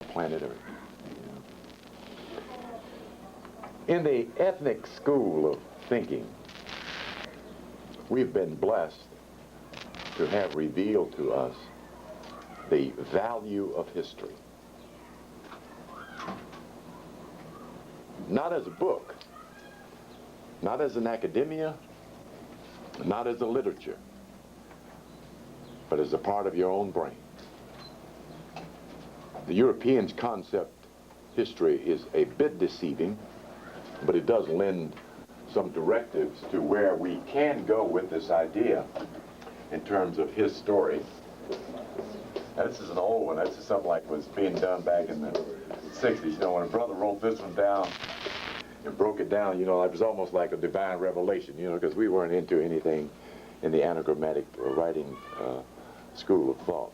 planet Earth. In the ethnic school of thinking, we've been blessed to have revealed to us the value of history. Not as a book, not as an academia, not as a literature, but as a part of your own brain. The Europeans' concept history is a bit deceiving, but it does lend some directives to where we can go with this idea in terms of his story. Now, this is an old one. This is something like was being done back in the 60s. You know, when a brother wrote this one down and broke it down, you know, it was almost like a divine revelation, you know, because we weren't into anything in the anagrammatic writing school of thought.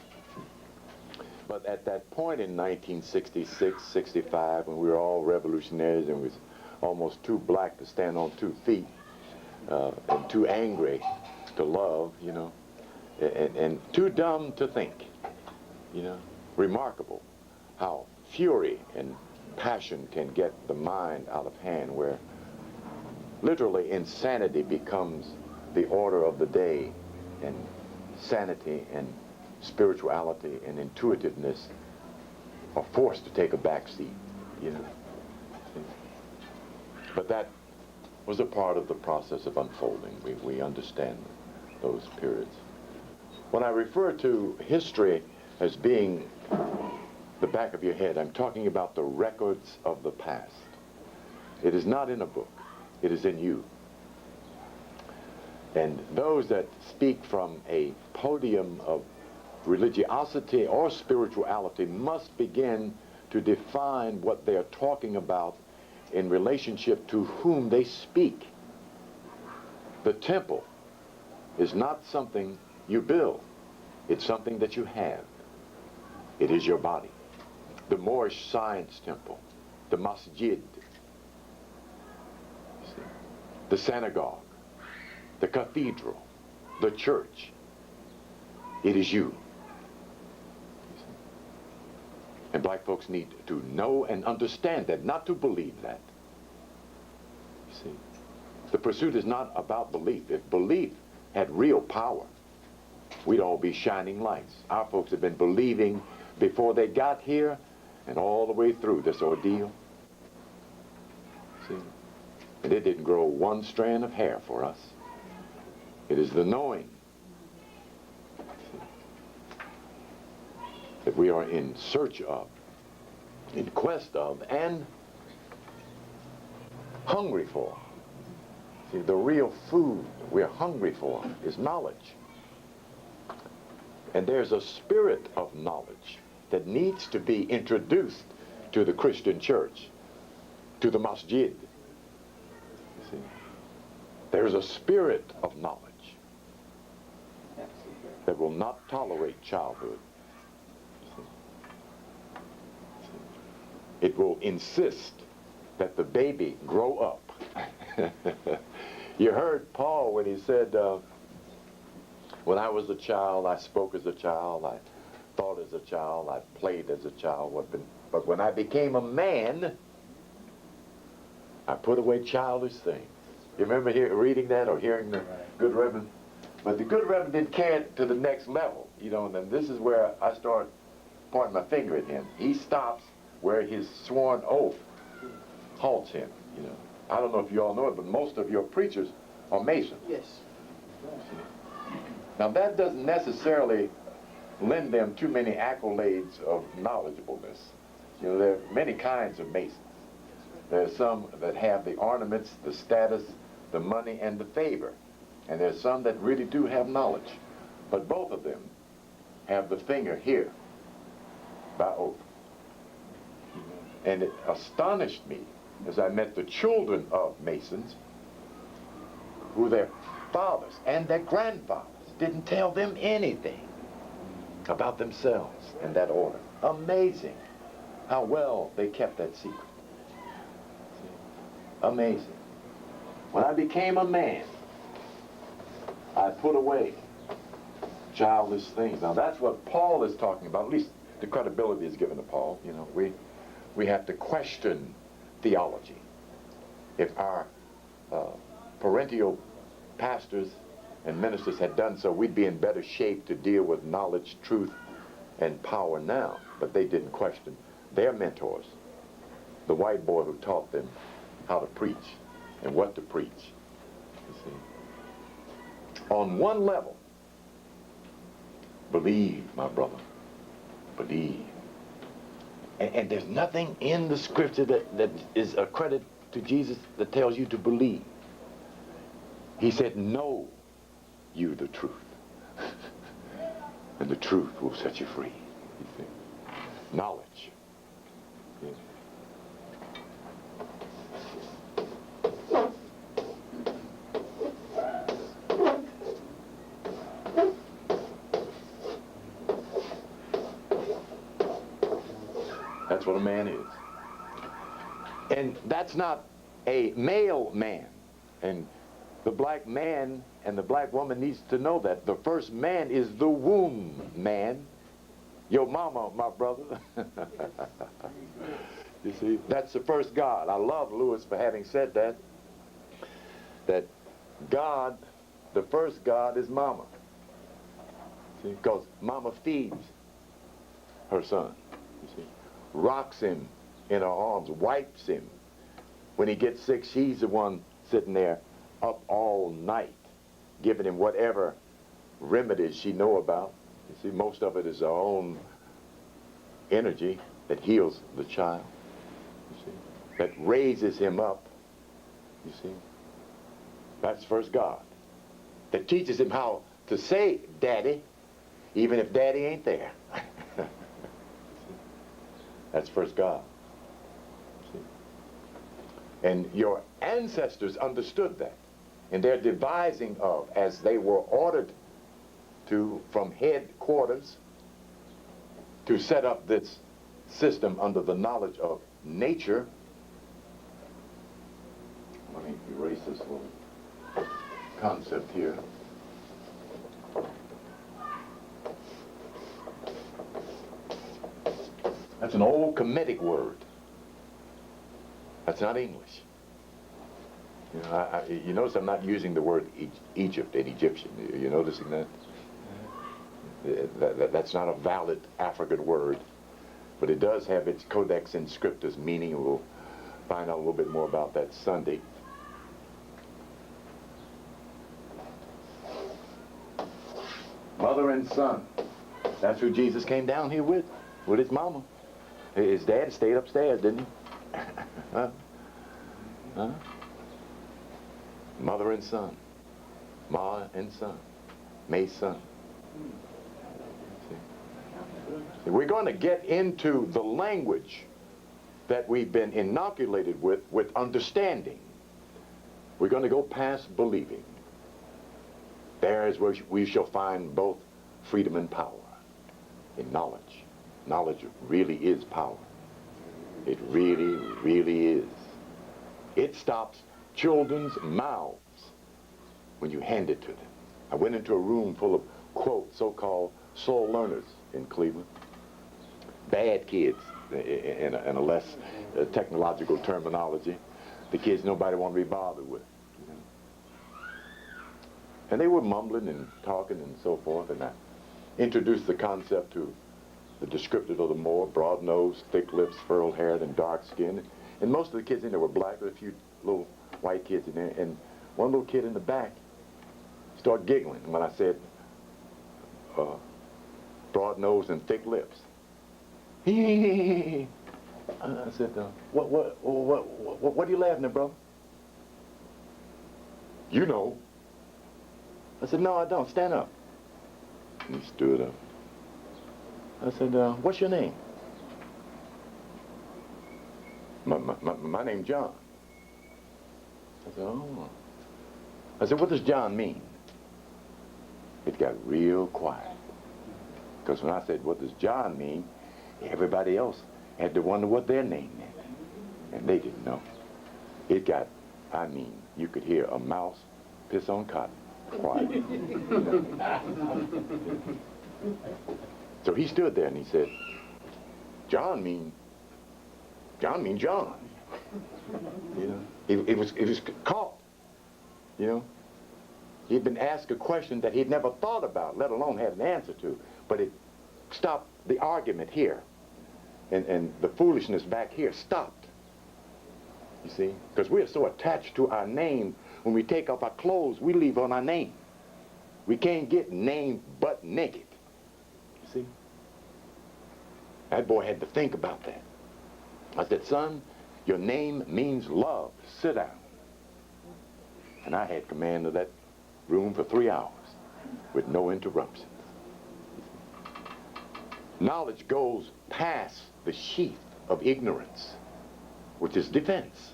But at that point in 1966, 65, when we were all revolutionaries and was almost too black to stand on 2 feet and too angry to love, you know, and too dumb to think, you know, remarkable how fury and passion can get the mind out of hand, where literally insanity becomes the order of the day, and sanity and spirituality and intuitiveness are forced to take a back seat, you know. But that was a part of the process of unfolding. We understand those periods. When I refer to history as being the back of your head, I'm talking about the records of the past. It is not in a book. It is in you. And those that speak from a podium of religiosity or spirituality must begin to define what they are talking about in relationship to whom they speak. The temple is not something you build. It's something that you have. It is your body. The Moorish science temple, the masjid, the synagogue, the cathedral, the church, it is you. And black folks need to know and understand that, not to believe that. You see, the pursuit is not about belief. If belief had real power, we'd all be shining lights. Our folks have been believing before they got here and all the way through this ordeal. See? And it didn't grow one strand of hair for us. It is the knowing that we are in search of, in quest of, and hungry for. See, the real food we're hungry for is knowledge. And there's a spirit of knowledge that needs to be introduced to the Christian church, to the masjid. You see? There's a spirit of knowledge that will not tolerate childhood. It will insist that the baby grow up. You heard Paul when he said, when I was a child, I spoke as a child, I thought as a child, I played as a child, but when I became a man, I put away childish things. You remember reading that or hearing the good Reverend? But the good Reverend didn't carry it to the next level, you know, and then this is where I start pointing my finger at him. He stops where his sworn oath halts him, you know. I don't know if you all know it, but most of your preachers are Masons. Yes. Now that doesn't necessarily lend them too many accolades of knowledgeableness. You know, there are many kinds of Masons. There are some that have the ornaments, the status, the money, and the favor. And there's some that really do have knowledge. But both of them have the finger here by oath. And it astonished me as I met the children of Masons, who their fathers and their grandfathers didn't tell them anything about themselves in that order. Amazing how well they kept that secret. Amazing. When I became a man, I put away childish things. Now that's what Paul is talking about, at least the credibility is given to Paul. You know, we have to question theology. If our parental pastors and ministers had done so, we'd be in better shape to deal with knowledge, truth, and power now. But they didn't question their mentors, the white boy who taught them how to preach and what to preach. You see, on one level, believe, my brother, believe. And there's nothing in the scripture that is a credit to Jesus that tells you to believe. He said, know you the truth. And the truth will set you free. You see? Knowledge. Yeah. That's what a man is. And that's not a male man. And the black man and the black woman needs to know that. The first man is the womb man. Your mama, my brother. You see, that's the first God. I love Lewis for having said that. That God, the first God is mama. See, because mama feeds her son. You see, rocks him in her arms, wipes him. When he gets sick, she's the one sitting there up all night, giving him whatever remedies she know about. You see, most of it is her own energy that heals the child, you see, that raises him up, you see. That's first God. That teaches him how to say daddy, even if daddy ain't there. That's first God. See? And your ancestors understood that. And their devising of, as they were ordered to, from headquarters, to set up this system under the knowledge of nature. Let me erase this little concept here. That's an old Kemetic word. That's not English. You know, you notice I'm not using the word Egypt and Egyptian. You noticing that? That's not a valid African word, but it does have its codex inscriptus meaning. We'll find out a little bit more about that Sunday. Mother and son. That's who Jesus came down here with his mama. His dad stayed upstairs, didn't he? Huh? Huh? Mother and son. Ma and son. May's son. See? We're going to get into the language that we've been inoculated with understanding. We're going to go past believing. There is where we shall find both freedom and power in knowledge. Knowledge really is power. It really, really is. It stops children's mouths when you hand it to them. I went into a room full of, quote, so-called soul learners in Cleveland. Bad kids, in a less technological terminology. The kids nobody want to be bothered with. You know? And they were mumbling and talking and so forth, and I introduced the concept to the descriptive of the Moor: broad nose, thick lips, furrowed-haired, and dark skin. And most of the kids in there were black, with a few little white kids in there. And one little kid in the back started giggling when I said broad nose and thick lips. I said, what are you laughing at, bro? You know. I said, no, I don't. Stand up. And he stood up. I said, what's your name? My name's John. I said, oh. I said, what does John mean? It got real quiet. Because when I said, what does John mean, everybody else had to wonder what their name meant. And they didn't know. It got, I mean, you could hear a mouse piss on cotton. Quiet. So he stood there and he said, John means John. You know, it was caught. You know, he'd been asked a question that he'd never thought about, let alone had an answer to. But it stopped the argument here, and the foolishness back here stopped. You see, because we're so attached to our name. When we take off our clothes, we leave on our name. We can't get named butt naked. You see, that boy had to think about that. I said, son, your name means love. Sit down. And I had command of that room for 3 hours with no interruption. Knowledge goes past the sheath of ignorance, which is defense.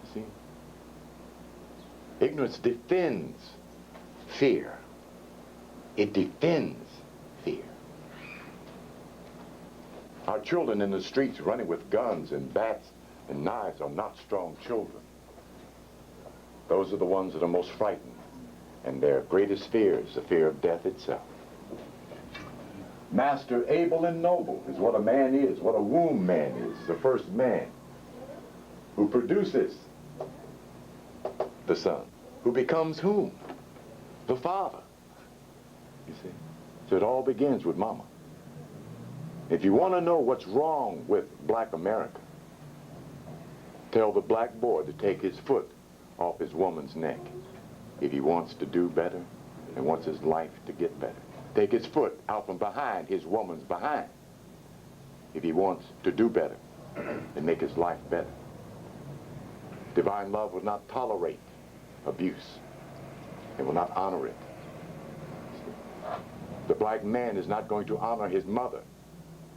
You see? Ignorance defends fear. It defends fear. Our children in the streets running with guns and bats and knives are not strong children. Those are the ones that are most frightened, and their greatest fear is the fear of death itself. Master, able and noble is what a man is, what a womb man is, the first man who produces the son, who becomes whom? The father. You see? So it all begins with mama. If you want to know what's wrong with black America, tell the black boy to take his foot off his woman's neck if he wants to do better and wants his life to get better. Take his foot out from behind his woman's behind if he wants to do better and make his life better. Divine love will not tolerate abuse. It will not honor it. The black man is not going to honor his mother.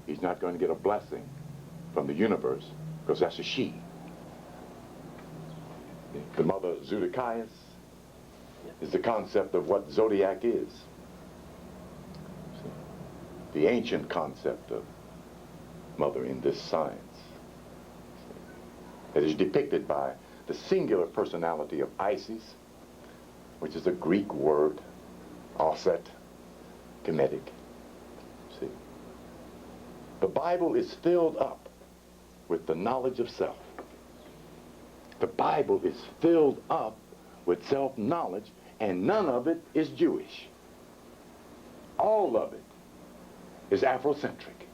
He's not going to get a blessing from the universe because that's a she. The mother Zodiac is the concept of what zodiac is. The ancient concept of mother in this science. It is depicted by the singular personality of Isis, which is a Greek word, Auset, Kemetic. See? The Bible is filled up with the knowledge of self. The Bible is filled up with self-knowledge, and none of it is Jewish. All of it is Afrocentric.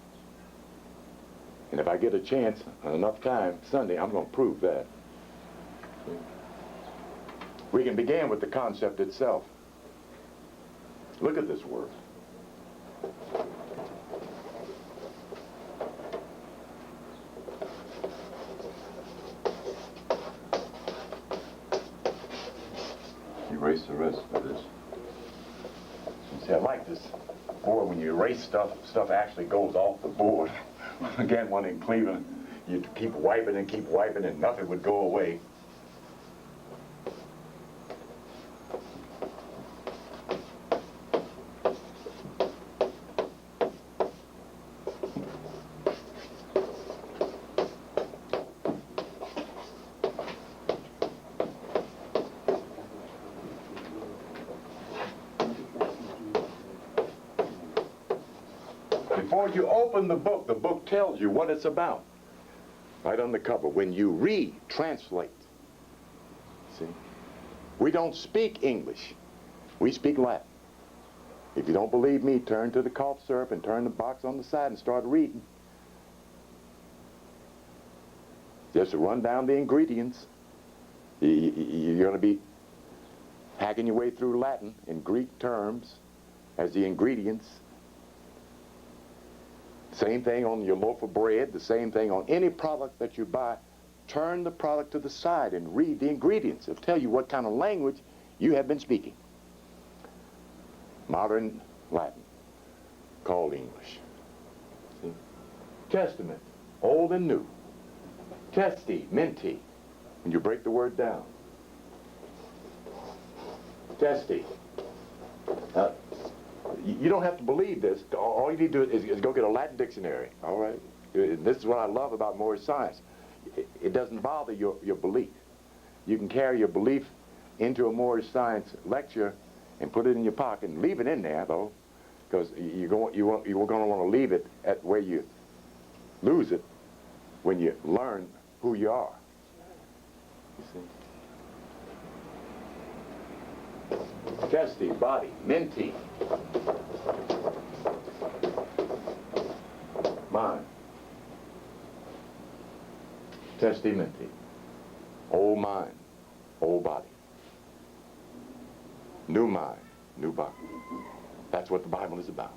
And if I get a chance and enough time Sunday, I'm going to prove that. We can begin with the concept itself. Look at this word. Erase the rest of this. You see, I like this board. When you erase stuff actually goes off the board. Again, one in Cleveland, you keep wiping and nothing would go away. Before you open the book tells you what it's about. Right on the cover. When you read, translate. See? We don't speak English. We speak Latin. If you don't believe me, turn to the cough syrup and turn the box on the side and start reading. Just run down the ingredients. You're going to be hacking your way through Latin in Greek terms as the ingredients. Same thing on your loaf of bread, the same thing on any product that you buy. Turn the product to the side and read the ingredients. It'll tell you what kind of language you have been speaking. Modern Latin, called English. See? Testament, old and new. Testi, menti, when you break the word down. Testi. You don't have to believe this. All you need to do is go get a Latin dictionary, all right? This is what I love about Moorish science. It doesn't bother your belief. You can carry your belief into a Moorish science lecture and put it in your pocket and leave it in there, though, because you're going to want to leave it at where you lose it when you learn who you are. You see? Chesty, body, menti, mind. Chesty, menti. Old mind, old body. New mind, new body. That's what the Bible is about.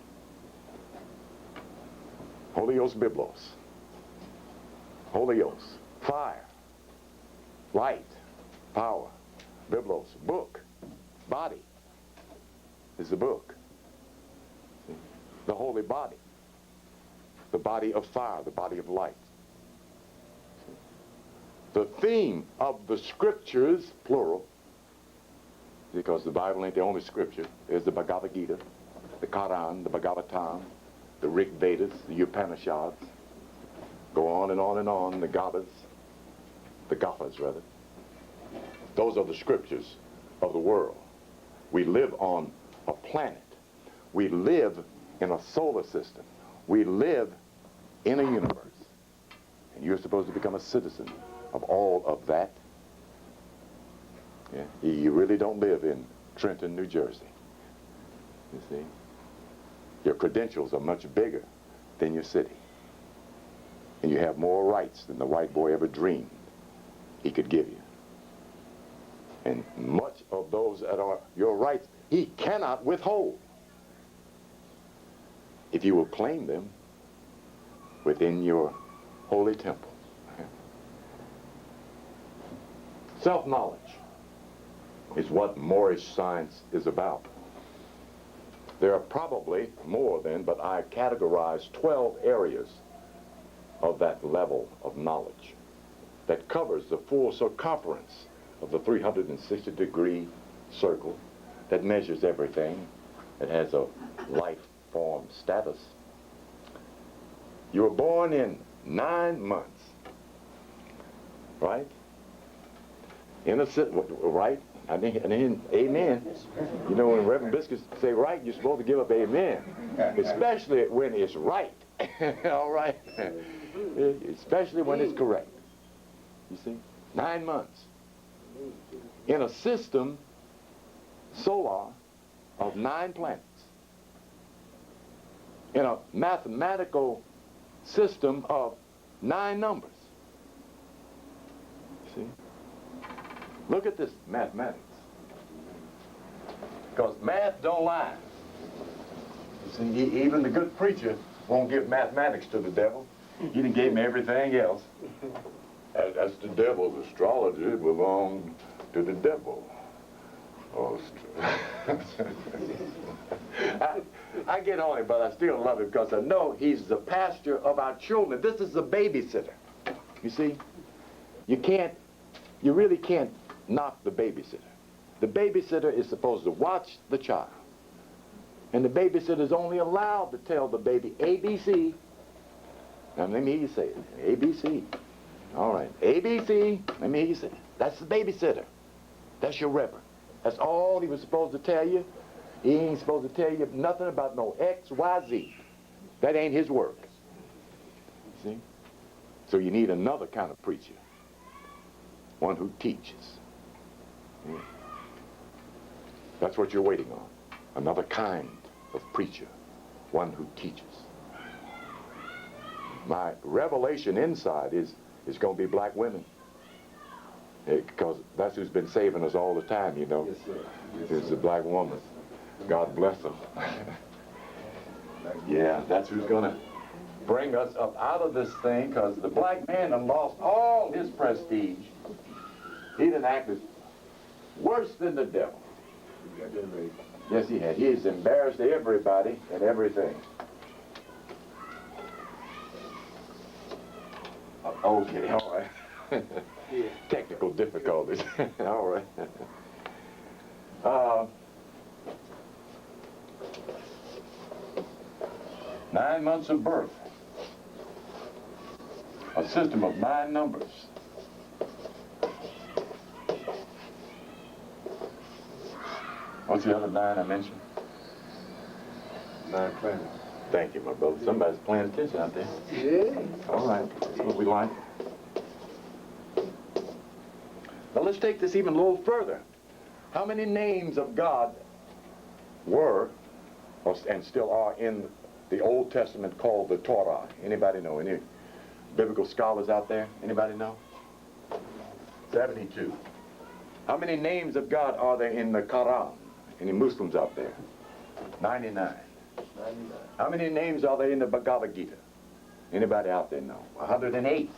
Holios Biblos. Holios, fire, light, power. Biblos, book, body is the book. See? The holy body. The body of fire, the body of light. See? The theme of the scriptures, plural, because the Bible ain't the only scripture, is the Bhagavad Gita, the Quran, the Bhagavatam, the Rig Vedas, the Upanishads, go on and on and on, the Gathas rather. Those are the scriptures of the world. We live on a planet. We live in a solar system. We live in a universe. And you're supposed to become a citizen of all of that. Yeah? You really don't live in Trenton, New Jersey. You see? Your credentials are much bigger than your city. And you have more rights than the white boy ever dreamed he could give you. And much of those that are your rights, he cannot withhold if you will claim them within your holy temple. Self-knowledge is what Moorish science is about. There are probably more than, but I categorize 12 areas of that level of knowledge that covers the full circumference of the 360-degree circle, that measures everything, that has a life form status. You were born in 9 months, right? Innocent, right? And then, amen. You know, when Reverend Biscuits say right, you're supposed to give up amen, especially when it's right. All right? Especially when it's correct. You see? 9 months. In a system, solar, of 9 planets. In a mathematical system of 9 numbers. See? Look at this mathematics. Because math don't lie. You see, even the good preacher won't give mathematics to the devil. He done gave him everything else. That's the devil's astrology. It belongs to the devil. Oh, I get on him, but I still love him because I know he's the pastor of our children. This is the babysitter. You see, you really can't knock the babysitter. The babysitter is supposed to watch the child. And the babysitter is only allowed to tell the baby ABC. Now let me hear you say it. ABC. All right. ABC. Let me hear you say it. That's the babysitter. That's your reverend. That's all he was supposed to tell you. He ain't supposed to tell you nothing about no X, Y, Z. That ain't his work. See? So you need another kind of preacher. One who teaches. Yeah. That's what you're waiting on. Another kind of preacher. One who teaches. My revelation inside is going to be black women. Because that's who's been saving us all the time, you know. Yes, sir. Yes, it's the black woman. God bless them. Yeah, that's who's going to bring us up out of this thing, because the black man done lost all his prestige. He done acted worse than the devil. Yes, he had. He has embarrassed everybody and everything. Okay, all right. Yeah. Technical difficulties. All right. 9 months of birth. A system of 9 numbers. What's the other 9 I mentioned? 9 planets. Thank you, my brother. Somebody's paying attention out there. Yeah. All right. That's what we like. Now let's take this even a little further. How many names of God were and still are in the Old Testament called the Torah? Anybody know? Any biblical scholars out there? Anybody know? 72. How many names of God are there in the Quran? Any Muslims out there? 99. How many names are there in the Bhagavad Gita? Anybody out there know? 108.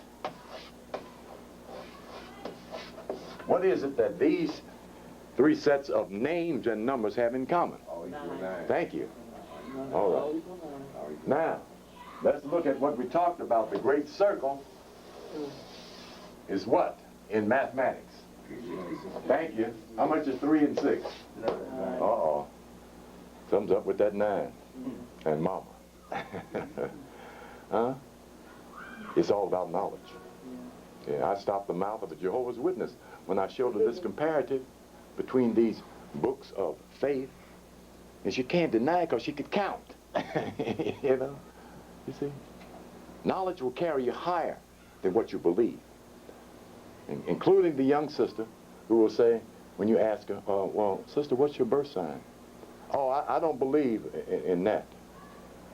What is it that these three sets of names and numbers have in common? Thank you. All right. Now, let's look at what we talked about. The great circle is what in mathematics? Thank you. How much is 3 and 6? Uh-oh. Thumbs up with that 9. And mama. Huh? It's all about knowledge. Yeah, I stopped the mouth of a Jehovah's Witness when I showed her this comparative between these books of faith, and she can't deny it because she could count. You know? You see? Knowledge will carry you higher than what you believe. Including the young sister who will say, when you ask her, well, sister, what's your birth sign? Oh, I don't believe in that.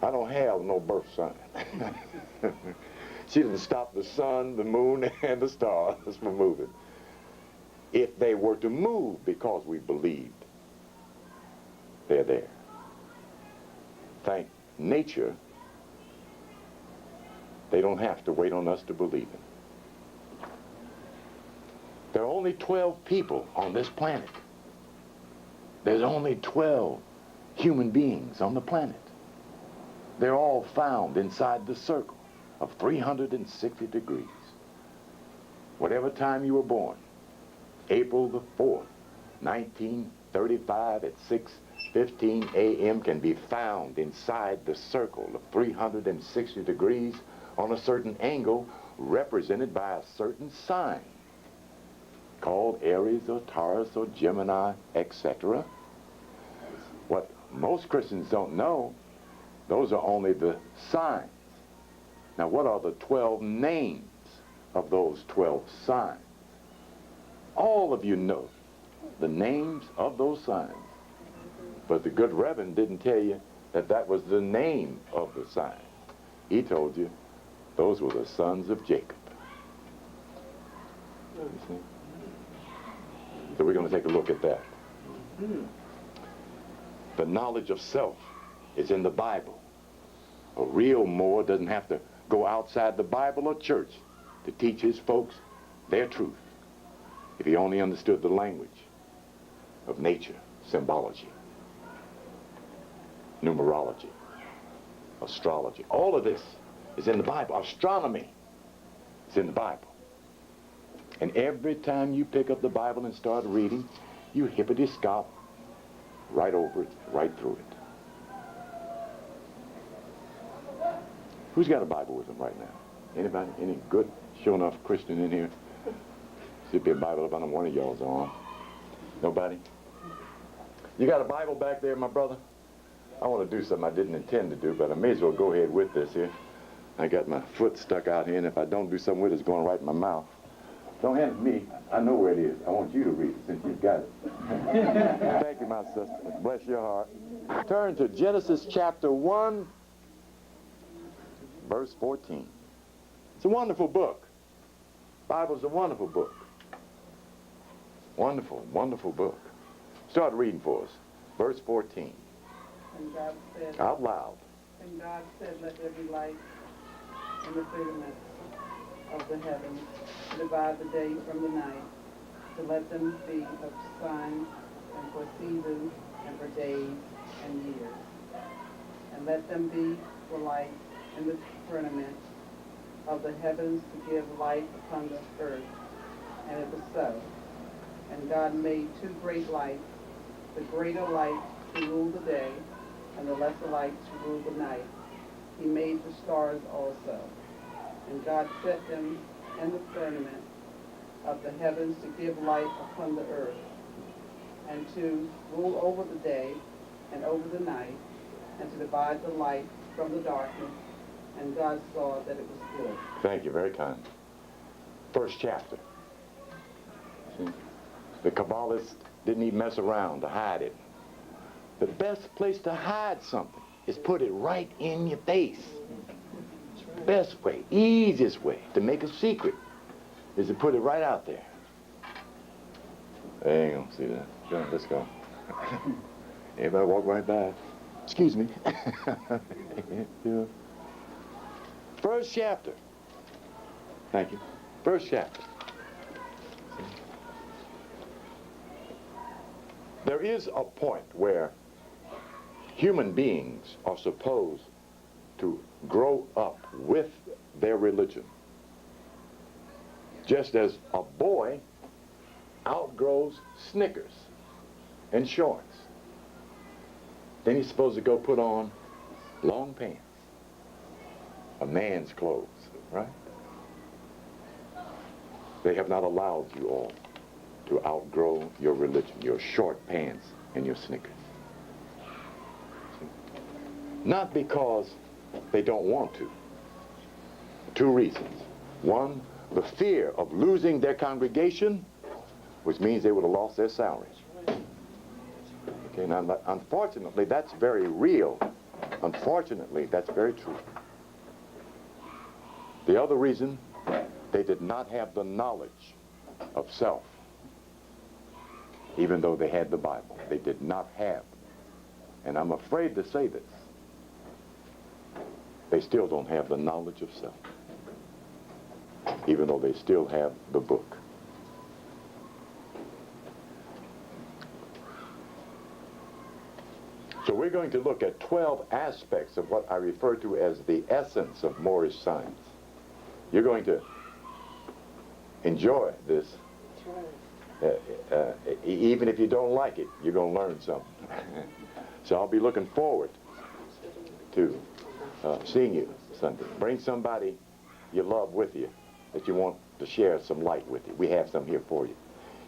I don't have no birth sign. She didn't stop the sun, the moon, and the stars from moving. If they were to move because we believed, they're there. Thank nature, they don't have to wait on us to believe it. There are only 12 people on this planet. There's only 12 human beings on the planet. They're all found inside the circle of 360 degrees. Whatever time you were born, April the 4th, 1935 at 6:15 a.m. can be found inside the circle of 360 degrees on a certain angle represented by a certain sign called Aries or Taurus or Gemini, etc. What most Christians don't know, those are only the signs. Now, what are the 12 names of those 12 signs? All of you know the names of those signs. But the good Reverend didn't tell you that that was the name of the sign. He told you those were the sons of Jacob. You see? So we're going to take a look at that. The knowledge of self is in the Bible. A real Moor doesn't have to go outside the Bible or church to teach his folks their truth if he only understood the language of nature, symbology, numerology, astrology. All of this is in the Bible. Astronomy is in the Bible. And every time you pick up the Bible and start reading, you hippity-scop right over it, right through it. Who's got a Bible with them right now? Anybody? Any good, sure enough Christian in here? Should be a Bible up on one of y'all's arm. Nobody? You got a Bible back there, my brother? I want to do something I didn't intend to do, but I may as well go ahead with this here. I got my foot stuck out here, and if I don't do something with it, it's going right in my mouth. Don't hand it to me. I know where it is. I want you to read it since you've got it. Thank you, my sister. Bless your heart. Turn to Genesis chapter 1, verse 14. It's a wonderful book. The Bible's a wonderful book. Wonderful, wonderful book. Start reading for us. Verse 14. And God said, out loud. And God said, let there be light in the firmament of the heavens, to divide the day from the night, to let them be of signs, and for seasons, and for days and years. And let them be for lights in the firmament of the heavens to give light upon the earth. And it was so. And God made two great lights, the greater light to rule the day, and the lesser light to rule the night. He made the stars also. And God set them in the firmament of the heavens to give light upon the earth, and to rule over the day and over the night, and to divide the light from the darkness, and God saw that it was good. Thank you, very kind. First chapter. See? The Kabbalists didn't even mess around to hide it. The best place to hide something is put it right in your face. Best way, easiest way to make a secret is to put it right out there. They ain't gonna see that. Sure, let's go. Everybody walk right by. Excuse me. Yeah. First chapter. Thank you. First chapter. There is a point where human beings are supposed to grow up with their religion. Just as a boy outgrows Snickers and shorts. Then he's supposed to go put on long pants. A man's clothes, right? They have not allowed you all to outgrow your religion, your short pants and your Snickers. See? Not because they don't want to. Two reasons. One, the fear of losing their congregation, which means they would have lost their salaries. Okay, now unfortunately, that's very real. Unfortunately, that's very true. The other reason, they did not have the knowledge of self. Even though they had the Bible, they did not have. And I'm afraid to say this. They still don't have the knowledge of self. Even though they still have the book. So we're going to look at 12 aspects of what I refer to as the essence of Moorish science. You're going to enjoy this. Even if you don't like it, you're going to learn something. So I'll be looking forward to seeing you Sunday. Bring somebody you love with you that you want to share some light with you. We have some here for you.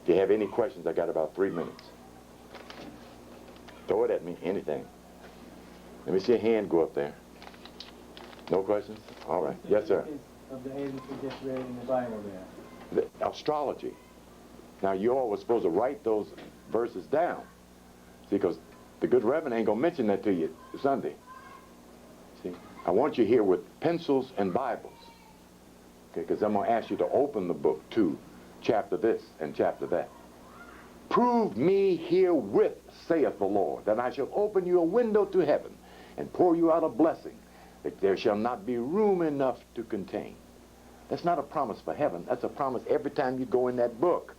If you have any questions, I got about 3 minutes. Throw it at me, anything. Let me see a hand go up there. No questions? All right. Yes, sir. Of the aliens we just read in the Bible there. The astrology. Now, you all were supposed to write those verses down. See, because the good Reverend ain't going to mention that to you Sunday. See, I want you here with pencils and Bibles. Okay, because I'm going to ask you to open the book to chapter this and chapter that. Prove me herewith, saith the Lord, that I shall open you a window to heaven and pour you out a blessing that there shall not be room enough to contain. That's not a promise for heaven. That's a promise every time you go in that book.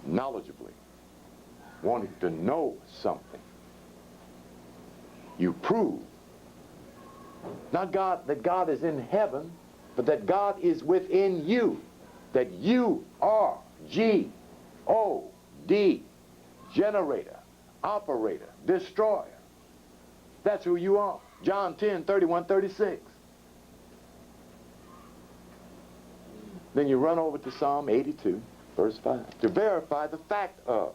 Knowledgeably, wanting to know something. You prove, not God, that God is in heaven, but that God is within you. That you are G-O-D, generator, operator, destroyer. That's who you are. John 10, 31, 36. Then you run over to Psalm 82, verse 5, to verify the fact of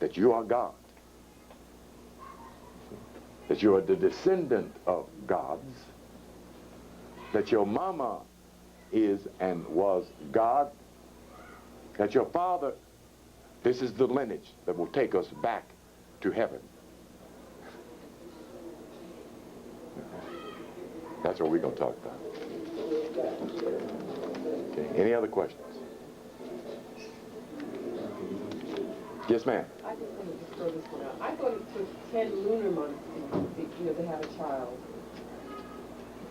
that you are God. That you are the descendant of gods. That your mama is and was God. That your father, this is the lineage that will take us back to heaven. That's what we're going to talk about. Okay. Any other questions? Yes, ma'am. I just wanted to throw this one out. I thought it took 10 lunar months to have a child.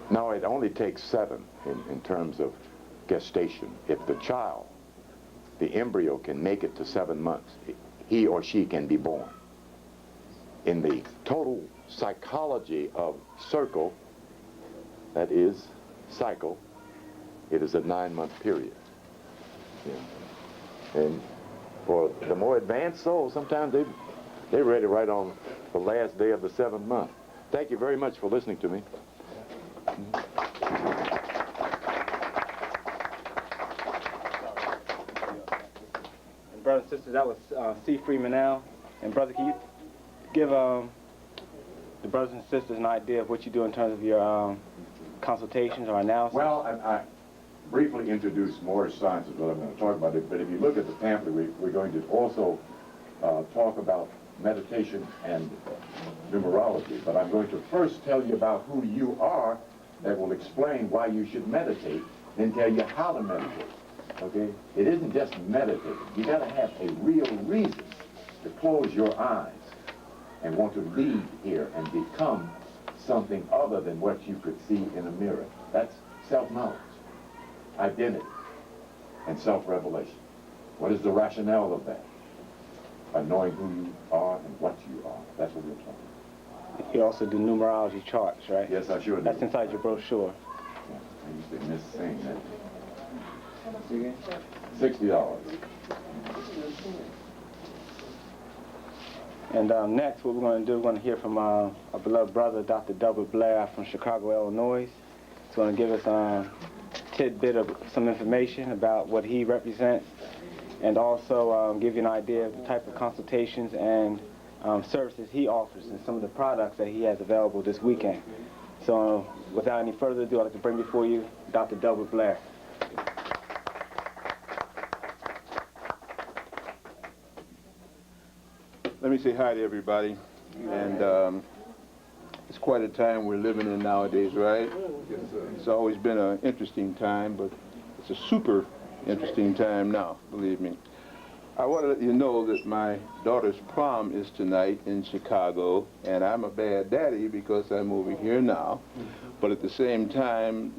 No, it only takes 7 in terms of gestation. If the child, the embryo, can make it to 7 months, he or she can be born. In the total psychology of circle, that is cycle, it is a 9-month period. Yeah. And for the more advanced souls, sometimes they're ready right on the last day of the 7th month. Thank you very much for listening to me. And brothers and sisters, that was C. Freeman El. And brother, can you give the the brothers and sisters an idea of what you do in terms of your consultations or analysis? Well, I briefly introduced more science is what I'm going to talk about it, but if you look at the pamphlet, we're going to also talk about meditation and numerology. But I'm going to first tell you about who you are that will explain why you should meditate, then tell you how to meditate. Okay? It isn't just meditating. You got to have a real reason to close your eyes and want to leave here and become something other than what you could see in a mirror. That's self-knowledge, identity, and self-revelation. What is the rationale of that? By knowing who you are and what you are. That's what we're talking about. You also do numerology charts, right? Yes, I sure do. That's inside your brochure. Yeah, I used to miss saying that. Again? $60. And next, what we're going to do, we're going to hear from our beloved brother, Dr. Delbert Blair from Chicago, Illinois. He's going to give us a tidbit of some information about what he represents, and also give you an idea of the type of consultations and services he offers and some of the products that he has available this weekend. So without any further ado, I'd like to bring before you Dr. Delbert Blair. Let me say hi to everybody, and it's quite a time we're living in nowadays, right? Yes, sir. It's always been an interesting time, but it's a super interesting time now, believe me. I want to let you know that my daughter's prom is tonight in Chicago, and I'm a bad daddy because I'm over here now, but at the same time,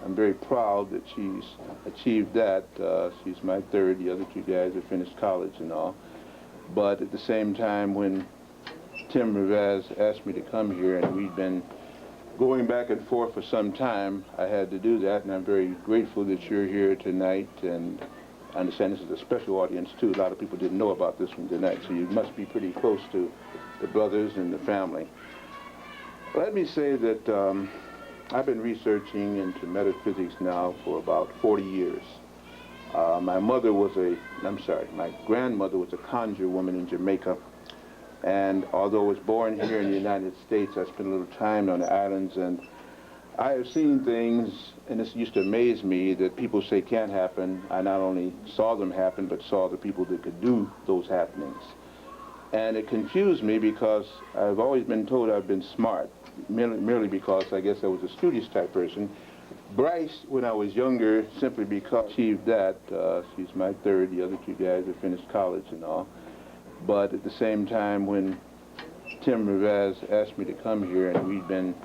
I'm very proud that she's achieved that. She's my third, the other two guys have finished college and all. But at the same time, when Tim Rivaz asked me to come here, and we'd been going back and forth for some time, I had to do that, and I'm very grateful that you're here tonight. And I understand this is a special audience, too. A lot of people didn't know about this one tonight, so you must be pretty close to the brothers and the family. Let me say that I've been researching into metaphysics now for about 40 years. My grandmother was a conjure woman in Jamaica, and although I was born here in the United States, I spent a little time on the islands, and I have seen things, and this used to amaze me, that people say can't happen. I not only saw them happen, but saw the people that could do those happenings. And it confused me because I've always been told I've been smart, merely because I guess I was a studious type person. Bryce, when I was younger, simply because she achieved that. She's my third, the other two guys have finished college and all. But at the same time, when Tim Rivaz asked me to come here, and we'd been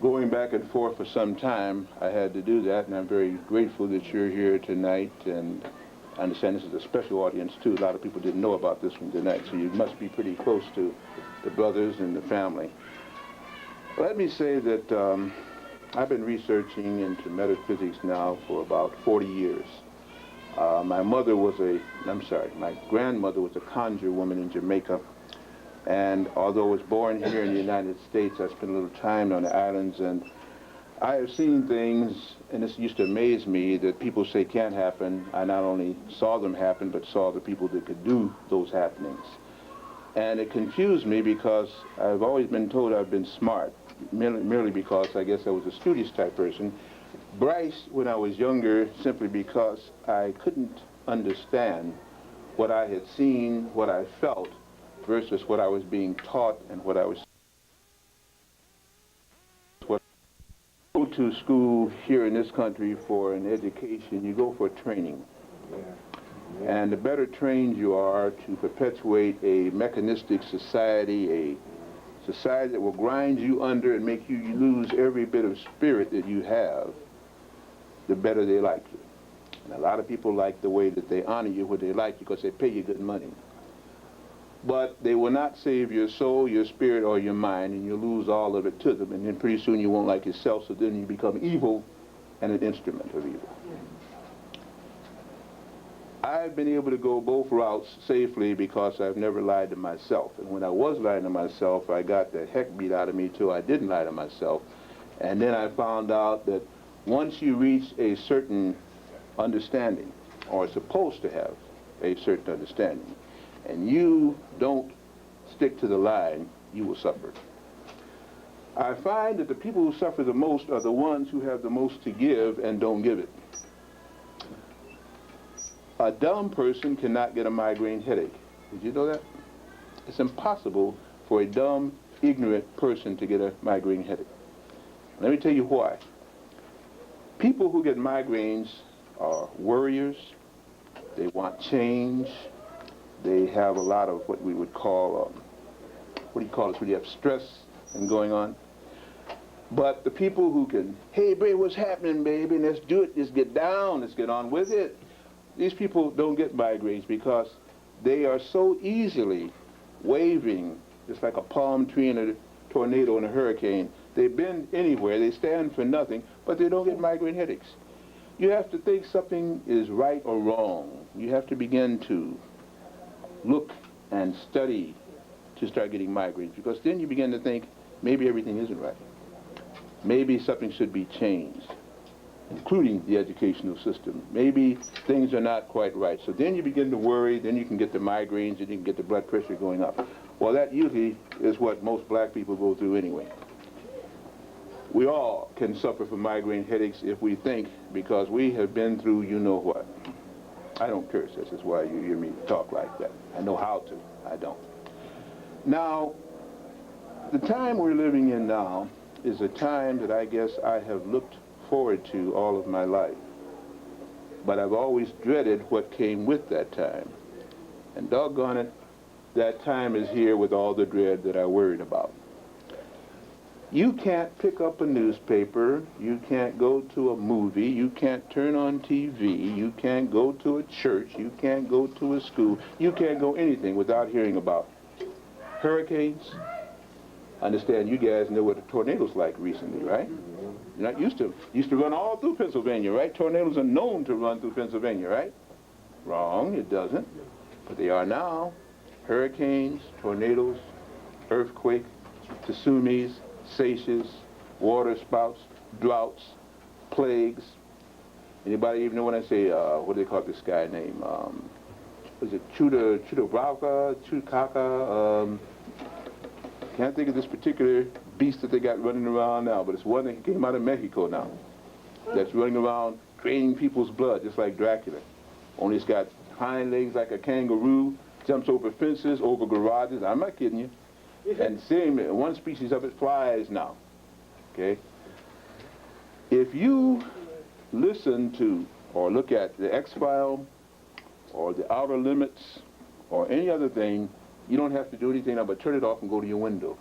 going back and forth for some time, I had to do that, and I'm very grateful that you're here tonight. And I understand this is a special audience, too. A lot of people didn't know about this one tonight, so you must be pretty close to the brothers and the family. Let me say that I've been researching into metaphysics now for about 40 years. My grandmother was a conjure woman in Jamaica, and although I was born here in the United States, I spent a little time on the islands, and I have seen things, and this used to amaze me, that people say can't happen. I not only saw them happen, but saw the people that could do those happenings. And it confused me because I've always been told I've been smart, merely because I guess I was a studious type person. Bryce, when I was younger, simply because I couldn't understand what I had seen, what I felt, versus what I was being taught and what I was. Go to school here in this country for an education, you go for training. And the better trained you are to perpetuate a mechanistic society, a society that will grind you under and make you lose every bit of spirit that you have, the better they like you. And a lot of people like the way that they honor you, what they like you, because they pay you good money. But they will not save your soul, your spirit, or your mind, and you lose all of it to them, and then pretty soon you won't like yourself, so then you become evil and an instrument of evil. I've been able to go both routes safely because I've never lied to myself. And when I was lying to myself, I got the heck beat out of me till I didn't lie to myself. And then I found out that once you reach a certain understanding, or are supposed to have a certain understanding, and you don't stick to the line, you will suffer. I find that the people who suffer the most are the ones who have the most to give and don't give it. A dumb person cannot get a migraine headache. Did you know that? It's impossible for a dumb, ignorant person to get a migraine headache. Let me tell you why. People who get migraines are worriers. They want change. They have a lot of what we would call, what do you call it, when you have stress and going on. But the people who can, hey, baby, what's happening, baby? Let's do it. Let's get down. Let's get on with it. These people don't get migraines because they are so easily waving, just like a palm tree in a tornado and a hurricane. They bend anywhere. They stand for nothing, but they don't get migraine headaches. You have to think something is right or wrong. You have to begin to look and study to start getting migraines, because then you begin to think maybe everything isn't right. Maybe something should be changed, including the educational system. Maybe things are not quite right. So then you begin to worry, then you can get the migraines, and you can get the blood pressure going up. Well, that usually is what most black people go through anyway. We all can suffer from migraine headaches if we think, because we have been through you know what. I don't curse, this is why you hear me talk like that. I know how to, I don't. Now, the time we're living in now is a time that I guess I have looked forward to all of my life. But I've always dreaded what came with that time. And doggone it, that time is here with all the dread that I worried about. You can't pick up a newspaper, you can't go to a movie, you can't turn on TV, you can't go to a church, you can't go to a school, you can't go anything without hearing about hurricanes. I understand you guys know what a tornado's like recently, right? You're not used to run all through Pennsylvania, right? Tornadoes are known to run through Pennsylvania, right? Wrong, it doesn't. But they are now. Hurricanes, tornadoes, earthquake, tsunamis, seiches, water spouts, droughts, plagues. Anybody even know when I say, what do they call this guy name? Was it Chudakaka? Can't think of this particular beast that they got running around now, but it's one that came out of Mexico now. That's running around draining people's blood, just like Dracula. Only it's got hind legs like a kangaroo, jumps over fences, over garages. I'm not kidding you. And same, one species of it flies now. Okay? If you listen to or look at the X-File or the Outer Limits or any other thing, you don't have to do anything now but turn it off and go to your window,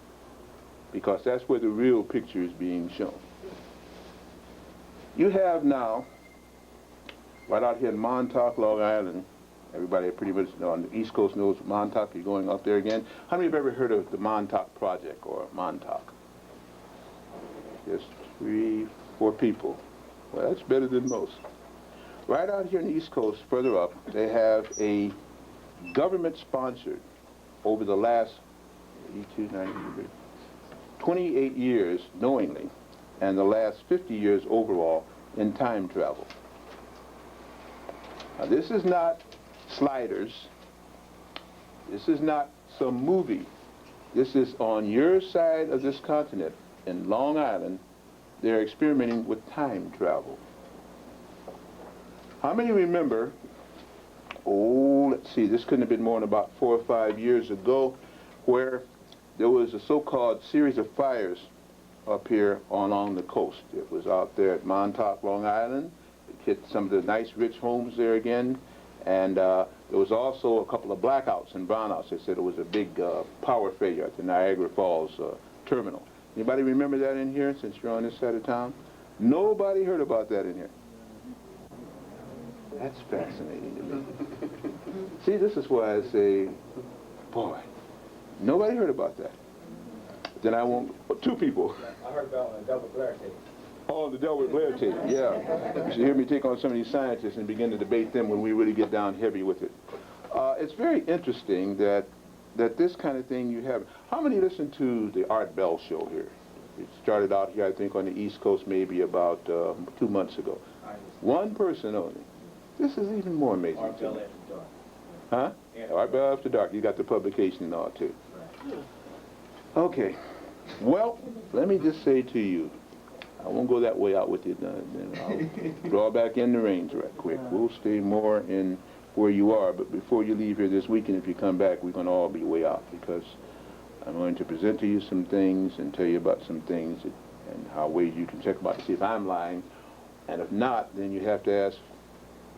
because that's where the real picture is being shown. You have now, right out here in Montauk, Long Island, everybody pretty much on the East Coast knows Montauk. You're going up there again. How many have ever heard of the Montauk Project or Montauk? Just 3, 4 people. Well, that's better than most. Right out here on the East Coast, further up, they have a government-sponsored, over the last 28 years knowingly, and the last 50 years overall in time travel. Now, this is not Sliders. This is not some movie. This is on your side of this continent, in Long Island. They're experimenting with time travel. How many remember, let's see, this couldn't have been more than about 4 or 5 years ago, where there was a so-called series of fires up here along the coast. It was out there at Montauk, Long Island. It hit some of the nice, rich homes there again. And there was also a couple of blackouts and brownouts. They said it was a big power failure at the Niagara Falls terminal. Anybody remember that in here, since you're on this side of town? Nobody heard about that in here. That's fascinating to me. See, this is why I say, boy, nobody heard about that. Then I won't, 2 people. I heard about the Delbert Blair tape. Oh, the Delbert Blair tape, yeah. You should hear me take on some of these scientists and begin to debate them when we really get down heavy with it. It's very interesting that this kind of thing you have. How many listen to the Art Bell show here? It started out here, I think, on the East Coast maybe about 2 months ago. 1 person only. This is even more amazing. Art Bell After Dark. Huh? Art Bell After Dark. You got the publication and all, too. Okay. Well, let me just say to you, I won't go that way out with you. Then I'll draw back in the range right quick. We'll stay more in where you are, but before you leave here this weekend, if you come back, we're going to all be way out, because I'm going to present to you some things and tell you about some things and how ways you can check about to see if I'm lying. And if not, then you have to ask,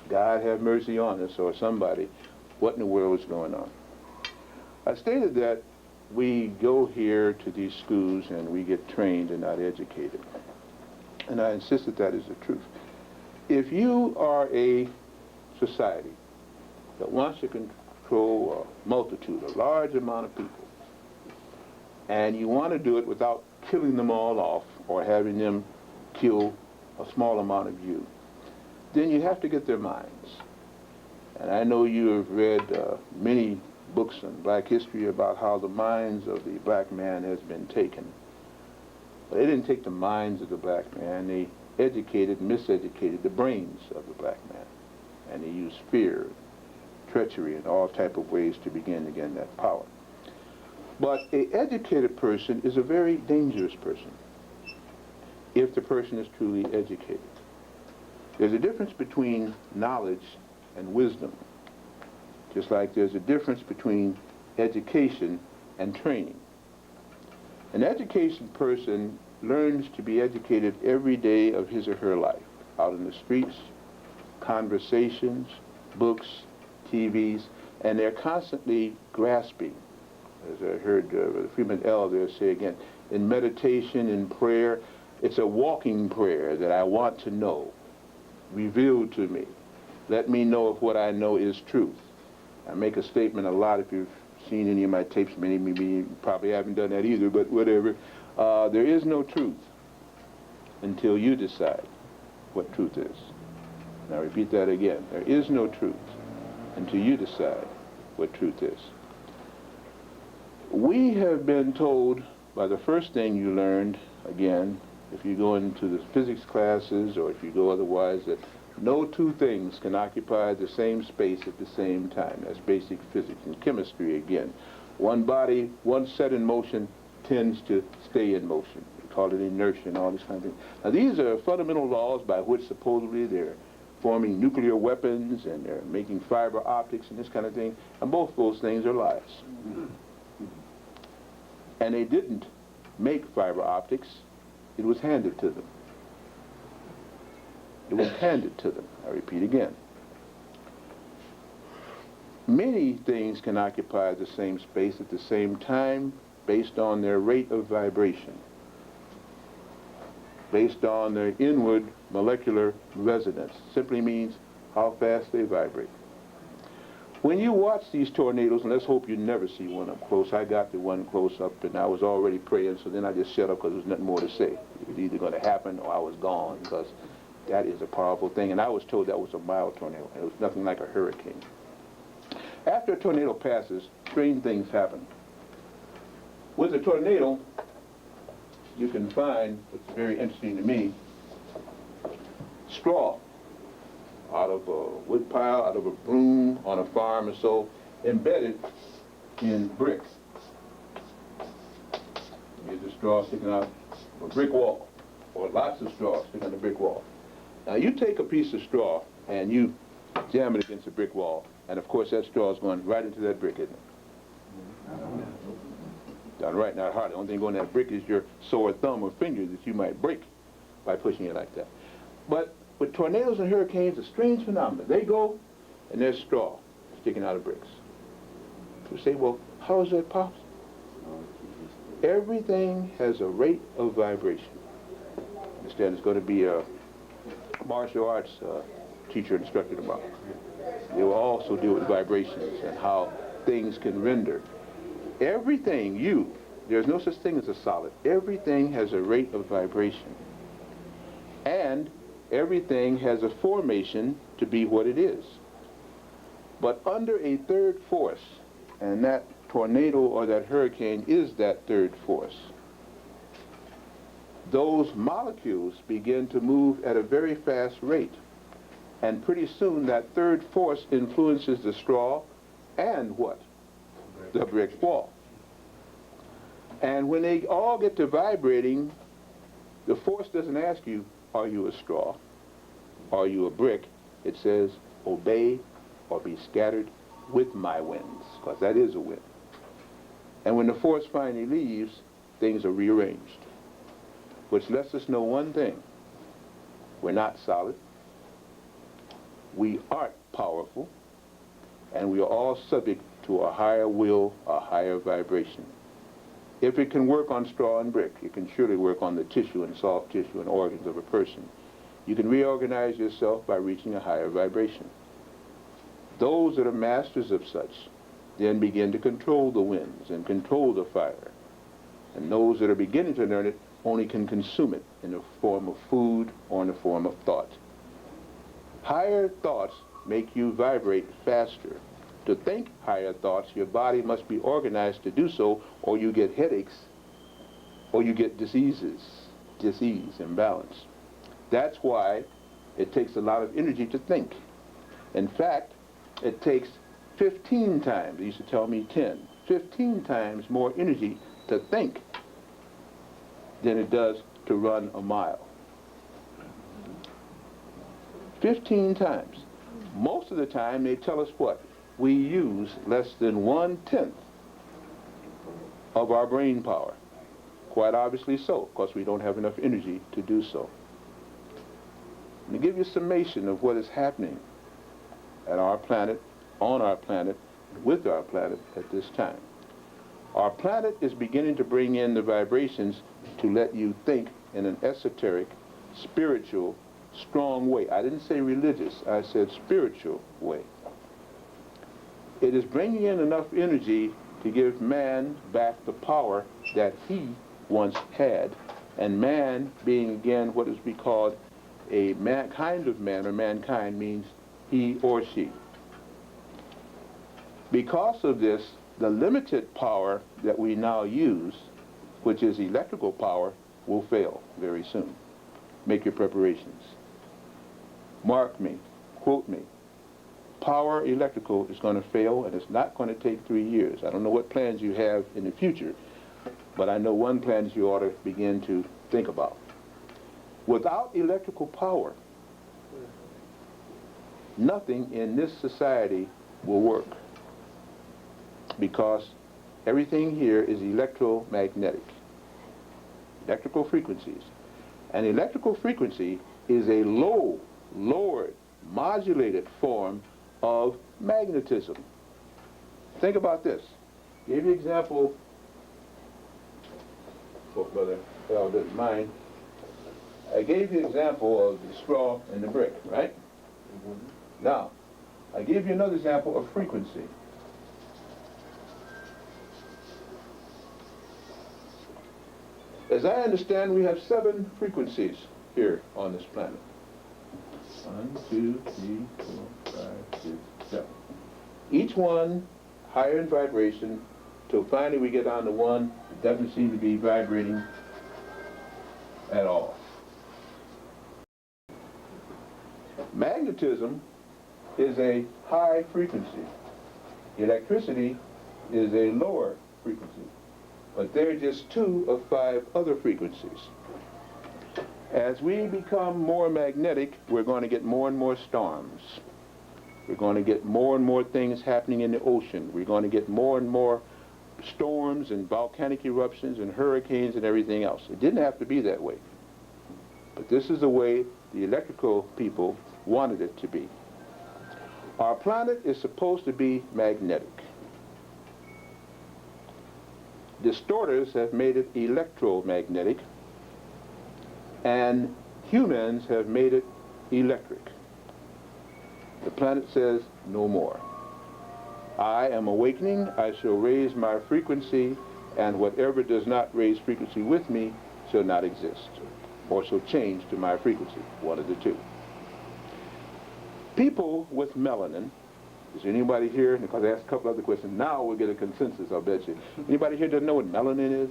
God have mercy on us, or somebody, what in the world is going on? I stated that we go here to these schools and we get trained and not educated. And I insist that that is the truth. If you are a society that wants to control a multitude, a large amount of people, and you want to do it without killing them all off or having them kill a small amount of you, then you have to get their minds. And I know you have read many books on black history about how the minds of the black man has been taken. But they didn't take the minds of the black man. They educated, miseducated the brains of the black man. And they used fear, treachery, and all type of ways to begin to gain that power. But an educated person is a very dangerous person if the person is truly educated. There's a difference between knowledge and wisdom, just like there's a difference between education and training. An educated person learns to be educated every day of his or her life, out in the streets, conversations, books, TVs, and they're constantly grasping. As I heard Freeman El there say again, in meditation, in prayer, it's a walking prayer that I want to know, revealed to me. Let me know if what I know is truth. I make a statement a lot. If you've seen any of my tapes, many you probably haven't done that either, but whatever. There is no truth until you decide what truth is. Now I repeat that again. There is no truth until you decide what truth is. We have been told by the first thing you learned, again, if you go into the physics classes or if you go otherwise, that no two things can occupy the same space at the same time. That's basic physics and chemistry again. One body, once set in motion, tends to stay in motion. We call it inertia and all these kind of things. Now these are fundamental laws by which supposedly they're forming nuclear weapons and they're making fiber optics and this kind of thing. And both those things are lies. And they didn't make fiber optics. It was handed to them. It was handed to them. I repeat again. Many things can occupy the same space at the same time based on their rate of vibration, based on their inward molecular resonance. Simply means how fast they vibrate. When you watch these tornadoes, and let's hope you never see one up close. I got the one close up, and I was already praying, so then I just shut up because there was nothing more to say. It was either going to happen or I was gone, because that is a powerful thing. And I was told that was a mild tornado. It was nothing like a hurricane. After a tornado passes, strange things happen. With a tornado, you can find, what's very interesting to me, straw out of a wood pile, out of a broom on a farm or so, embedded in bricks. Here's the straw sticking out of a brick wall, or lots of straw sticking on a brick wall. Now you take a piece of straw and you jam it against a brick wall, and of course that straw is going right into that brick, isn't it? Done right, not hard. The only thing going in that brick is your sore thumb or finger that you might break by pushing it like that. But with tornadoes and hurricanes, a strange phenomenon. They go, and there's straw sticking out of bricks. You say, well, how is that possible? Everything has a rate of vibration. Understand, there's going to be a martial arts teacher instructor tomorrow. They will also deal with vibrations and how things can render. Everything, there's no such thing as a solid. Everything has a rate of vibration. And everything has a formation to be what it is. But under a third force, and that tornado or that hurricane is that third force, those molecules begin to move at a very fast rate. And pretty soon that third force influences the straw and what? The brick wall. And when they all get to vibrating, the force doesn't ask you, are you a straw? Are you a brick? It says, obey or be scattered with my winds, because that is a wind. And when the force finally leaves, things are rearranged, which lets us know one thing. We're not solid. We aren't powerful. And we are all subject to a higher will, a higher vibration. If it can work on straw and brick, it can surely work on the tissue and soft tissue and organs of a person. You can reorganize yourself by reaching a higher vibration. Those that are masters of such then begin to control the winds and control the fire. And those that are beginning to learn it only can consume it in the form of food or in the form of thought. Higher thoughts make you vibrate faster. To think higher thoughts, your body must be organized to do so, or you get headaches, or you get disease, imbalance. That's why it takes a lot of energy to think. In fact, it takes 15 times, they used to tell me 10, 15 times more energy to think than it does to run a mile. 15 times. Most of the time they tell us what? We use less than 1/10 of our brain power. Quite obviously so, because we don't have enough energy to do so. And to give you a summation of what is happening at our planet, on our planet, with our planet at this time. Our planet is beginning to bring in the vibrations to let you think in an esoteric, spiritual, strong way. I didn't say religious, I said spiritual way. It is bringing in enough energy to give man back the power that he once had, and man being again what is be called a kind of man, or mankind means he or she. Because of this, the limited power that we now use, which is electrical power, will fail very soon. Make your preparations. Mark me, quote me. Power electrical is going to fail, and it's not going to take 3 years. I don't know what plans you have in the future, but I know one plan that you ought to begin to think about. Without electrical power, nothing in this society will work, because everything here is electromagnetic, electrical frequencies. And electrical frequency is a lowered, modulated form of magnetism. Think about this. Give you an example. Hope Brother Al doesn't mind. I gave you an example of the straw and the brick, right? Mm-hmm. Now, I gave you another example of frequency. As I understand, we have 7 frequencies here on this planet. 1, 2, 3, 4, 5, 6, 7. Each one higher in vibration, till finally we get down to one that doesn't seem to be vibrating at all. Magnetism is a high frequency. Electricity is a lower frequency. But they're just 2 of 5 other frequencies. As we become more magnetic, we're going to get more and more storms. We're going to get more and more things happening in the ocean. We're going to get more and more storms and volcanic eruptions and hurricanes and everything else. It didn't have to be that way. But this is the way the electrical people wanted it to be. Our planet is supposed to be magnetic. Distorters have made it electromagnetic, and humans have made it electric. The planet says, no more. I am awakening, I shall raise my frequency, and whatever does not raise frequency with me shall not exist, or shall change to my frequency, one of the two. People with melanin, is there anybody here, because I asked a couple other questions, now we'll get a consensus, I'll bet you. Anybody here doesn't know what melanin is?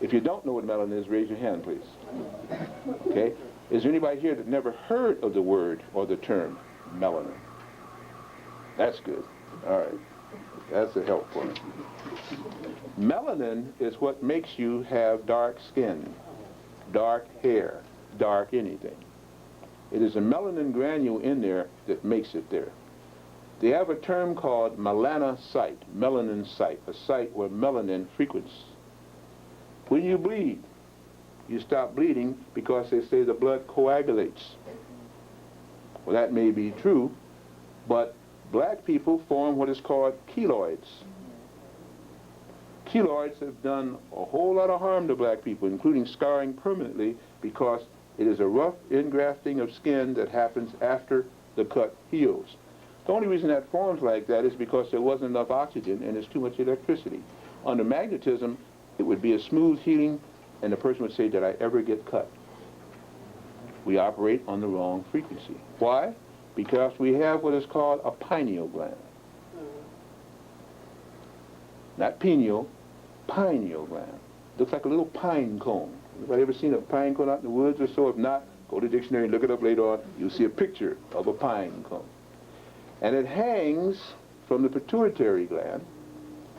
If you don't know what melanin is, raise your hand, please. Okay? Is there anybody here that never heard of the word or the term melanin? That's good. All right. That's a help for me. Melanin is what makes you have dark skin, dark hair, dark anything. It is a melanin granule in there that makes it there. They have a term called melanocyte, melanin site, a site where melanin frequents. When you bleed, you stop bleeding because they say the blood coagulates. Well, that may be true, but black people form what is called keloids. Keloids have done a whole lot of harm to black people, including scarring permanently, because it is a rough ingrafting of skin that happens after the cut heals. The only reason that forms like that is because there wasn't enough oxygen and there's too much electricity. Under magnetism, it would be a smooth healing, and the person would say, did I ever get cut? We operate on the wrong frequency. Why? Because we have what is called a pineal gland. Not pineal, pineal gland. Looks like a little pine cone. Anybody ever seen a pine cone out in the woods or so? If not, go to the dictionary and look it up later on. You'll see a picture of a pine cone. And it hangs from the pituitary gland,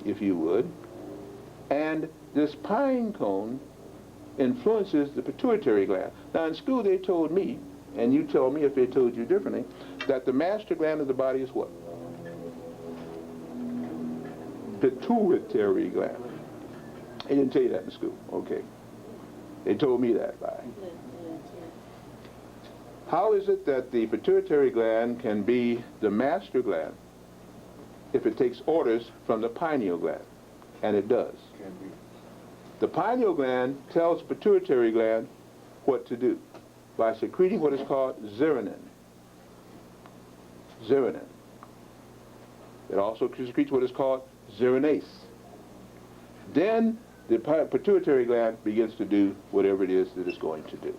if you would, and this pine cone influences the pituitary gland. Now in school they told me, and you tell me if they told you differently, that the master gland of the body is what? Pituitary gland. They didn't tell you that in school. Okay. They told me that lie. How is it that the pituitary gland can be the master gland if it takes orders from the pineal gland? And it does. The pineal gland tells the pituitary gland what to do by secreting what is called zerenin. Zerenin. It also secretes what is called zeranase. Then the pituitary gland begins to do whatever it is that it's going to do.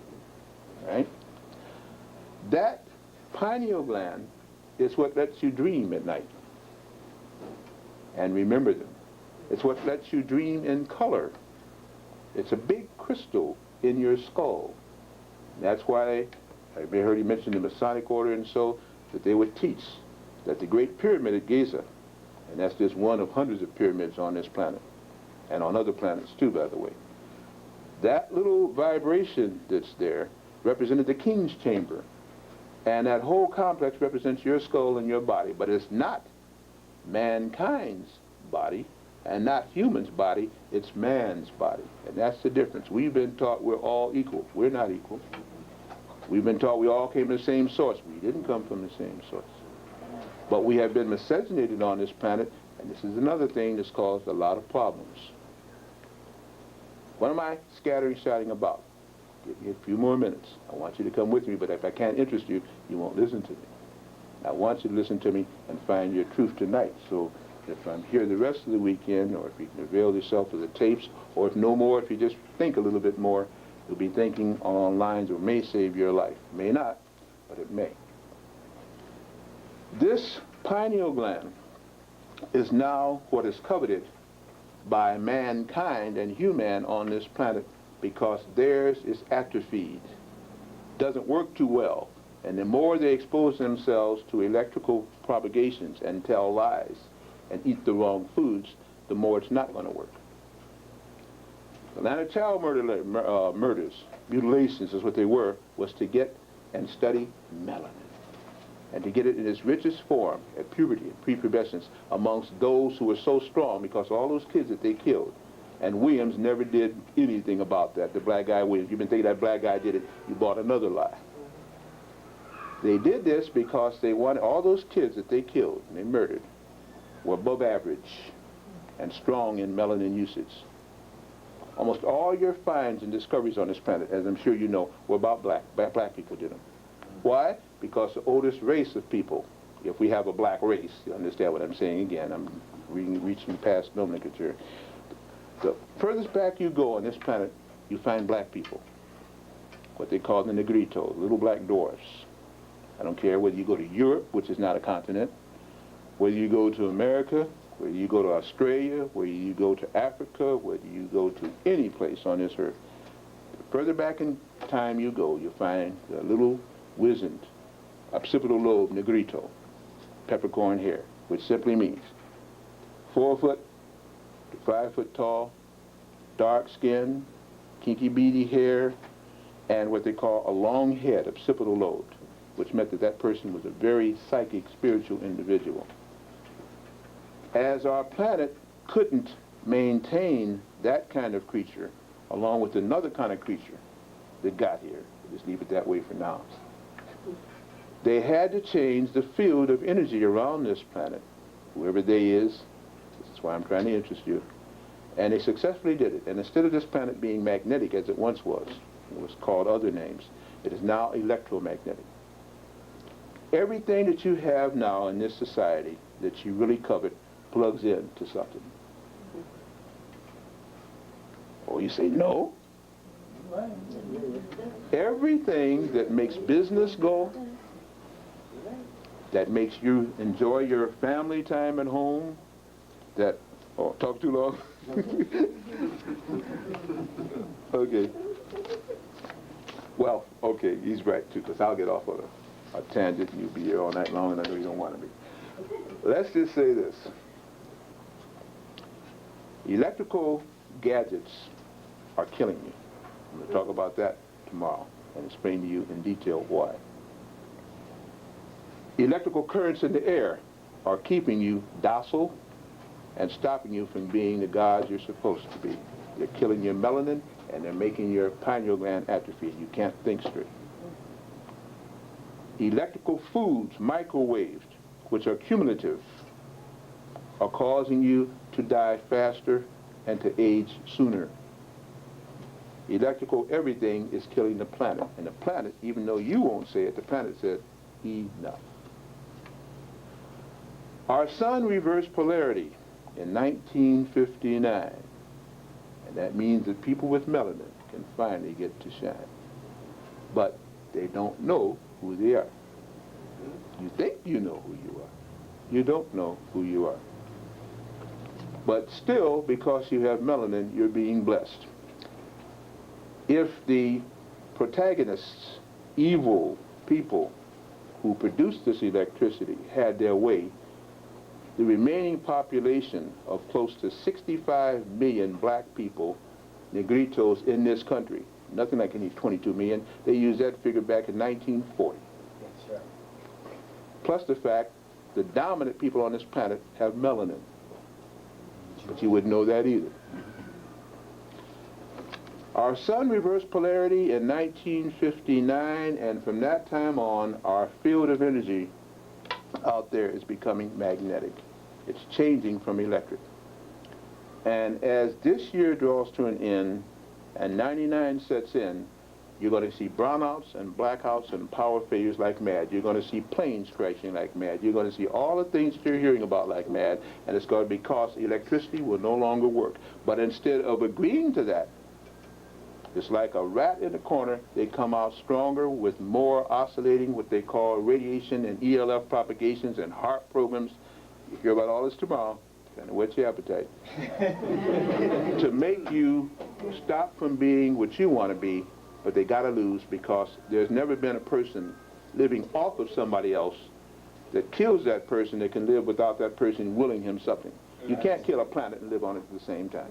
Right? That pineal gland is what lets you dream at night and remember them. It's what lets you dream in color. It's a big crystal in your skull. That's why I heard you mention the Masonic order and so, that they would teach that the Great Pyramid at Giza, and that's just one of hundreds of pyramids on this planet, and on other planets too, by the way, that little vibration that's there represented the king's chamber. And that whole complex represents your skull and your body, but it's not mankind's body and not human's body, it's man's body. And that's the difference. We've been taught we're all equal. We're not equal. We've been taught we all came from the same source. We didn't come from the same source. But we have been miscegenated on this planet, and this is another thing that's caused a lot of problems. What am I scattering, shouting about? Give me a few more minutes. I want you to come with me, but if I can't interest you, you won't listen to me. I want you to listen to me and find your truth tonight. So if I'm here the rest of the weekend, or if you can avail yourself of the tapes, or if no more, if you just think a little bit more, you'll be thinking along lines that may save your life. May not, but it may. This pineal gland is now what is coveted by mankind and human on this planet, because theirs is atrophied, doesn't work too well. And the more they expose themselves to electrical propagations and tell lies and eat the wrong foods, the more it's not going to work. Atlanta child murders, mutilations is what they were, was to get and study melanin, and to get it in its richest form at puberty and prepubescence amongst those who were so strong, because all those kids that they killed. And Williams never did anything about that. The black guy Williams, you've been thinking that black guy did it, you bought another lie. They did this because they wanted all those kids that they killed and they murdered were above average and strong in melanin usage. Almost all your finds and discoveries on this planet, as I'm sure you know, were about black people did them. Why? Because the oldest race of people, if we have a black race, you understand what I'm saying again, I'm reaching past nomenclature. The furthest back you go on this planet, you find black people, what they call the Negrito, little black dwarfs. I don't care whether you go to Europe, which is not a continent, whether you go to America, whether you go to Australia, whether you go to Africa, whether you go to any place on this earth. The further back in time you go, you'll find the little wizened occipital lobe Negrito, peppercorn hair, which simply means 4 foot to 5 foot tall, dark skin, kinky beady hair, and what they call a long head, occipital lobe, which meant that that person was a very psychic, spiritual individual. As our planet couldn't maintain that kind of creature, along with another kind of creature that got here, just leave it that way for now, they had to change the field of energy around this planet, whoever they is. This is why I'm trying to interest you. And they successfully did it. And instead of this planet being magnetic as it once was, it was called other names, it is now electromagnetic. Everything that you have now in this society that you really covet plugs into something. Oh, you say no? Everything that makes business go, that makes you enjoy your family time at home, that, oh, talk too long? Okay. Well, okay, he's right too, because I'll get off on a tangent and you'll be here all night long, and I know you don't want to be. Let's just say this. Electrical gadgets are killing you. I'm going to talk about that tomorrow and explain to you in detail why. Electrical currents in the air are keeping you docile and stopping you from being the gods you're supposed to be. They're killing your melanin and they're making your pineal gland atrophy. You can't think straight. Electrical foods, microwaved, which are cumulative, are causing you to die faster and to age sooner. Electrical everything is killing the planet. And the planet, even though you won't say it, the planet said, enough. Our sun reversed polarity in 1959. And that means that people with melanin can finally get to shine. But they don't know who they are. You think you know who you are. You don't know who you are. But still, because you have melanin, you're being blessed. If the protagonists, evil people who produced this electricity had their way, the remaining population of close to 65 million black people, negritos, in this country, nothing like any 22 million, they used that figure back in 1940. That's right. Plus the fact the dominant people on this planet have melanin. But you wouldn't know that either. Our sun reversed polarity in 1959, and from that time on, our field of energy out there is becoming magnetic. It's changing from electric. And as this year draws to an end, and 99 sets in, you're going to see brownouts and blackouts and power failures like mad. You're going to see planes crashing like mad. You're going to see all the things that you're hearing about like mad, and it's going to be because electricity will no longer work. But instead of agreeing to that, it's like a rat in the corner, they come out stronger with more oscillating, what they call radiation and ELF propagations and heart programs. You hear about all this tomorrow, kind of whet your appetite. To make you stop from being what you want to be, but they got to lose, because there's never been a person living off of somebody else that kills that person that can live without that person willing him something. You can't kill a planet and live on it at the same time.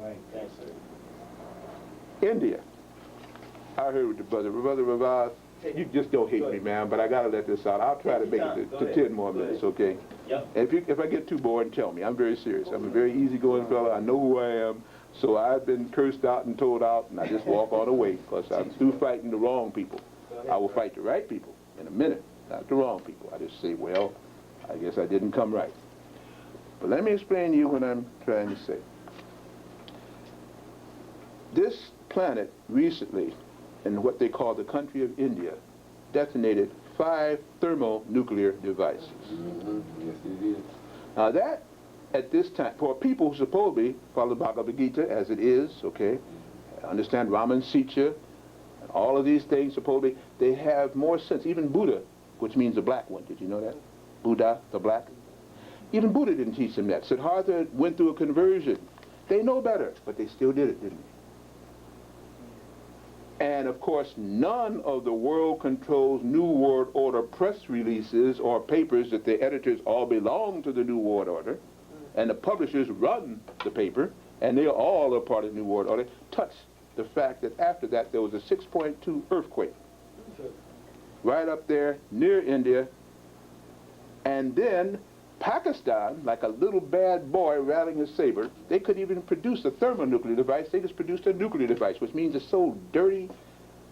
India. I heard with the brother Ravaz, you just don't hate me, man, but I got to let this out. I'll try to make it to 10 more minutes, okay? Yep. And if I get too bored, tell me. I'm very serious. I'm a very easygoing fellow. I know who I am. So I've been cursed out and told out, and I just walk on away, because I'm through fighting the wrong people. I will fight the right people in a minute, not the wrong people. I just say, well, I guess I didn't come right. But let me explain to you what I'm trying to say. This planet recently, in what they call the country of India, detonated 5 thermonuclear devices. Yes, it is. Now that, at this time, for people who supposedly follow the Bhagavad Gita as it is, okay, understand Raman Sitya, and all of these things, supposedly, they have more sense. Even Buddha, which means the black one, did you know that? Buddha, the black. Even Buddha didn't teach them that. Siddhartha went through a conversion. They know better, but they still did it, didn't they? And of course, none of the World Control's New World Order press releases or papers that the editors all belong to the New World Order and the publishers run the paper, and they all are part of the New World Order, touch the fact that after that there was a 6.2 earthquake right up there near India, and then Pakistan, like a little bad boy rattling his saber, they couldn't even produce a thermonuclear device, they just produced a nuclear device, which means it's so dirty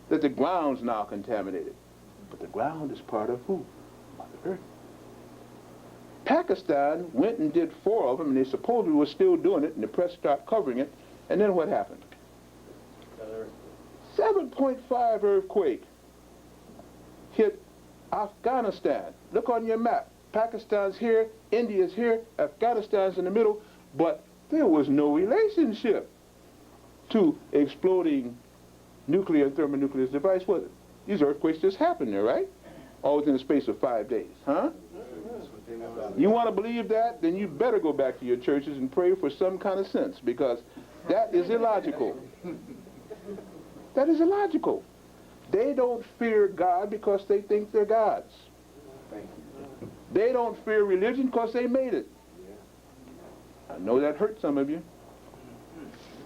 that the ground's now contaminated. But the ground is part of who? Mother Earth. Pakistan went and did 4 of them, and they supposedly were still doing it, and the press stopped covering it, and then what happened? 7.5 earthquake hit Afghanistan. Look on your map. Pakistan's here, India's here, Afghanistan's in the middle, but there was no relationship to exploding nuclear and thermonuclear device, was it? These earthquakes just happened there, right? All within the space of 5 days, huh? You want to believe that? Then you better go back to your churches and pray for some kind of sense, because that is illogical. That is illogical. They don't fear God because they think they're gods. They don't fear religion because they made it. I know that hurts some of you,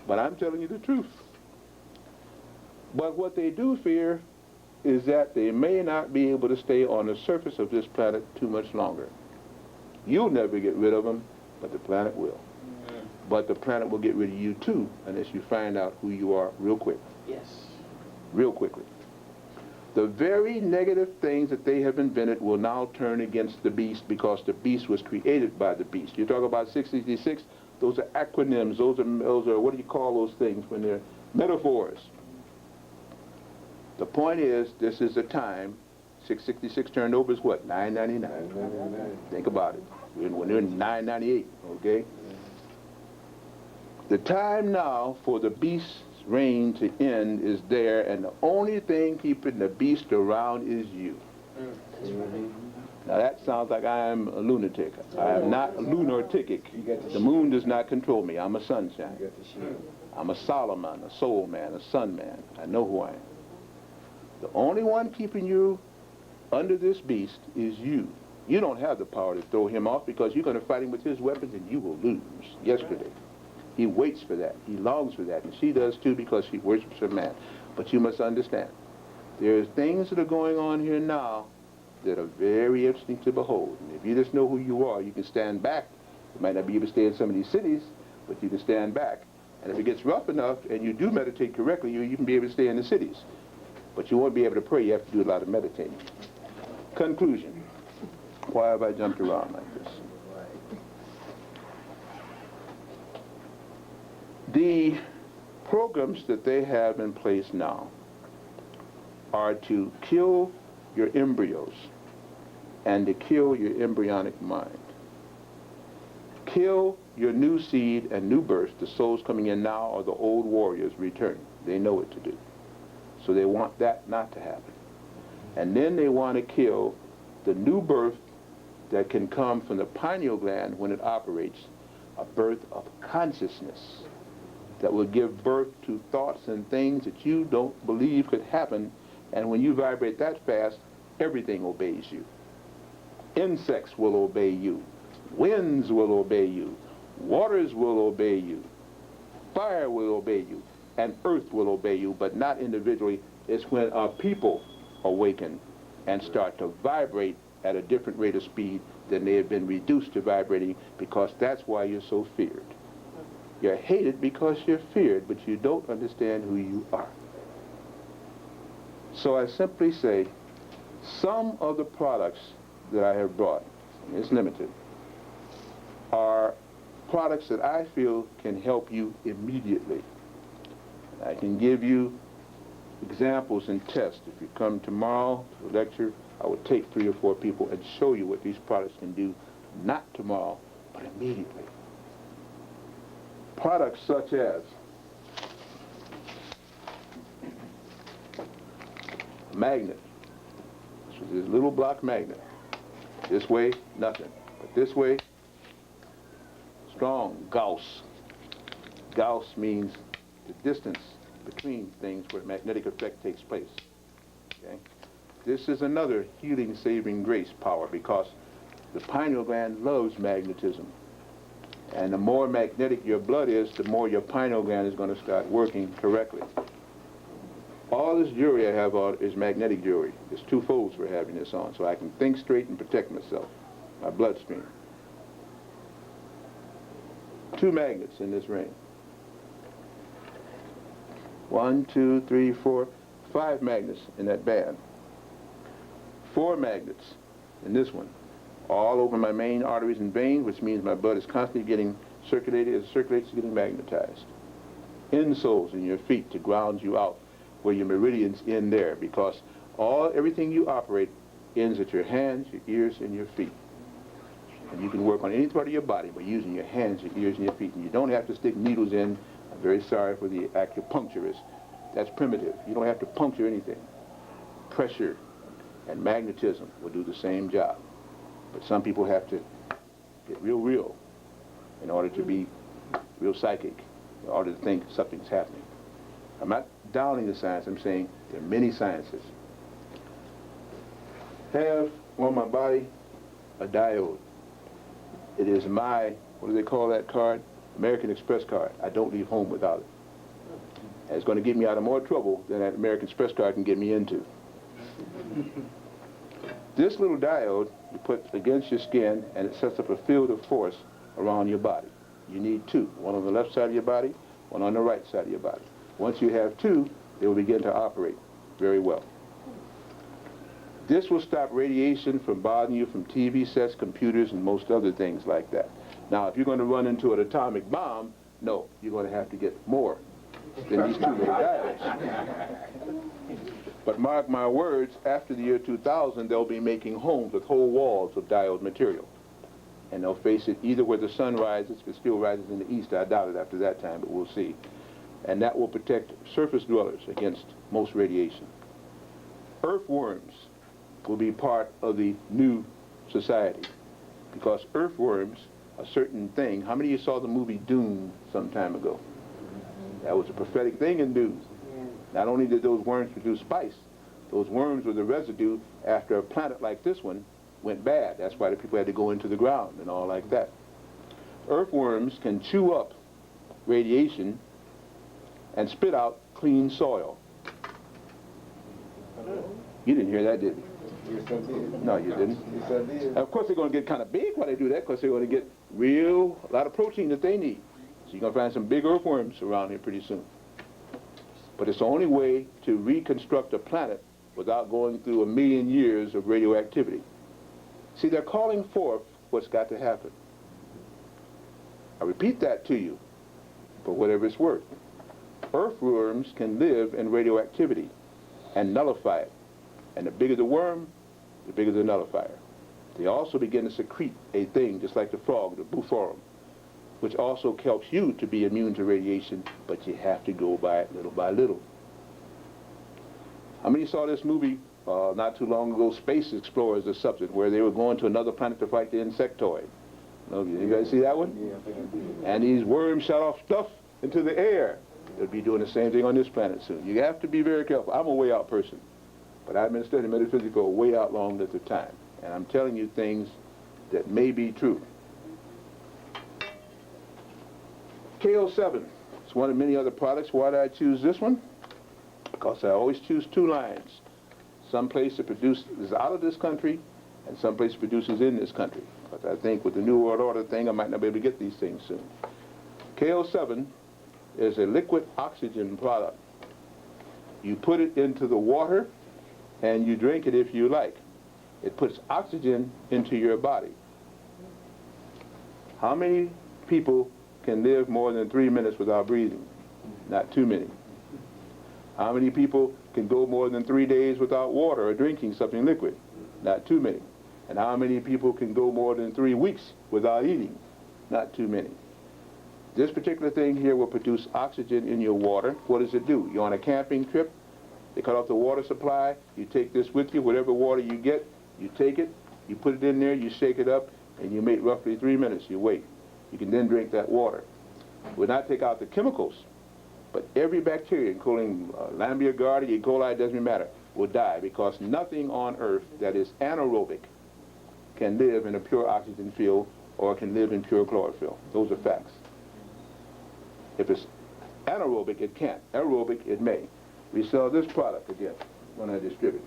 but I'm telling you the truth. But what they do fear is that they may not be able to stay on the surface of this planet too much longer. You'll never get rid of them, but the planet will. But the planet will get rid of you too, unless you find out who you are real quick. Yes. Real quickly. The very negative things that they have invented will now turn against the beast, because the beast was created by the beast. You talk about 666, those are acronyms, those are what do you call those things when they're metaphors? The point is, this is a time, 666 turned over is what, 999? Think about it. When they're in 998, okay? The time now for the beast's reign to end is there, and the only thing keeping the beast around is you. Now that sounds like I am a lunatic. I am not lunartic. The moon does not control me. I'm a sunshine. I'm a Solomon, a soul man, a sun man. I know who I am. The only one keeping you under this beast is you. You don't have the power to throw him off, because you're going to fight him with his weapons and you will lose. Yesterday. He waits for that. He longs for that. And she does too, because she worships her man. But you must understand, there's things that are going on here now that are very interesting to behold. And if you just know who you are, you can stand back. You might not be able to stay in some of these cities, but you can stand back. And if it gets rough enough and you do meditate correctly, you can be able to stay in the cities. But you won't be able to pray. You have to do a lot of meditating. Conclusion. Why have I jumped around like this? The programs that they have in place now are to kill your embryos and to kill your embryonic mind. Kill your new seed and new birth. The souls coming in now are the old warriors returning. They know what to do. So they want that not to happen. And then they want to kill the new birth that can come from the pineal gland when it operates, a birth of consciousness that will give birth to thoughts and things that you don't believe could happen. And when you vibrate that fast, everything obeys you. Insects will obey you. Winds will obey you. Waters will obey you. Fire will obey you. And earth will obey you, but not individually. It's when our people awaken and start to vibrate at a different rate of speed than they have been reduced to vibrating, because that's why you're so feared. You're hated because you're feared, but you don't understand who you are. So I simply say, some of the products that I have brought, and it's limited, are products that I feel can help you immediately. I can give you examples and tests. If you come tomorrow to a lecture, I will take 3 or 4 people and show you what these products can do, not tomorrow, but immediately. Products such as a magnet. So this little block magnet. This way, nothing. But this way, strong. Gauss. Gauss means the distance between things where magnetic effect takes place. Okay? This is another healing, saving grace power, because the pineal gland loves magnetism. And the more magnetic your blood is, the more your pineal gland is going to start working correctly. All this jewelry I have on is magnetic jewelry. There's two folds for having this on, so I can think straight and protect myself, my bloodstream. 2 magnets in this ring. 1, 2, 3, 4, 5 magnets in that band. 4 magnets in this one, all over my main arteries and veins, which means my blood is constantly getting circulated. As it circulates, it's getting magnetized. Insoles in your feet to ground you out where your meridians end there, because everything you operate ends at your hands, your ears, and your feet. And you can work on any part of your body by using your hands, your ears, and your feet. And you don't have to stick needles in. I'm very sorry for the acupuncturist. That's primitive. You don't have to puncture anything. Pressure and magnetism will do the same job. But some people have to get real in order to be real psychic, in order to think something's happening. I'm not downing the science. I'm saying there are many sciences. Have on my body a diode. It is my, what do they call that card? American Express card. I don't leave home without it. And it's going to get me out of more trouble than that American Express card can get me into. This little diode you put against your skin, and it sets up a field of force around your body. You need 2, one on the left side of your body, one on the right side of your body. Once you have 2, they will begin to operate very well. This will stop radiation from bothering you from TV sets, computers, and most other things like that. Now, if you're going to run into an atomic bomb, no, you're going to have to get more than these 2 little diodes. But mark my words, after the year 2000, they'll be making homes with whole walls of diode material. And they'll face it either where the sun rises, if it still rises in the east. I doubt it after that time, but we'll see. And that will protect surface dwellers against most radiation. Earthworms will be part of the new society, because earthworms, a certain thing. How many of you saw the movie Dune some time ago? That was a prophetic thing in Dune. Not only did those worms produce spice, those worms were the residue after a planet like this one went bad. That's why the people had to go into the ground and all like that. Earthworms can chew up radiation and spit out clean soil. You didn't hear that, did you? Yes, I did. No, you didn't. Yes, I did. Of course, they're going to get kind of big while they do that, because they're going to get a lot of protein that they need. So you're going to find some big earthworms around here pretty soon. But it's the only way to reconstruct a planet without going through 1,000,000 years of radioactivity. See, they're calling forth what's got to happen. I repeat that to you for whatever it's worth. Earthworms can live in radioactivity and nullify it. And the bigger the worm, the bigger the nullifier. They also begin to secrete a thing, just like the frog, the buforum, which also helps you to be immune to radiation, but you have to go by it little by little. How many saw this movie not too long ago, Space Explorers or something, where they were going to another planet to fight the insectoid? You guys see that one? Yeah, I think I did. And these worms shot off stuff into the air. They'll be doing the same thing on this planet soon. You have to be very careful. I'm a way out person, but I've been studying metaphysical way out long at the time, and I'm telling you things that may be true. KO7, it's one of many other products. Why did I choose this one? Because I always choose 2 lines. Some place it produces out of this country, and some place it produces in this country. But I think with the New World Order thing, I might not be able to get these things soon. KO7 is a liquid oxygen product. You put it into the water, and you drink it if you like. It puts oxygen into your body. How many people can live more than 3 minutes without breathing? Not too many. How many people can go more than 3 days without water or drinking something liquid? Not too many. And how many people can go more than 3 weeks without eating? Not too many. This particular thing here will produce oxygen in your water. What does it do? You're on a camping trip, they cut off the water supply, you take this with you, whatever water you get, you take it, you put it in there, you shake it up, and you wait roughly 3 minutes, you wait. You can then drink that water. It will not take out the chemicals, but every bacteria, including Lambia garda, E. coli, it doesn't matter, will die, because nothing on earth that is anaerobic can live in a pure oxygen field or it can live in pure chlorophyll. Those are facts. If it's anaerobic, it can't. Aerobic, it may. We sell this product again when I distribute.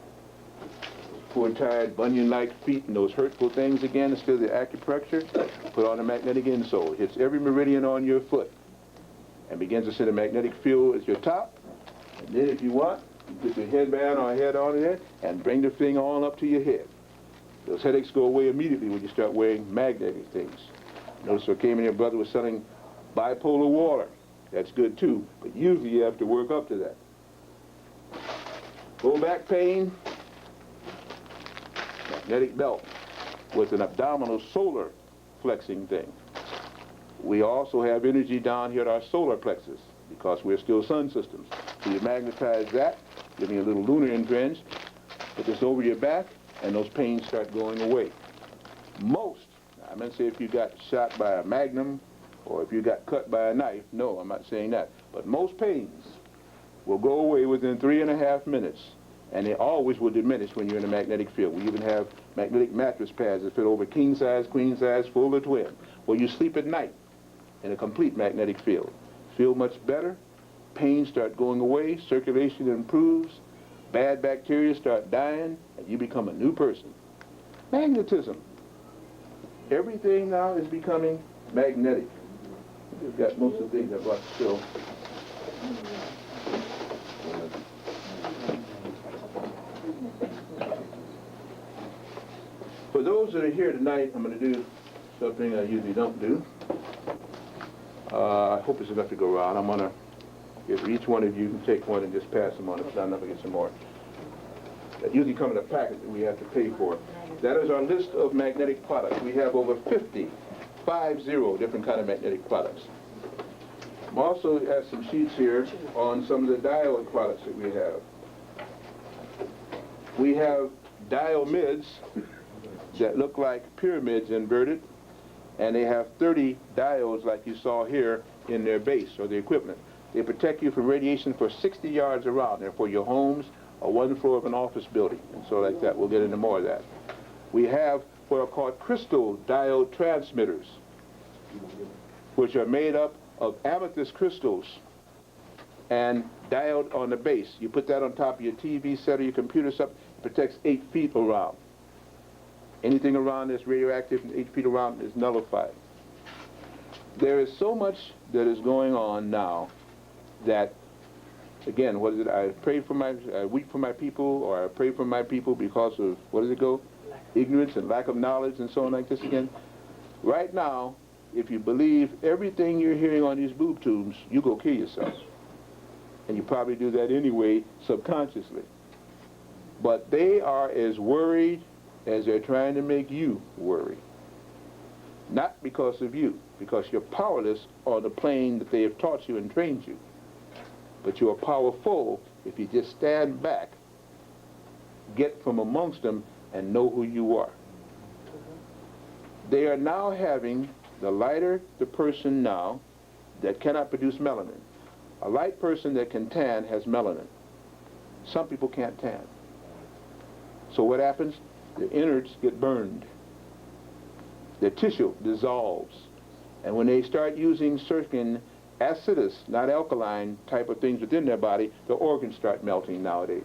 Poor, tired, bunion-like feet and those hurtful things again, instead of the acupressure, put on a magnetic insole. Hits every meridian on your foot and begins to send a magnetic field at your top. And then if you want, you put your headband or head on it and bring the thing on up to your head. Those headaches go away immediately when you start wearing magnetic things. Notice I came in here, brother was selling bipolar water. That's good too, but usually you have to work up to that. Low back pain, magnetic belt with an abdominal solar flexing thing. We also have energy down here at our solar plexus because we're still sun systems. So you magnetize that, give me a little lunar impinge, put this over your back, and those pains start going away. Most, I meant to say if you got shot by a magnum or if you got cut by a knife, no, I'm not saying that. But most pains will go away within 3.5 minutes, and they always will diminish when you're in a magnetic field. We even have magnetic mattress pads that fit over king size, queen size, full or twin, where you sleep at night in a complete magnetic field. Feel much better, pains start going away, circulation improves, bad bacteria start dying, and you become a new person. Magnetism. Everything now is becoming magnetic. We've got most of the things I brought to show. For those that are here tonight, I'm going to do something I usually don't do. I hope it's enough to go around. I'm going to give each one of you can take one and just pass them on. If not enough, I get some more. That usually come in a packet that we have to pay for. That is our list of magnetic products. We have over 50 different kind of magnetic products. I also have some sheets here on some of the diode products that we have. We have diomids that look like pyramids inverted, and they have 30 diodes like you saw here in their base or the equipment. They protect you from radiation for 60 yards around. They're for your homes or one floor of an office building, and so like that. We'll get into more of that. We have what are called crystal diode transmitters, which are made up of amethyst crystals and diode on the base. You put that on top of your TV set or your computer set, it protects 8 feet around. Anything around that's radioactive 8 feet around is nullified. There is so much that is going on now that, again, what is it? I weep for my people, or I pray for my people because of, what does it go? Ignorance and lack of knowledge and so on like this again. Right now, if you believe everything you're hearing on these boob tubes, you go kill yourself. And you probably do that anyway, subconsciously. But they are as worried as they're trying to make you worry. Not because of you, because you're powerless on the plane that they have taught you and trained you. But you are powerful if you just stand back, get from amongst them, and know who you are. They are now having, the lighter the person now that cannot produce melanin. A light person that can tan has melanin. Some people can't tan. So what happens? The innards get burned. The tissue dissolves. And when they start using certain acidous, not alkaline type of things within their body, the organs start melting nowadays.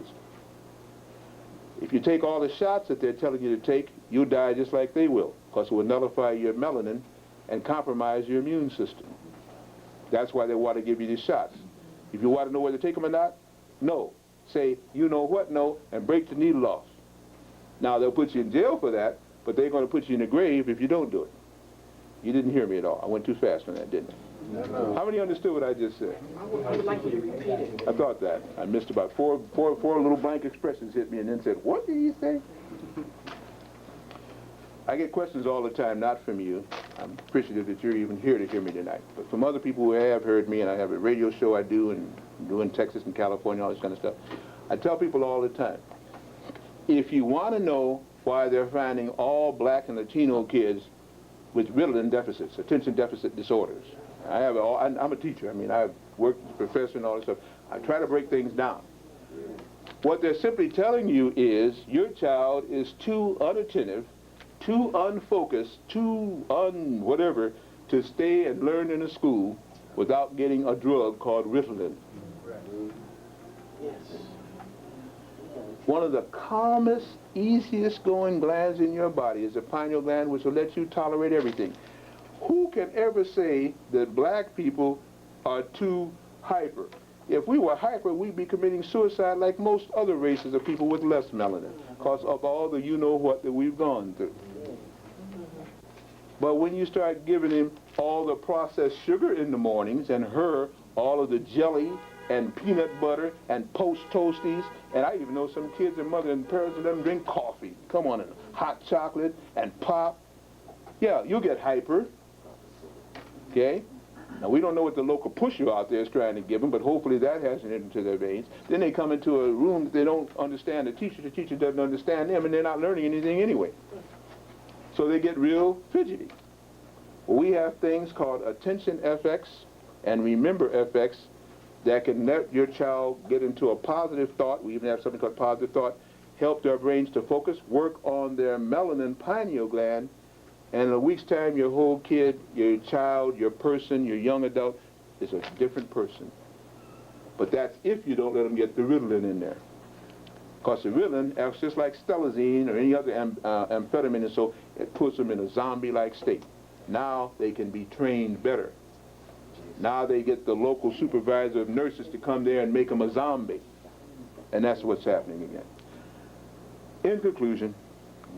If you take all the shots that they're telling you to take, you'll die just like they will, because it will nullify your melanin and compromise your immune system. That's why they want to give you these shots. If you want to know whether to take them or not, no. Say, you know what, no, and break the needle off. Now, they'll put you in jail for that, but they're going to put you in the grave if you don't do it. You didn't hear me at all. I went too fast on that, didn't I? No. How many understood what I just said? I would like you to repeat it. I thought that. I missed about four little blank expressions hit me and then said, what did he say? I get questions all the time, not from you. I'm appreciative that you're even here to hear me tonight. But from other people who have heard me, and I have a radio show I do, and do in Texas and California, all this kind of stuff. I tell people all the time, if you want to know why they're finding all black and Latino kids with Ritalin deficits, attention deficit disorders. I'm a teacher. I mean, I've worked as a professor and all this stuff. I try to break things down. What they're simply telling you is your child is too unattentive, too unfocused, too whatever, to stay and learn in a school without getting a drug called Ritalin. One of the calmest, easiest going glands in your body is the pineal gland, which will let you tolerate everything. Who can ever say that black people are too hyper? If we were hyper, we'd be committing suicide like most other races of people with less melanin, because of all the you-know-what that we've gone through. But when you start giving him all the processed sugar in the mornings and her all of the jelly and peanut butter and post toasties, and I even know some kids and mother and parents of them drink coffee. Come on, and hot chocolate and pop. Yeah, you'll get hyper. Okay? Now, we don't know what the local pusher out there is trying to give them, but hopefully that hasn't entered into their veins. Then they come into a room that they don't understand the teacher doesn't understand them, and they're not learning anything anyway. So they get real fidgety. Well, we have things called attention FX and remember FX that can let your child get into a positive thought. We even have something called positive thought, help their brains to focus, work on their melanin pineal gland, and in a week's time, your whole kid, your child, your person, your young adult is a different person. But that's if you don't let them get the Ritalin in there. Because the Ritalin acts just like stelazine or any other amphetamine, and so it puts them in a zombie-like state. Now they can be trained better. Now they get the local supervisor of nurses to come there and make them a zombie. And that's what's happening again. In conclusion,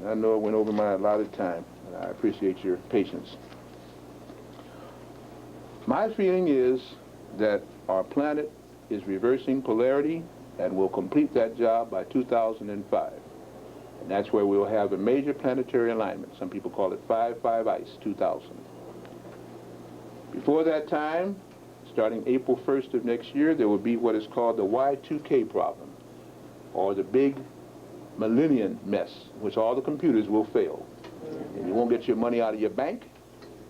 I know I went over my allotted time, and I appreciate your patience. My feeling is that our planet is reversing polarity and will complete that job by 2005. And that's where we'll have a major planetary alignment. Some people call it 5-5 ice, 2000. Before that time, starting April 1st of next year, there will be what is called the Y2K problem, or the big millennium mess, which all the computers will fail. And you won't get your money out of your bank,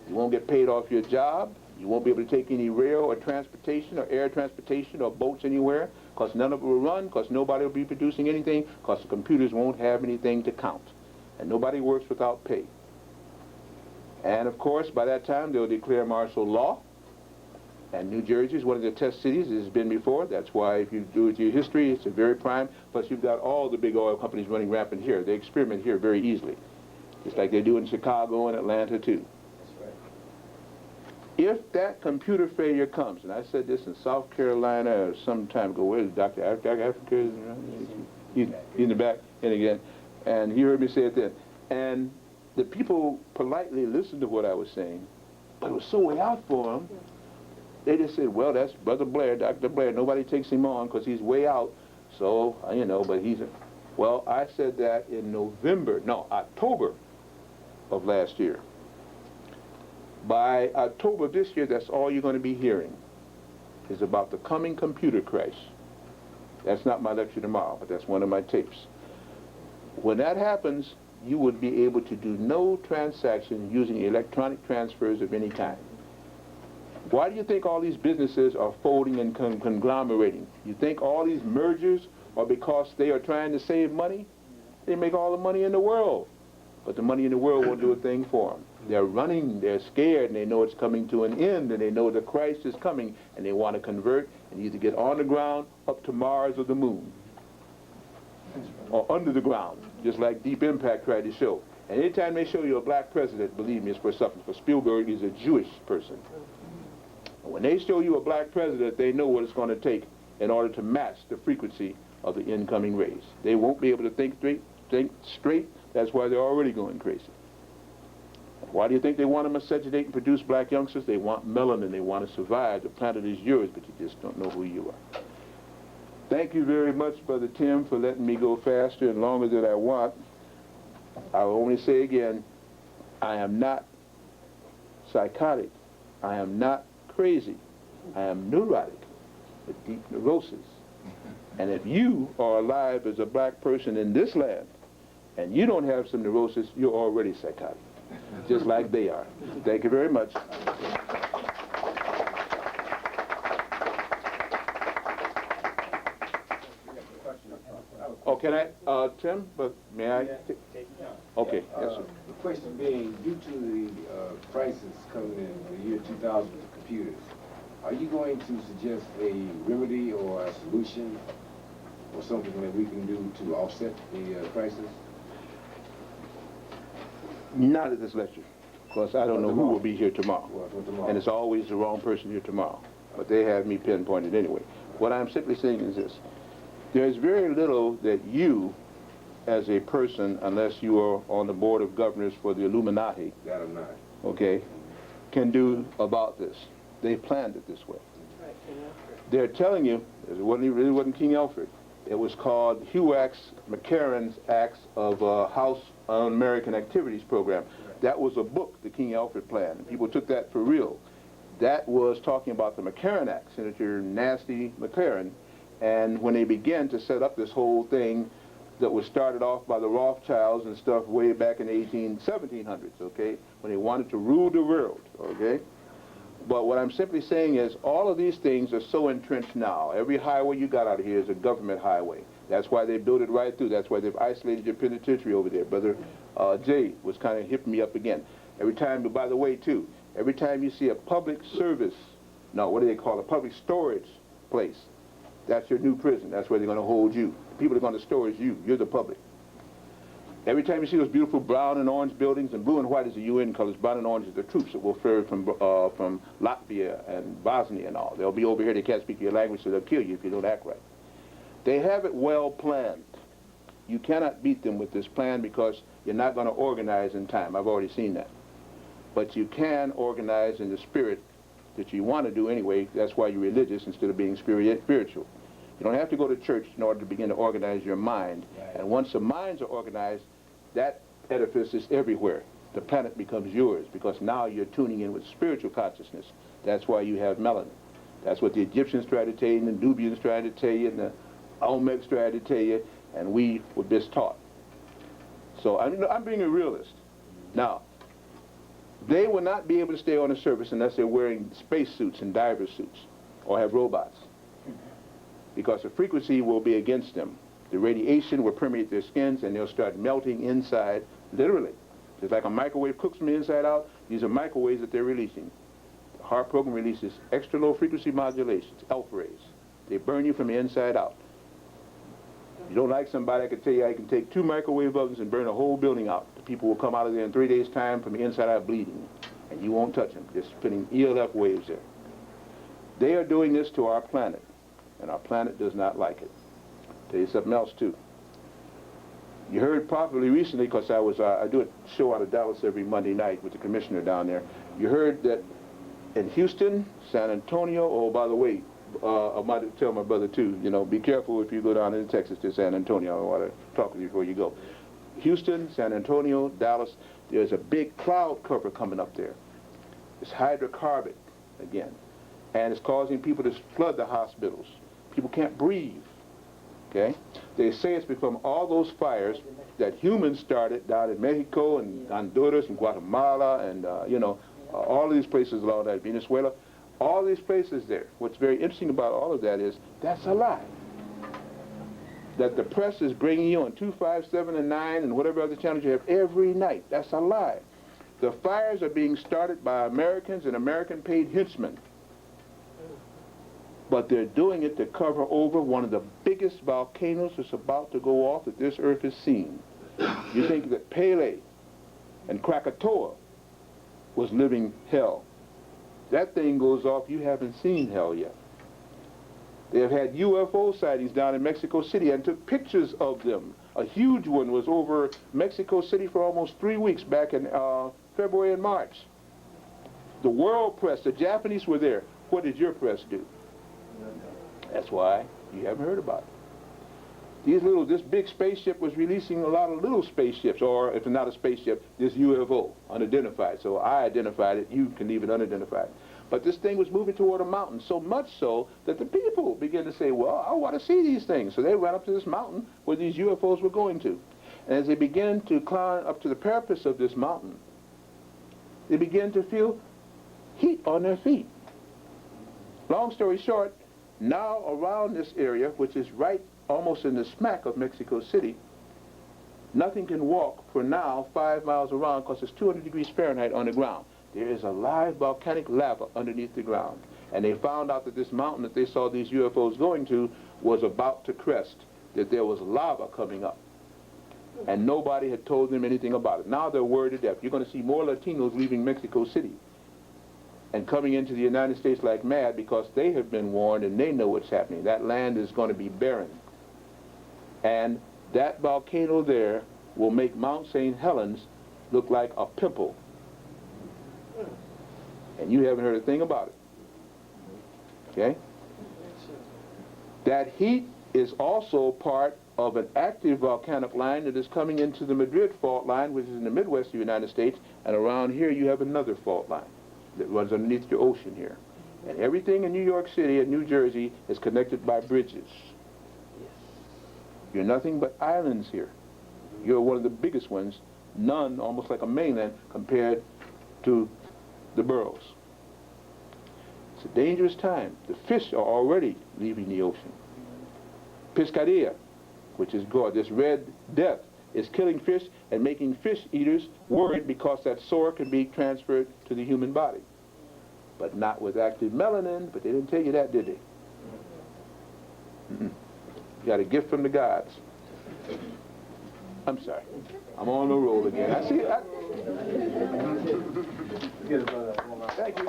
you won't get paid off your job, you won't be able to take any rail or transportation or air transportation or boats anywhere, because none of it will run, because nobody will be producing anything, because the computers won't have anything to count. And nobody works without pay. And of course, by that time, they'll declare martial law. And New Jersey is one of the test cities. It has been before. That's why if you do it your history, it's a very prime. Plus, you've got all the big oil companies running rampant here. They experiment here very easily, just like they do in Chicago and Atlanta, too. If that computer failure comes, and I said this in South Carolina some time ago, where's Dr. Africa? He's in the back, and again, and he heard me say it then. And the people politely listened to what I was saying, but it was so way out for them. They just said, well, that's Brother Blair, Dr. Blair. Nobody takes him on because he's way out. So, you know, but he's... Well, I said that in October of last year. By October of this year, that's all you're going to be hearing is about the coming computer crash. That's not my lecture tomorrow, but that's one of my tapes. When that happens, you would be able to do no transaction using electronic transfers of any kind. Why do you think all these businesses are folding and conglomerating? You think all these mergers are because they are trying to save money? They make all the money in the world, but the money in the world won't do a thing for them. They're running, they're scared, and they know it's coming to an end, and they know the Christ is coming, and they want to convert and either get on the ground, up to Mars or the moon, or under the ground, just like Deep Impact tried to show. And anytime they show you a black president, believe me, it's for something. For Spielberg, he's a Jewish person. When they show you a black president, they know what it's going to take in order to match the frequency of the incoming rays. They won't be able to think straight. That's why they're already going crazy. Why do you think they want to miscegenate and produce black youngsters? They want melanin. They want to survive. The planet is yours, but you just don't know who you are. Thank you very much, Brother Tim, for letting me go faster and longer than I want. I will only say again, I am not psychotic. I am not crazy. I am neurotic with deep neurosis. And if you are alive as a black person in this land and you don't have some neurosis, you're already psychotic, just like they are. Thank you very much. Okay. can I, Tim, but may I? Okay, yes, sir. The question being, due to the crisis coming in the year 2000 with computers, are you going to suggest a remedy or a solution or something that we can do to offset the crisis? Not at this lecture, because I don't know who will be here tomorrow. Well, for tomorrow. And it's always the wrong person here tomorrow. But they have me pinpointed anyway. What I'm simply saying is this. There's very little that you, as a person, unless you are on the board of governors for the Illuminati, That or not. okay, can do about this. They planned it this way. They're telling you, it really wasn't King Alfred. It was called HUAC's, McCarran's Acts of House Un-American Activities Program. That was a book, the King Alfred Plan. And people took that for real. That was talking about the McCarran Act, Senator Nasty McCarran. And when they began to set up this whole thing that was started off by the Rothschilds and stuff way back in the 1700s, okay, when they wanted to rule the world, okay? But what I'm simply saying is all of these things are so entrenched now. Every highway you got out of here is a government highway. That's why they built it right through. That's why they've isolated your penitentiary over there. Brother Jay was kind of hipping me up again. Every time, by the way, too, every time you see a public service, no, what do they call it, a public storage place, that's your new prison. That's where they're going to hold you. The people that are going to store is you. You're the public. Every time you see those beautiful brown and orange buildings, and blue and white is the UN colors, brown and orange is the troops that will ferry from Latvia and Bosnia and all. They'll be over here, they can't speak your language, so they'll kill you if you don't act right. They have it well planned. You cannot beat them with this plan because you're not going to organize in time. I've already seen that. But you can organize in the spirit that you want to do anyway. That's why you're religious instead of being spiritual. You don't have to go to church in order to begin to organize your mind. And once the minds are organized, that edifice is everywhere. The planet becomes yours because now you're tuning in with spiritual consciousness. That's why you have melanin. That's what the Egyptians tried to tell you, and the Nubians tried to tell you, and the Olmecs tried to tell you, and we were mistaught. So I'm being a realist. Now, they will not be able to stay on the surface unless they're wearing spacesuits and diver suits or have robots, because the frequency will be against them. The radiation will permeate their skins and they'll start melting inside, literally. Just like a microwave cooks from the inside out, these are microwaves that they're releasing. The heart program releases extra low frequency modulations, alpha rays. They burn you from the inside out. You don't like somebody, I can tell you I can take 2 microwave ovens and burn a whole building out. The people will come out of there in 3 days' time from the inside out bleeding. And you won't touch them, just spinning ELF waves there. They are doing this to our planet, and our planet does not like it. Tell you something else too. You heard probably recently, because I do a show out of Dallas every Monday night with the commissioner down there. You heard that in Houston, San Antonio, oh, by the way, I might tell my brother too, you know, be careful if you go down into Texas to San Antonio. I want to talk with you before you go. Houston, San Antonio, Dallas, there's a big cloud cover coming up there. It's hydrocarbon again, and it's causing people to flood the hospitals. People can't breathe. Okay? They say it's from all those fires that humans started down in Mexico and Honduras and Guatemala and, you know, all of these places along that, Venezuela, all these places there. What's very interesting about all of that is that's a lie. That the press is bringing you on 2, 5, 7, and 9 and whatever other channels you have every night. That's a lie. The fires are being started by Americans and American-paid henchmen. But they're doing it to cover over one of the biggest volcanoes that's about to go off that this earth has seen. You think that Pele and Krakatoa was living hell. That thing goes off, you haven't seen hell yet. They have had UFO sightings down in Mexico City and took pictures of them. A huge one was over Mexico City for almost 3 weeks back in February and March. The world press, the Japanese were there. What did your press do? That's why you haven't heard about it. This big spaceship was releasing a lot of little spaceships, or if it's not a spaceship, this UFO, unidentified. So I identified it, you can leave it unidentified. But this thing was moving toward a mountain, so much so that the people began to say, well, I want to see these things. So they ran up to this mountain where these UFOs were going to. And as they began to climb up to the parapets of this mountain, they began to feel heat on their feet. Long story short, now around this area, which is right almost in the smack of Mexico City. Nothing can walk for now 5 miles around because it's 200 degrees Fahrenheit on the ground. There is a live volcanic lava underneath the ground. And they found out that this mountain that they saw these UFOs going to was about to crest, that there was lava coming up. And nobody had told them anything about it. Now they're worried to death. You're going to see more Latinos leaving Mexico City and coming into the United States like mad because they have been warned and they know what's happening. That land is going to be barren. And that volcano there will make Mount St. Helens look like a pimple. And you haven't heard a thing about it. Okay? That heat is also part of an active volcanic line that is coming into the Madrid fault line, which is in the Midwest of the United States, and around here you have another fault line that runs underneath your ocean here. And everything in New York City and New Jersey is connected by bridges. You're nothing but islands here. You're one of the biggest ones, none, almost like a mainland, compared to the boroughs. It's a dangerous time. The fish are already leaving the ocean. Piscaria, which is God, this red death, is killing fish and making fish eaters worried because that sore can be transferred to the human body. But not with active melanin, but they didn't tell you that, did they? You got a gift from the gods. I'm sorry. I'm on the roll again. I see. Thank you.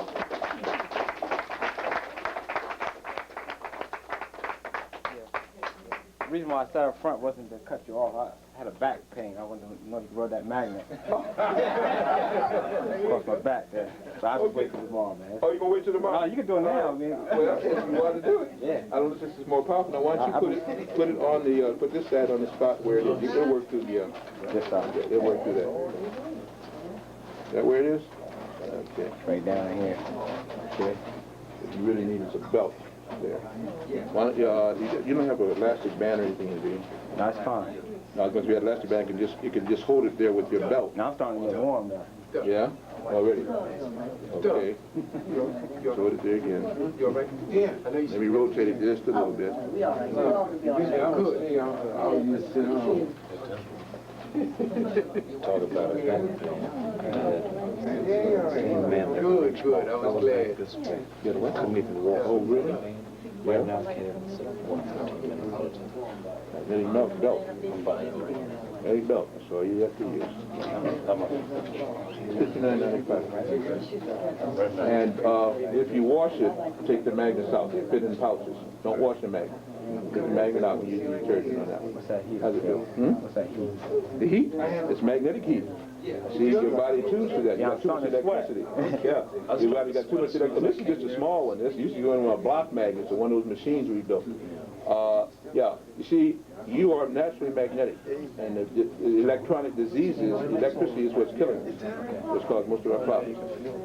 The reason why I sat up front wasn't to cut you off. I had a back pain. I wanted to know you could rub that magnet. Across my back there. So I'll just wait till tomorrow, man. Oh, you gonna wait till tomorrow? No, you can do it now, man. Well, if you want to do it. Yeah. I don't know if this is more powerful. Now, why don't you put it on the, put this side on the spot where it'll work through the, This side. yeah, it'll work through that. Is that where it is? Okay. Right down here. Okay. What you really need is a belt there. Why don't you don't have an elastic band or anything, do you? That's fine. No, because you had elastic band, you can just hold it there with your belt. Now I'm starting to get warm now. Yeah? Already? Okay. Hold it there again. You all right? Yeah, I know you Let me rotate it just a little bit. Yeah, I'm good. Yeah, I'll just sit home. Talk about it. Good, good. I was glad. Get away. Couldn't even walk. Oh, really? Right Yeah. now, Kevin's 14 minutes. Then he melts belt. Eddie belt. That's all you have to use. $59.95. And if you wash it, take the magnets out. They fit in pouches. Don't wash the magnet. Take the magnet out and use the detergent on that one. What's that heat? How's it feel? What's that heat? The heat? It's magnetic heat. See, your body tunes to that. You got too much electricity. Yeah. Your body got too much electricity. This is just a small one. This used to go in one of block magnets or one of those machines we built. Yeah. You see, you are naturally magnetic. And the electronic diseases, electricity is what's killing us. What's caused most of our problems.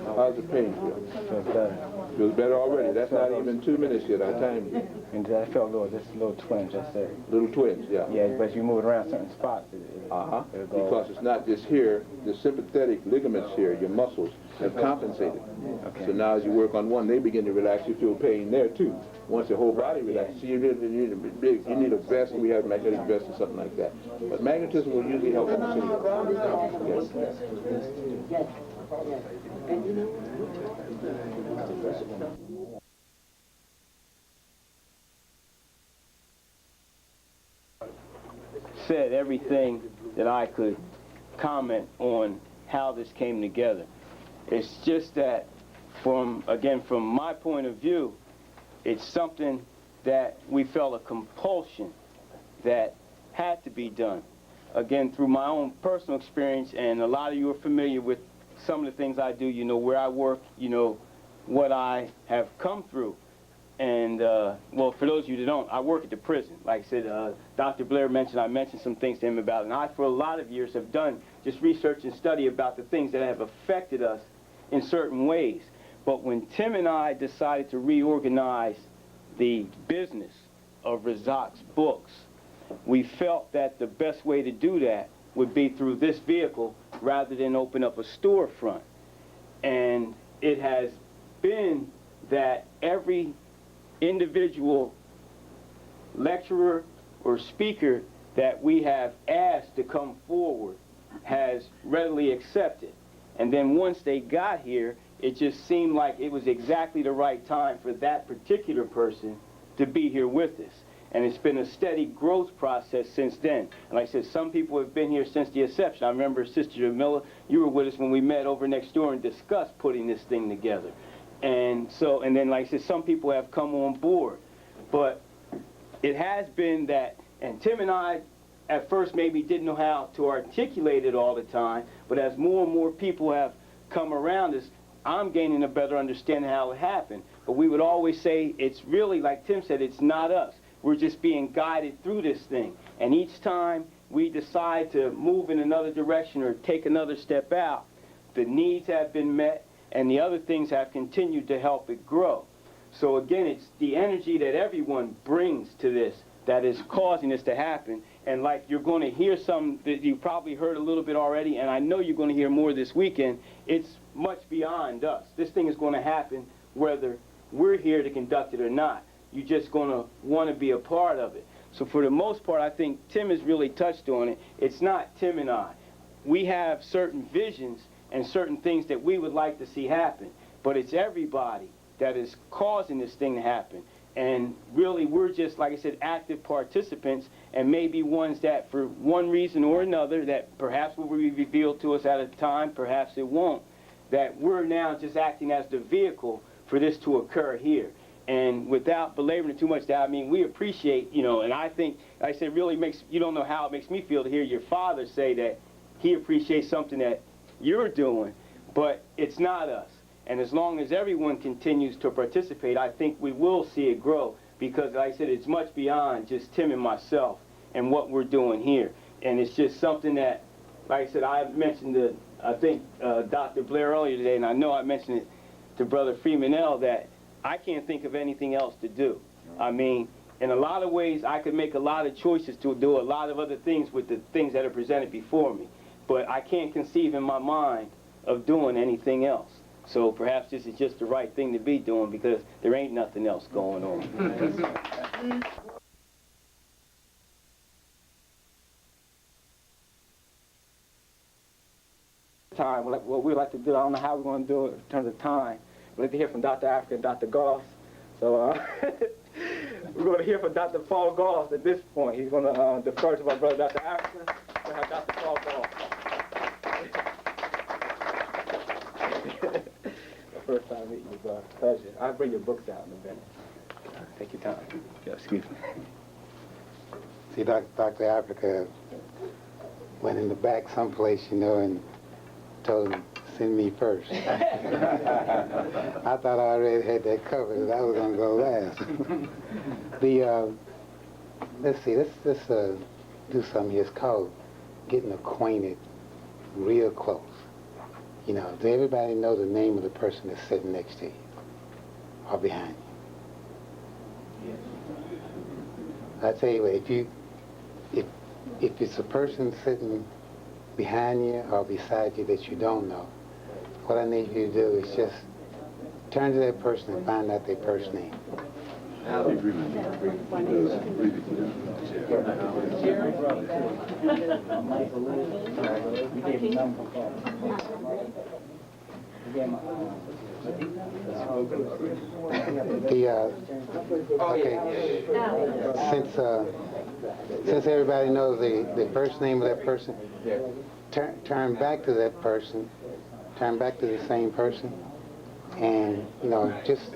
How's the pain feel? Feels better. Feels better already. That's not even 2 minutes yet. I timed you. And I felt just a little twinge, that's it. Little twins, yeah. Yeah, but you move it around certain spots. Uh-huh. It'll go. Because it's not just here, the sympathetic ligaments here, your muscles, have compensated. Okay. So now as you work on one, they begin to relax, you feel pain there too. Once the whole body relaxes. So you need a vest, we have a magnetic vest or something like that. But magnetism will usually help us in yes. Said everything that I could comment on how this came together. It's just that from my point of view, it's something that we felt a compulsion that had to be done. Again, through my own personal experience, and a lot of you are familiar with some of the things I do, you know, where I work, you know, what I have come through. And, well, for those of you that don't, I work at the prison. Like I said, Dr. Blair mentioned, I mentioned some things to him about it. And I, for a lot of years, have done just research and study about the things that have affected us in certain ways. But when Tim and I decided to reorganize the business of Razak's books, we felt that the best way to do that would be through this vehicle rather than open up a storefront. And it has been that every individual lecturer, or speaker that we have asked to come forward has readily accepted. And then once they got here, it just seemed like it was exactly the right time for that particular person to be here with us. And it's been a steady growth process since then. And like I said, some people have been here since the inception. I remember Sister Jamila, you were with us when we met over next door and discussed putting this thing together. And so, and then like I said, some people have come on board. But it has been that, and Tim and I at first maybe didn't know how to articulate it all the time, but as more and more people have come around us, I'm gaining a better understanding how it happened. But we would always say, it's really, like Tim said, it's not us. We're just being guided through this thing. And each time we decide to move in another direction or take another step out, the needs have been met and the other things have continued to help it grow. So again, it's the energy that everyone brings to this that is causing this to happen. And like you're going to hear some that you probably heard a little bit already, and I know you're going to hear more this weekend, it's much beyond us. This thing is going to happen whether we're here to conduct it or not. You're just going to want to be a part of it. So for the most part, I think Tim has really touched on it. It's not Tim and I. We have certain visions and certain things that we would like to see happen, but it's everybody that is causing this thing to happen. And really, we're just, like I said, active participants, and maybe ones that for one reason or another, that perhaps will be revealed to us at a time, perhaps it won't, that we're now just acting as the vehicle for this to occur here. And without belaboring it too much, I mean, we appreciate, you know, and I think, like I said, really makes, you don't know how it makes me feel to hear your father say that he appreciates something that you're doing, but it's not us. And as long as everyone continues to participate, I think we will see it grow, because, like I said, it's much beyond just Tim and myself and what we're doing here. And it's just something that, like I said, I mentioned to, I think, Dr. Blair earlier today, and I know I mentioned it to Brother Freeman El, that I can't think of anything else to do. I mean, in a lot of ways, I could make a lot of choices to do a lot of other things with the things that are presented before me. But I can't conceive in my mind of doing anything else. So perhaps this is just the right thing to be doing, because there ain't nothing else going on. Time, what we like to do, I don't know how we're going to do it in terms of time. We'd like to hear from Dr. Africa and Dr. Goss. So we're going to hear from Dr. Paul Goss at this point. He's going to defer to my brother, Dr. Africa. We'll have Dr. Paul Goss. First time meeting you, bro. Pleasure. I'll bring your books out in a minute. Take your time. Yeah, excuse me. See, Dr. Africa went in the back someplace, you know, and told him, send me first. I thought I already had that covered, that I was going to go last. Let's see, let's do something here. It's called getting acquainted real close. You know, does everybody know the name of the person that's sitting next to you or behind you? I tell you what, if it's a person sitting behind you or beside you that you don't know, what I need you to do is just turn to that person and find out their first name. Since everybody knows the first name of that person, turn back to that person, turn back to the same person, and, you know, just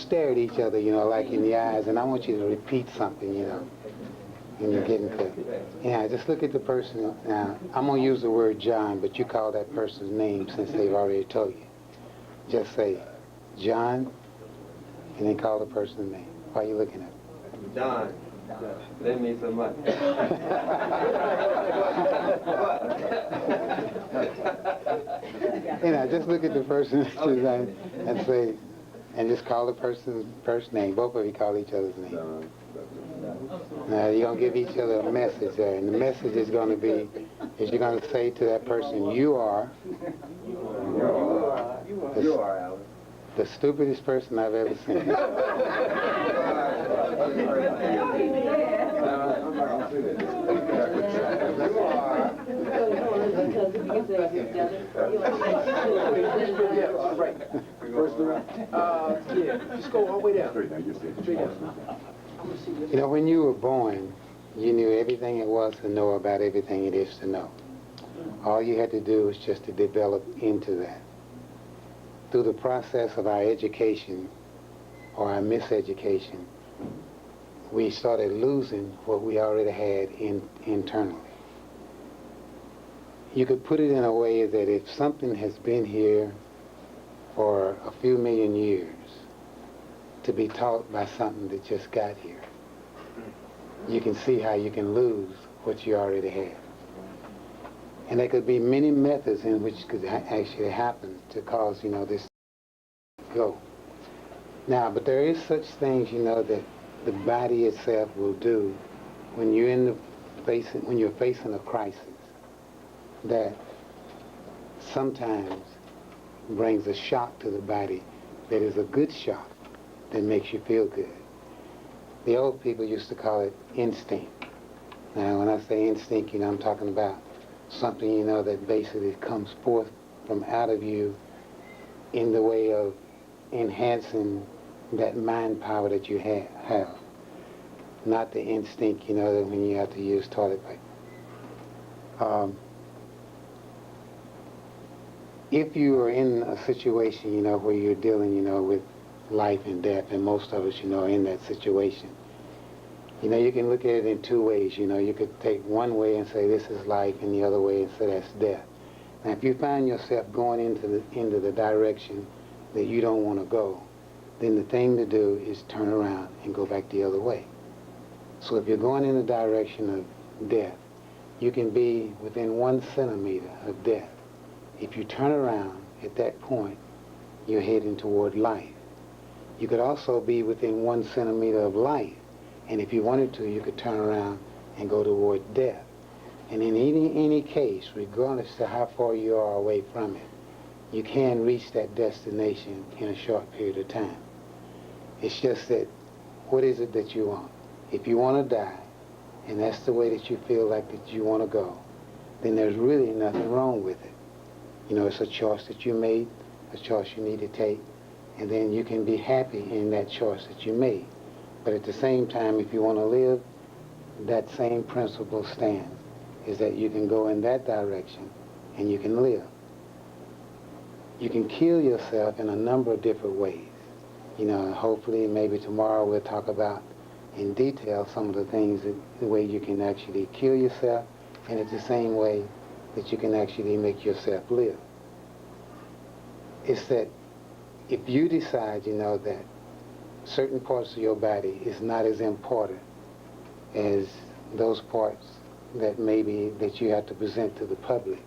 stare at each other, you know, like in the eyes, and I want you to repeat something, you know, when you're getting to, yeah, just look at the person. Now, I'm going to use the word John, but you call that person's name since they've already told you. Just say, John, and then call the person's name. Why are you looking at him? John. That means so much. You know, just look at the person and say, and just call the person's first name. Both of you call each other's name. Now, you're going to give each other a message there, and the message is going to be, is you're going to say to that person, you are the stupidest person I've ever seen. Yeah, right. First round. Yeah, just go all the way down. Straight down, you're Straight down. You know, when you were born, you knew everything it was to know about everything it is to know. All you had to do was just to develop into that. Through the process of our education or our miseducation, we started losing what we already had internally. You could put it in a way that if something has been here for a few million years, to be taught by something that just got here, you can see how you can lose what you already have. And there could be many methods in which could actually happen to cause, you know, this to go. Now, but there is such things, you know, that the body itself will do when you're when you're facing a crisis that sometimes brings a shock to the body that is a good shock that makes you feel good. The old people used to call it instinct. Now, when I say instinct, you know, I'm talking about something, you know, that basically comes forth from out of you in the way of enhancing that mind power that you have. Not the instinct, you know, that when you have to use toilet paper. If you are in a situation, you know, where you're dealing, you know, with life and death, and most of us, you know, are in that situation, you know, you can look at it in two ways. You know, you could take one way and say this is life, and the other way and say that's death. Now, if you find yourself going into the direction that you don't want to go, then the thing to do is turn around and go back the other way. So if you're going in the direction of death, you can be within 1 centimeter of death. If you turn around at that point, you're heading toward life. You could also be within 1 centimeter of life, and if you wanted to, you could turn around and go toward death. And in any case, regardless to how far you are away from it, you can reach that destination in a short period of time. It's just that, what is it that you want? If you want to die, and that's the way that you feel like that you want to go, then there's really nothing wrong with it. You know, it's a choice that you made, a choice you need to take, and then you can be happy in that choice that you made. But at the same time, if you want to live, that same principle stands, is that you can go in that direction and you can live. You can kill yourself in a number of different ways. You know, hopefully maybe tomorrow we'll talk about in detail some of the things, the way you can actually kill yourself, and it's the same way that you can actually make yourself live. It's that if you decide, you know, that certain parts of your body is not as important as those parts that maybe that you have to present to the public,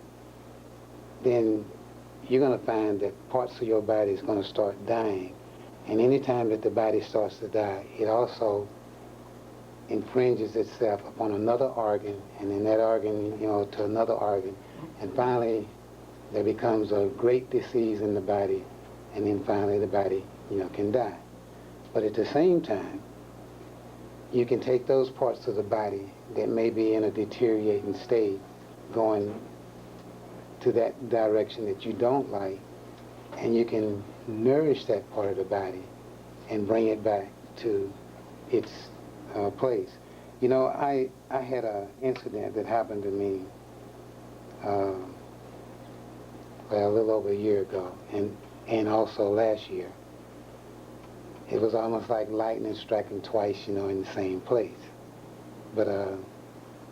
then you're going to find that parts of your body is going to start dying. And any time that the body starts to die, it also infringes itself upon another organ, and in that organ, you know, to another organ, and finally there becomes a great disease in the body, and then finally the body, you know, can die. But at the same time, you can take those parts of the body that may be in a deteriorating state, going to that direction that you don't like, and you can nourish that part of the body and bring it back to its place. You know, I had an incident that happened to me well, a little over a year ago, and also last year. It was almost like lightning striking twice, you know, in the same place. But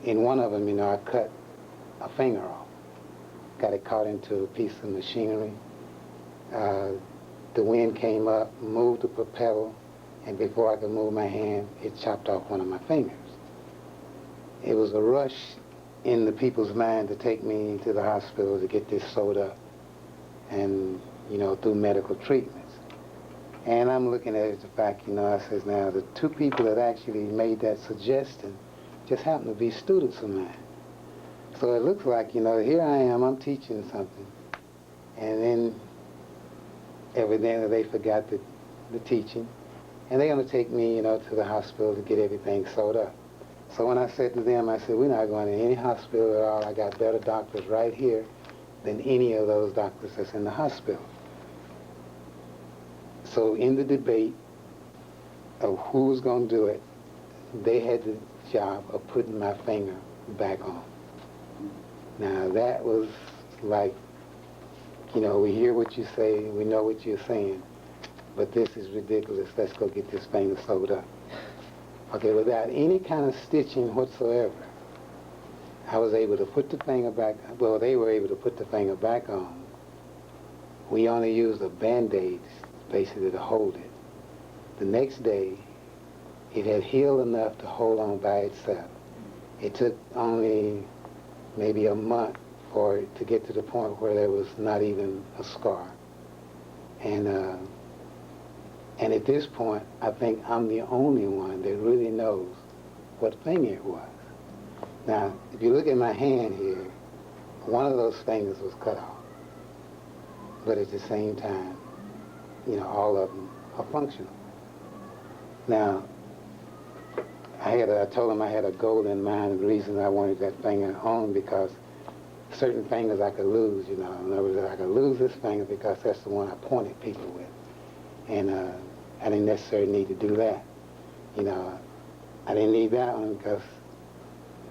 in one of them, you know, I cut a finger off. Got it caught into a piece of machinery. The wind came up, moved the propeller, and before I could move my hand, it chopped off one of my fingers. It was a rush in the people's mind to take me to the hospital to get this sewed up and, you know, through medical treatments. And I'm looking at it, the fact, you know, I says, now, the two people that actually made that suggestion just happen to be students of mine. So it looks like, you know, here I am, I'm teaching something, and then evidently they forgot the teaching, and they're going to take me, you know, to the hospital to get everything sewed up. So when I said to them, I said, we're not going to any hospital at all. I got better doctors right here than any of those doctors that's in the hospital. So in the debate of who was going to do it, they had the job of putting my finger back on. Now that was like, you know, we hear what you say, we know what you're saying, but this is ridiculous. Let's go get this finger sewed up. Okay, without any kind of stitching whatsoever, I was able to put the finger back, well, they were able to put the finger back on. We only used a Band-Aid, basically, to hold it. The next day, it had healed enough to hold on by itself. It took only maybe a month for it to get to the point where there was not even a scar. And at this point, I think I'm the only one that really knows what finger it was. Now, if you look at my hand here, one of those fingers was cut off. But at the same time, you know, all of them are functional. Now, I told him I had a goal in mind. The reason I wanted that finger on because certain fingers I could lose, you know. In other words, I could lose this finger because that's the one I pointed people with. And I didn't necessarily need to do that. You know, I didn't need that one because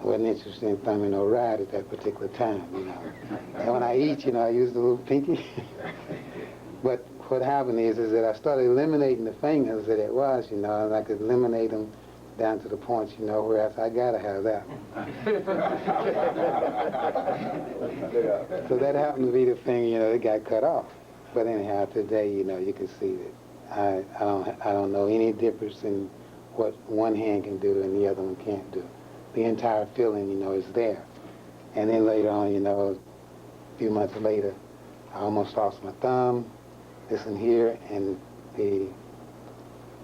I wasn't interested in thumbing no ride at that particular time, you know. And when I eat, you know, I use the little pinky. But what happened is that I started eliminating the fingers that it was, you know, and I could eliminate them down to the point, you know, where I gotta have that one. So that happened to be the finger, you know, that got cut off. But anyhow, today, you know, you can see that I don't know any difference in what one hand can do and the other one can't do. The entire feeling, you know, is there. And then later on, you know, a few months later, I almost lost my thumb, this one here, and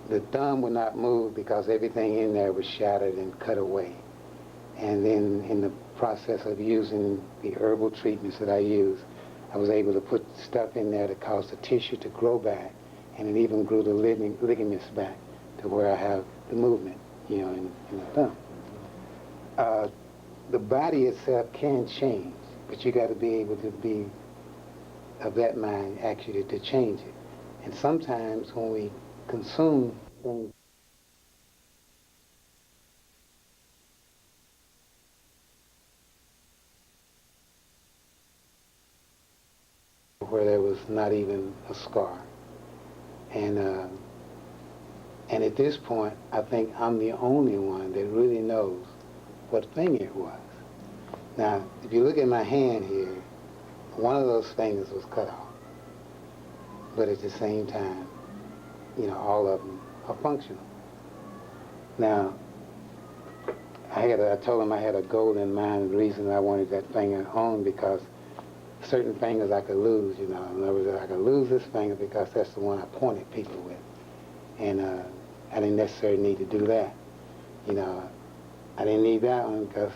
the thumb would not move because everything in there was shattered and cut away. And then in the process of using the herbal treatments that I use, I was able to put stuff in there that caused the tissue to grow back, and it even grew the ligaments back to where I have the movement, you know, in the thumb. The body itself can change, but you got to be able to be of that mind actually to change it. And sometimes when we consume things where there was not even a scar. And at this point, I think I'm the only one that really knows what finger it was. Now, if you look at my hand here, one of those fingers was cut off. But at the same time, you know, all of them are functional. Now, I told him I had a goal in mind. The reason I wanted that finger on because certain fingers I could lose, you know. In other words, I could lose this finger because that's the one I pointed people with. And I didn't necessarily need to do that. You know, I didn't need that one because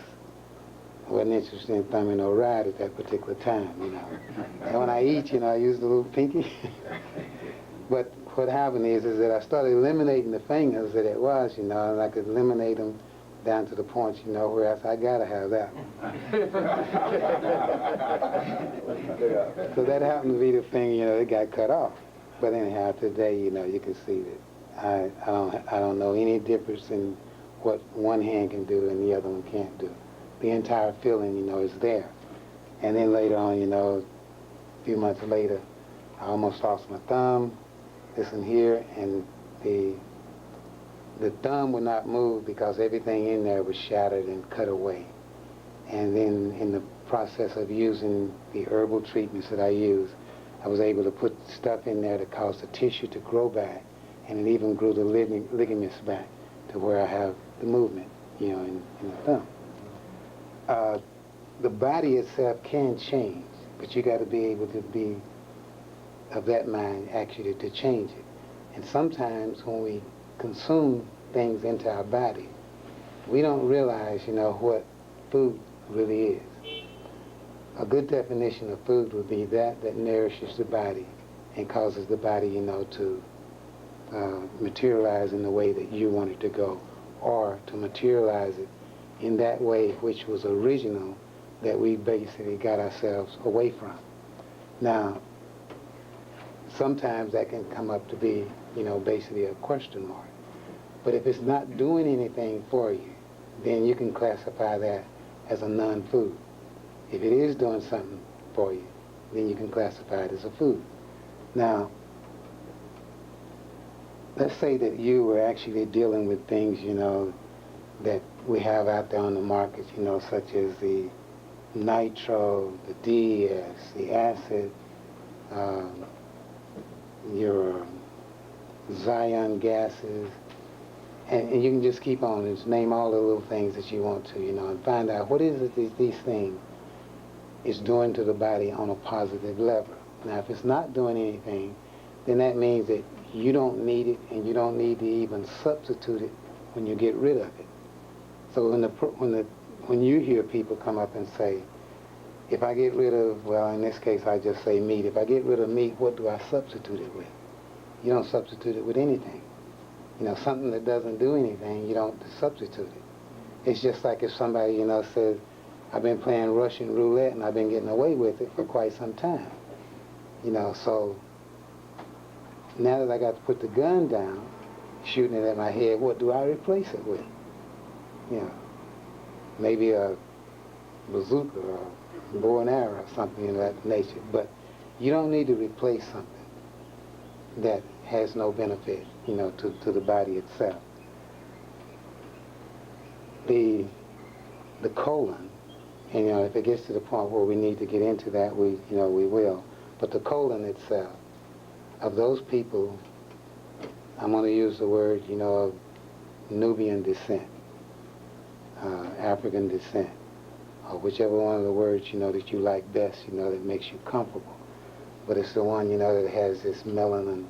I wasn't interested in thumbing no ride at that particular time, you know. And when I eat, you know, I use the little pinky. But what happened is that I started eliminating the fingers that it was, you know, and I could eliminate them down to the point, you know, where I gotta have that one. So that happened to be the finger, you know, that got cut off. But anyhow, today, you know, you can see that I don't know any difference in what one hand can do and the other one can't do. The entire feeling, you know, is there. And then later on, you know, a few months later, I almost lost my thumb, this one here, and the thumb would not move because everything in there was shattered and cut away. And then in the process of using the herbal treatments that I use, I was able to put stuff in there that caused the tissue to grow back, and it even grew the ligaments back to where I have the movement, you know, in the thumb. The body itself can change, but you got to be able to be of that mind actually to change it. And sometimes when we consume things into our body, we don't realize, you know, what food really is. A good definition of food would be that nourishes the body and causes the body, you know, to materialize in the way that you want it to go, or to materialize it in that way which was original that we basically got ourselves away from. Now, sometimes that can come up to be, basically a question mark. But if it's not doing anything for you, then you can classify that as a non-food. If it is doing something for you, then you can classify it as a food. Now, let's say that you were actually dealing with things, that we have out there on the market, such as the nitro, the DS, the acid, your Zion gases, and you can just keep on and just name all the little things that you want to, and find out what is it that these things is doing to the body on a positive level. Now, if it's not doing anything, then that means that you don't need it, and you don't need to even substitute it when you get rid of it. So when you hear people come up and say, if I get rid of, well, in this case, I just say meat. If I get rid of meat, what do I substitute it with? You don't substitute it with anything. Something that doesn't do anything, you don't substitute it. It's just like if somebody, says, I've been playing Russian roulette and I've been getting away with it for quite some time. So now that I got to put the gun down, shooting it at my head, what do I replace it with? Maybe a bazooka or a bow and arrow or something of that nature. But you don't need to replace something that has no benefit, to the body itself. The colon, and if it gets to the point where we need to get into that, we will. But the colon itself, of those people, I'm going to use the word, of Nubian descent, African descent, or whichever one of the words, that you like best, that makes you comfortable. But it's the one, that has this melanin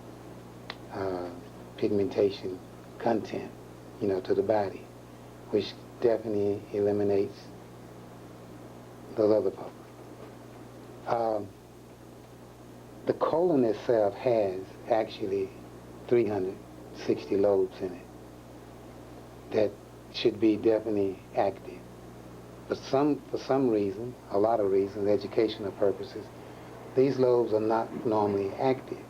pigmentation content, to the body, which definitely eliminates those other parts. The colon itself has actually 360 lobes in it that should be definitely active. But for some reason, a lot of reasons, educational purposes, these lobes are not normally active.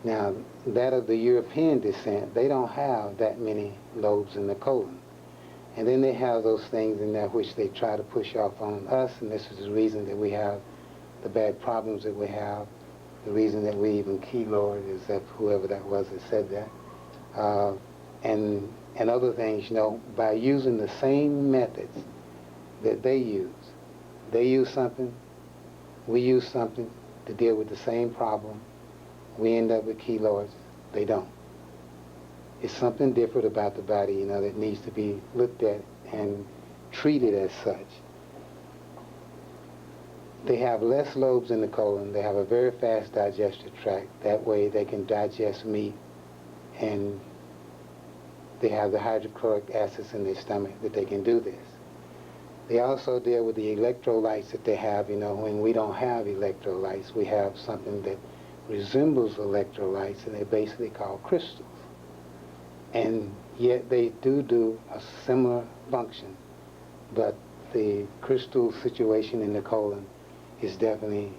Now, that of the European descent, they don't have that many lobes in the colon. And then they have those things in there which they try to push off on us, and this is the reason that we have the bad problems that we have, the reason that we even keloid, is that whoever that was that said that, and other things, by using the same methods that they use something, we use something to deal with the same problem, we end up with keloids, they don't. It's something different about the body, that needs to be looked at and treated as such. They have less lobes in the colon. They have a very fast digestive tract. That way they can digest meat, and they have the hydrochloric acids in their stomach that they can do this. They also deal with the electrolytes that they have. When we don't have electrolytes, we have something that resembles electrolytes, and they're basically called crystals. And yet they do a similar function, but the crystal situation in the colon is definitely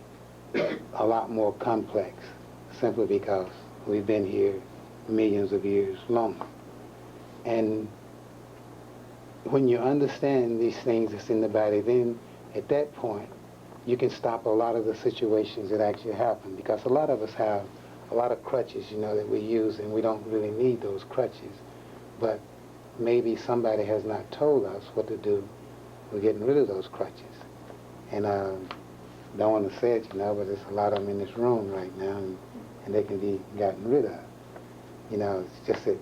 a lot more complex, simply because we've been here millions of years longer. And when you understand these things that's in the body, then at that point you can stop a lot of the situations that actually happen, because a lot of us have a lot of crutches, that we use, and we don't really need those crutches. But maybe somebody has not told us what to do with getting rid of those crutches. And don't want to say it, but there's a lot of them in this room right now, and they can be gotten rid of. It's just that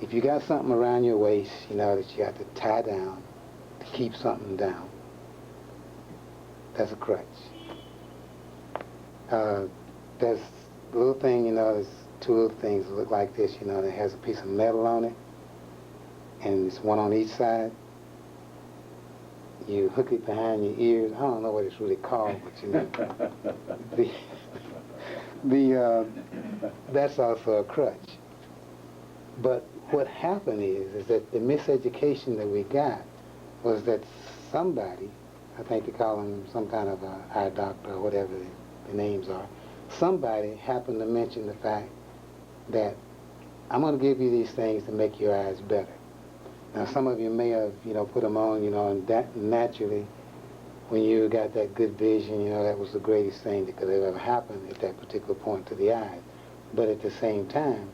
if you got something around your waist, that you have to tie down to keep something down, that's a crutch. There's a little thing, there's two little things that look like this, that has a piece of metal on it, and it's one on each side. You hook it behind your ears. I don't know what it's really called, but that's also a crutch. But what happened is that the miseducation that we got was that somebody, I think they call him some kind of a eye doctor or whatever the names are, somebody happened to mention the fact that I'm going to give you these things to make your eyes better. Now, some of you may have, put them on, and that naturally, when you got that good vision, that was the greatest thing that could have ever happened at that particular point to the eyes. But at the same time,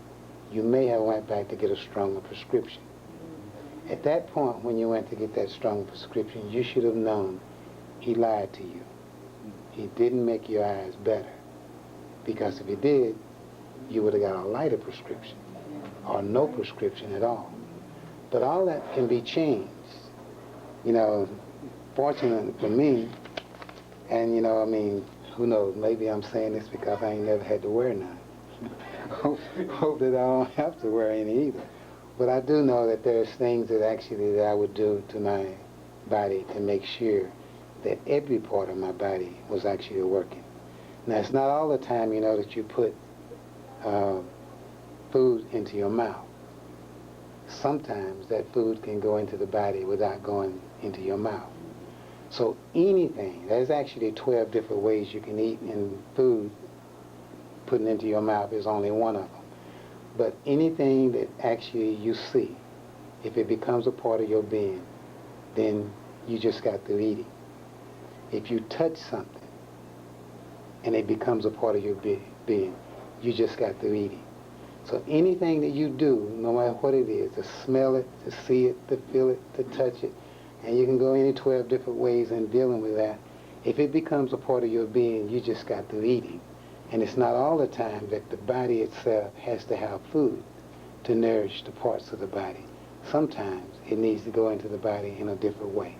you may have went back to get a stronger prescription. At that point, when you went to get that stronger prescription, you should have known he lied to you. He didn't make your eyes better. Because if he did, you would have got a lighter prescription, or no prescription at all. But all that can be changed. Fortunately for me, and who knows, maybe I'm saying this because I ain't never had to wear none. Hope that I don't have to wear any either. But I do know that there's things that I would do to my body to make sure that every part of my body was actually working. Now, it's not all the time, that you put food into your mouth. Sometimes that food can go into the body without going into your mouth. So anything, there's actually 12 different ways you can eat, and food putting into your mouth is only one of them. But anything that actually you see, if it becomes a part of your being, then you just got through eating. If you touch something and it becomes a part of your being, you just got through eating. So anything that you do, no matter what it is, to smell it, to see it, to feel it, to touch it, and you can go any 12 different ways in dealing with that, if it becomes a part of your being, you just got through eating. And it's not all the time that the body itself has to have food to nourish the parts of the body. Sometimes it needs to go into the body in a different way.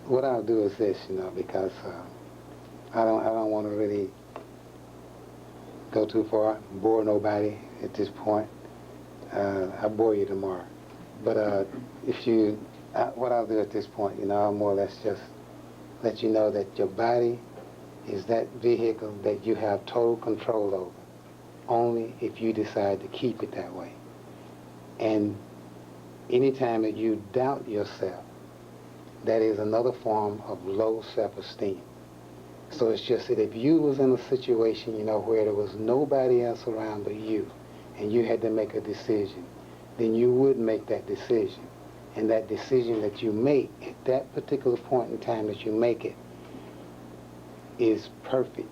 What I'll do is this, because I don't want to really go too far, bore nobody at this point. I'll bore you tomorrow. But what I'll do at this point, I'll more or less just let you know that your body is that vehicle that you have total control over, only if you decide to keep it that way. And anytime that you doubt yourself, that is another form of low self-esteem. So it's just that if you was in a situation, where there was nobody else around but you, and you had to make a decision, then you would make that decision. And that decision that you make at that particular point in time that you make it is perfect.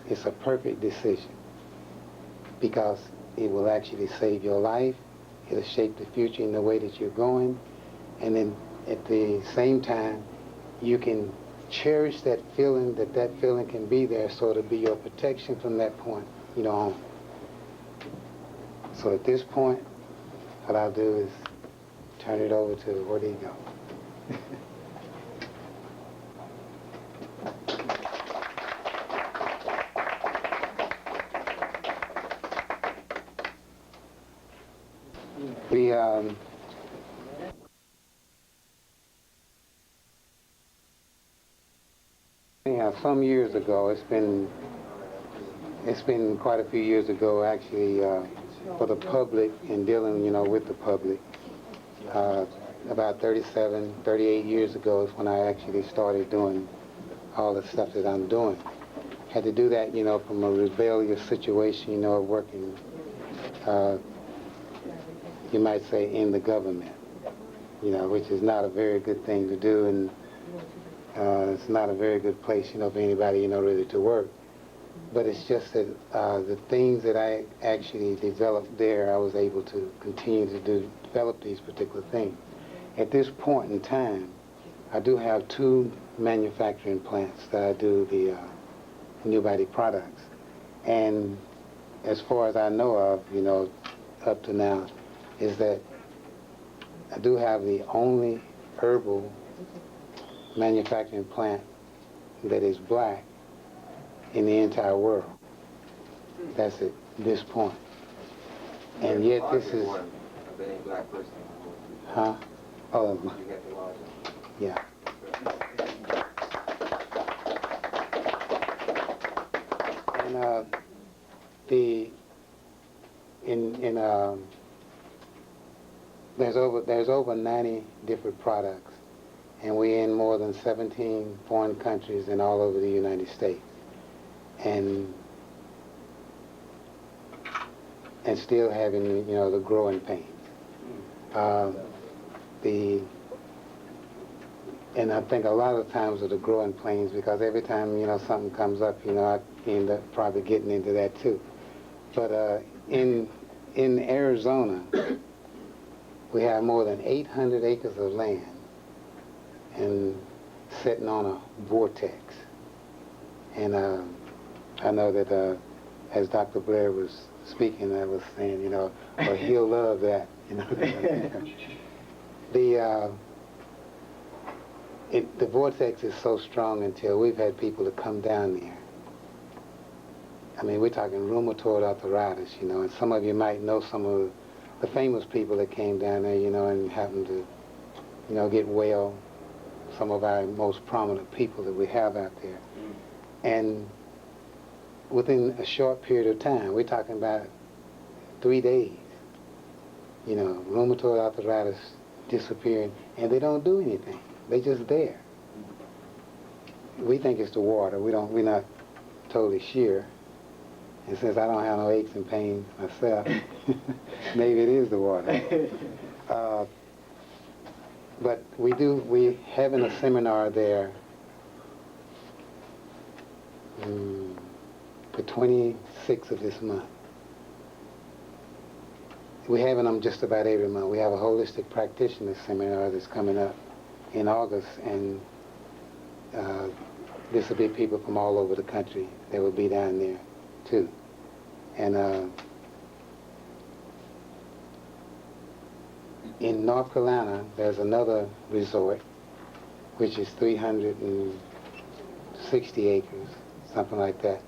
It's a perfect decision because it will actually save your life. It'll shape the future in the way that you're going. And then at the same time, you can cherish that feeling, that feeling can be there, so it'll be your protection from that point, on. So at this point, what I'll do is turn it over to, where do you go? Some years ago, it's been quite a few years ago, actually, for the public and dealing, with the public. About 38 years ago is when I actually started doing all the stuff that I'm doing. Had to do that, from a rebellious situation, of working, you might say, in the government, which is not a very good thing to do, and it's not a very good place, for anybody, really to work. But it's just that the things that I actually developed there, I was able to continue to develop these particular things. At this point in time, I do have 2 manufacturing plants that I do the new body products. And as far as I know of, up to now, is that I do have the only herbal manufacturing plant that is black in the entire world. That's at this point. And yet this is... Huh? Oh, yeah. And there's over 90 different products, and we're in more than 17 foreign countries and all over the United States, and still having, you know, the growing pains. And I think a lot of times of the growing pains, because every time, you know, something comes up, you know, I end up probably getting into that too. But in Arizona, we have more than 800 acres of land and sitting on a vortex. And I know that as Dr. Blair was speaking, I was saying, you know, well, he'll love that, you know. The vortex is so strong until we've had people to come down there. I mean, we're talking rheumatoid arthritis, you know, and some of you might know some of the famous people that came down there, you know, and happened to, you know, get well. Some of our most prominent people that we have out there. And within a short period of time, we're talking about 3 days, you know, rheumatoid arthritis disappearing, and they don't do anything. They just there. We think it's the water. We're not totally sure. And since I don't have no aches and pains myself, maybe it is the water. But we having a seminar there the 26th of this month. We're having them just about every month. We have a holistic practitioner seminar that's coming up in August, and this will be people from all over the country that will be down there too. And in North Carolina, there's another resort, which is 360 acres, something like that.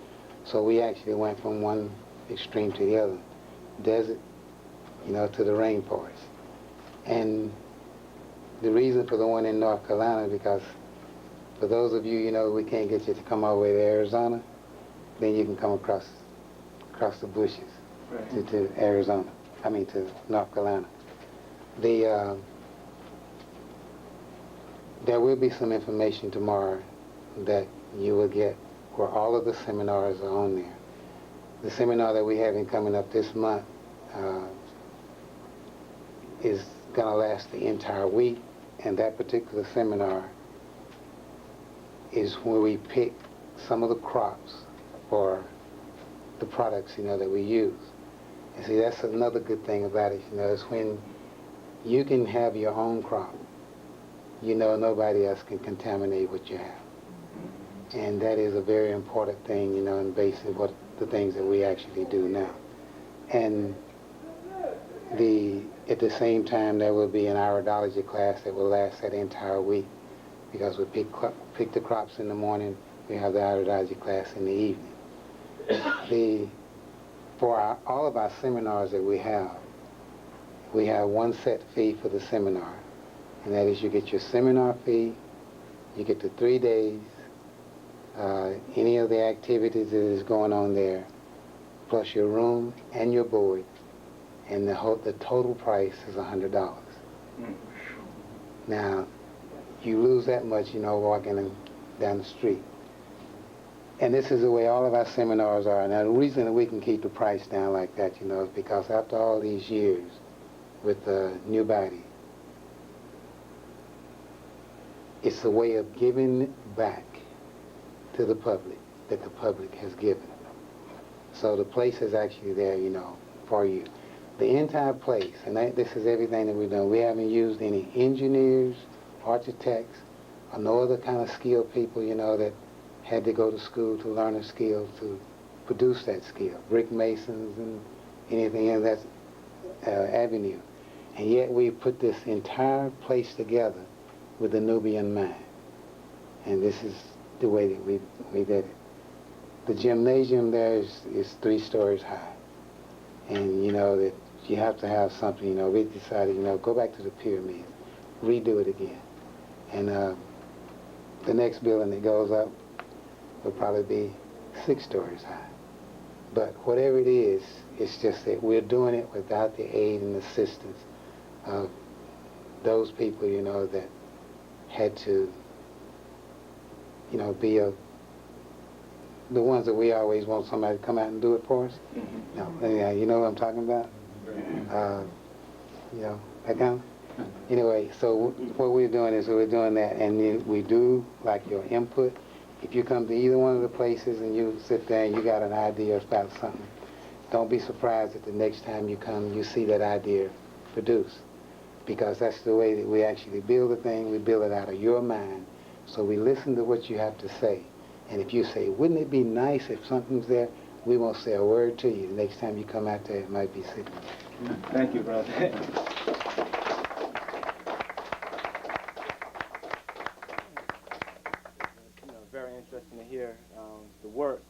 So we actually went from one extreme to the other, desert, you know, to the rainforest. And the reason for the one in North Carolina, because for those of you, you know, we can't get you to come all the way to Arizona, then you can come across the bushes to Arizona, to North Carolina. There will be some information tomorrow that you will get where all of the seminars are on there. The seminar that we're having coming up this month is going to last the entire week, and that particular seminar is where we pick some of the crops for the products, you know, that we use. And see, that's another good thing about it, you know, is when you can have your own crop, you know, nobody else can contaminate what you have. And that is a very important thing, you know, in basically what the things that we actually do now. And at the same time, there will be an iridology class that will last that entire week, because we pick the crops in the morning, we have the iridology class in the evening. For all of our seminars that we have one set fee for the seminar, and that is you get your seminar fee, you get the 3 days, any of the activities that is going on there, plus your room and your board, and the total price is $100. Now, you lose that much, you know, walking down the street. And this is the way all of our seminars are. Now, the reason that we can keep the price down like that, you know, is because after all these years with the new body, it's a way of giving back to the public that the public has given. So the place is actually there, you know, for you. The entire place, and this is everything that we've done. We haven't used any engineers, architects, or no other kind of skilled people, you know, that had to go to school to learn a skill to produce that skill. Brick masons and anything in that avenue. And yet we put this entire place together with the Nubian mind. And this is the way that we did it. The gymnasium there is 3 stories high. And you know that you have to have something, you know, we decided, you know, go back to the pyramids, redo it again. And the next building that goes up will probably be 6 stories high. But whatever it is, it's just that we're doing it without the aid and assistance of those people, you know, that had to, you know, be the ones that we always want somebody to come out and do it for us. No, yeah, you know what I'm talking about? You know, that kind of. Anyway, so what we're doing is we're doing that, and then we do like your input. If you come to either one of the places and you sit there and you got an idea about something, don't be surprised that the next time you come, you see that idea produced. Because that's the way that we actually build a thing. We build it out of your mind. So we listen to what you have to say. And if you say, wouldn't it be nice if something's there, we won't say a word to you. The next time you come out there, it might be sitting there. Thank you, brother. You know, very interesting to hear the work.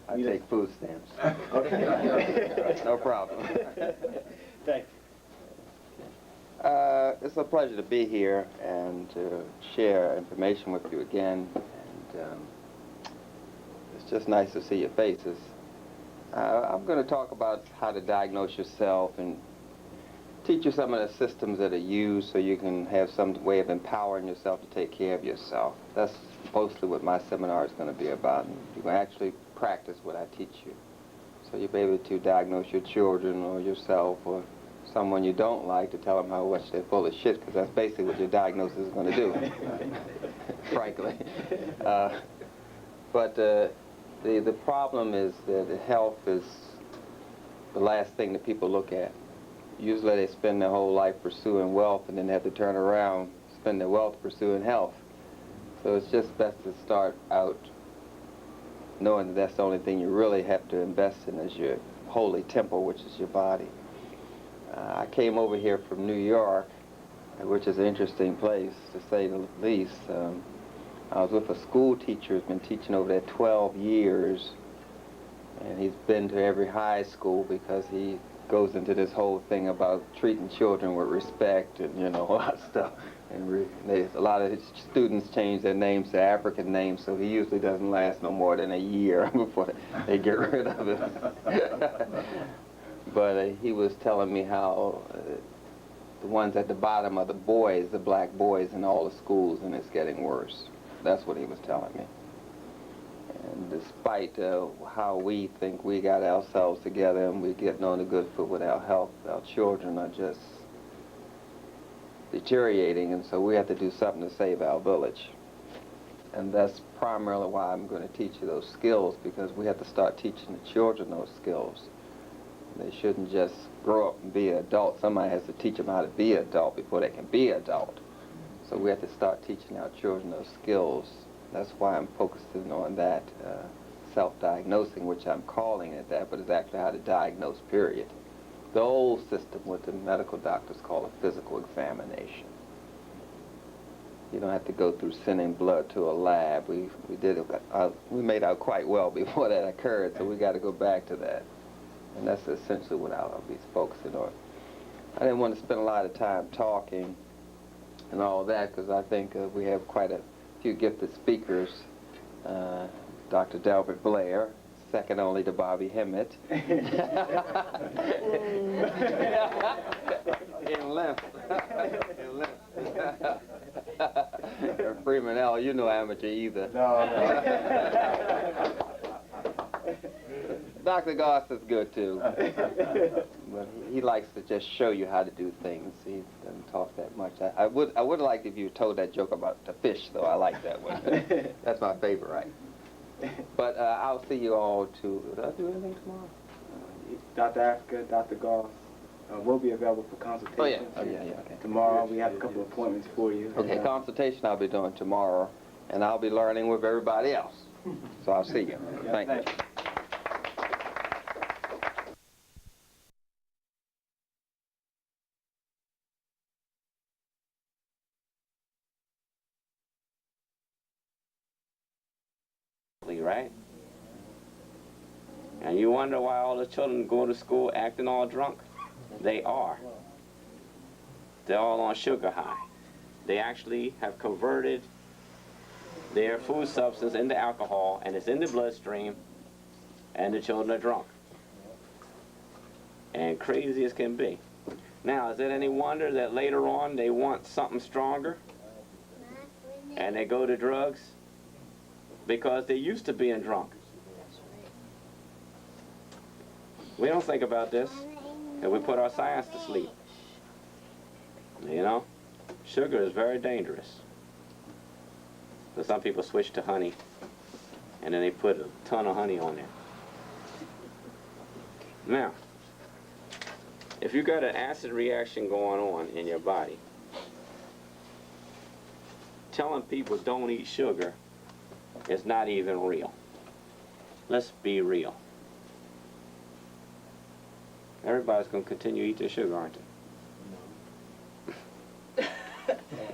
I take food stamps. Okay. No problem. Thanks. It's a pleasure to be here and to share information with you again. And it's just nice to see your faces. I'm going to talk about how to diagnose yourself and teach you some of the systems that are used so you can have some way of empowering yourself to take care of yourself. That's mostly what my seminar is going to be about. And you can actually practice what I teach you. So you'll be able to diagnose your children or yourself or someone you don't like to tell them how much they're full of shit, because that's basically what your diagnosis is going to do, frankly. But the problem is that health is the last thing that people look at. Usually they spend their whole life pursuing wealth and then have to turn around, spend their wealth pursuing health. So it's just best to start out knowing that that's the only thing you really have to invest in is your holy temple, which is your body. I came over here from New York, which is an interesting place, to say the least. I was with a school teacher who's been teaching over there 12 years, and he's been to every high school because he goes into this whole thing about treating children with respect and, you know, a lot of stuff. And a lot of his students change their names to African names, so he usually doesn't last no more than a year before they get rid of him. But he was telling me how the ones at the bottom are the boys, the black boys in all the schools, and it's getting worse. That's what he was telling me. And despite how we think we got ourselves together and we're getting on the good foot with our health, our children are just deteriorating, and so we have to do something to save our village. And that's primarily why I'm going to teach you those skills, because we have to start teaching the children those skills. They shouldn't just grow up and be an adult. Somebody has to teach them how to be an adult before they can be an adult. So we have to start teaching our children those skills. That's why I'm focusing on that self-diagnosing, which I'm calling it that, but it's actually how to diagnose, period. The old system, what the medical doctors call a physical examination. You don't have to go through sending blood to a lab. We we made out quite well before that occurred, so we got to go back to that. And that's essentially what I'll be focusing on. I didn't want to spend a lot of time talking and all that, because I think we have quite a few gifted speakers. Dr. Delbert Blair, second only to Bobby Hemmett. In length. In length. Freeman El, you're no amateur either. No. Dr. Goss is good too. But he likes to just show you how to do things. He doesn't talk that much. I would like if you told that joke about the fish, though. I like that one. That's my favorite, right? But I'll see you all too. Did I do anything tomorrow? Dr. Africa, Dr. Goss will be available for consultation. Oh yeah, okay. Tomorrow we have a couple of appointments for you. Okay, consultation I'll be doing tomorrow, and I'll be learning with everybody else. So I'll see you. Thank you. Right? And you wonder why all the children go to school acting all drunk? They are. They're all on sugar high. They actually have converted their food substance into alcohol, and it's in the bloodstream, and the children are drunk. And crazy as can be. Now, is it any wonder that later on they want something stronger and they go to drugs? Because they're used to being drunk. We don't think about this, and we put our science to sleep. You know, sugar is very dangerous. So some people switch to honey, and then they put a ton of honey on there. Now, if you got an acid reaction going on in your body, telling people don't eat sugar is not even real. Let's be real. Everybody's going to continue to eat their sugar, aren't they?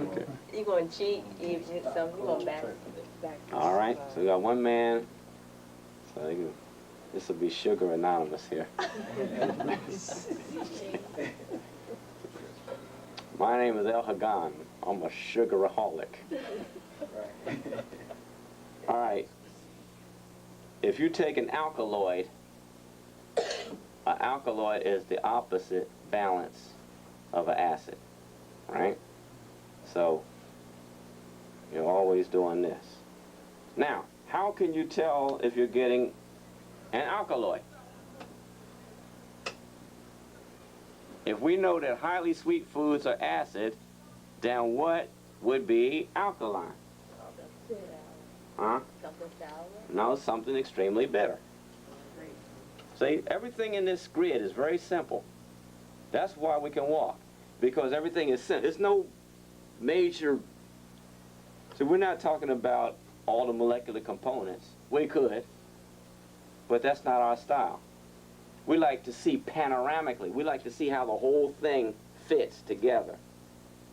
Okay. You going to cheat, you going back. All right, so we got one man. So this will be Sugar Anonymous here. My name is El Hagan. I'm a sugaraholic. All right. If you take an alkaloid is the opposite balance of an acid, right? So you're always doing this. Now, how can you tell if you're getting an alkaloid? If we know that highly sweet foods are acid, then what would be alkaline? Huh? Something sour? No, something extremely bitter. See, everything in this grid is very simple. That's why we can walk, because everything is simple. There's no major. So we're not talking about all the molecular components. We could, but that's not our style. We like to see panoramically. We like to see how the whole thing fits together.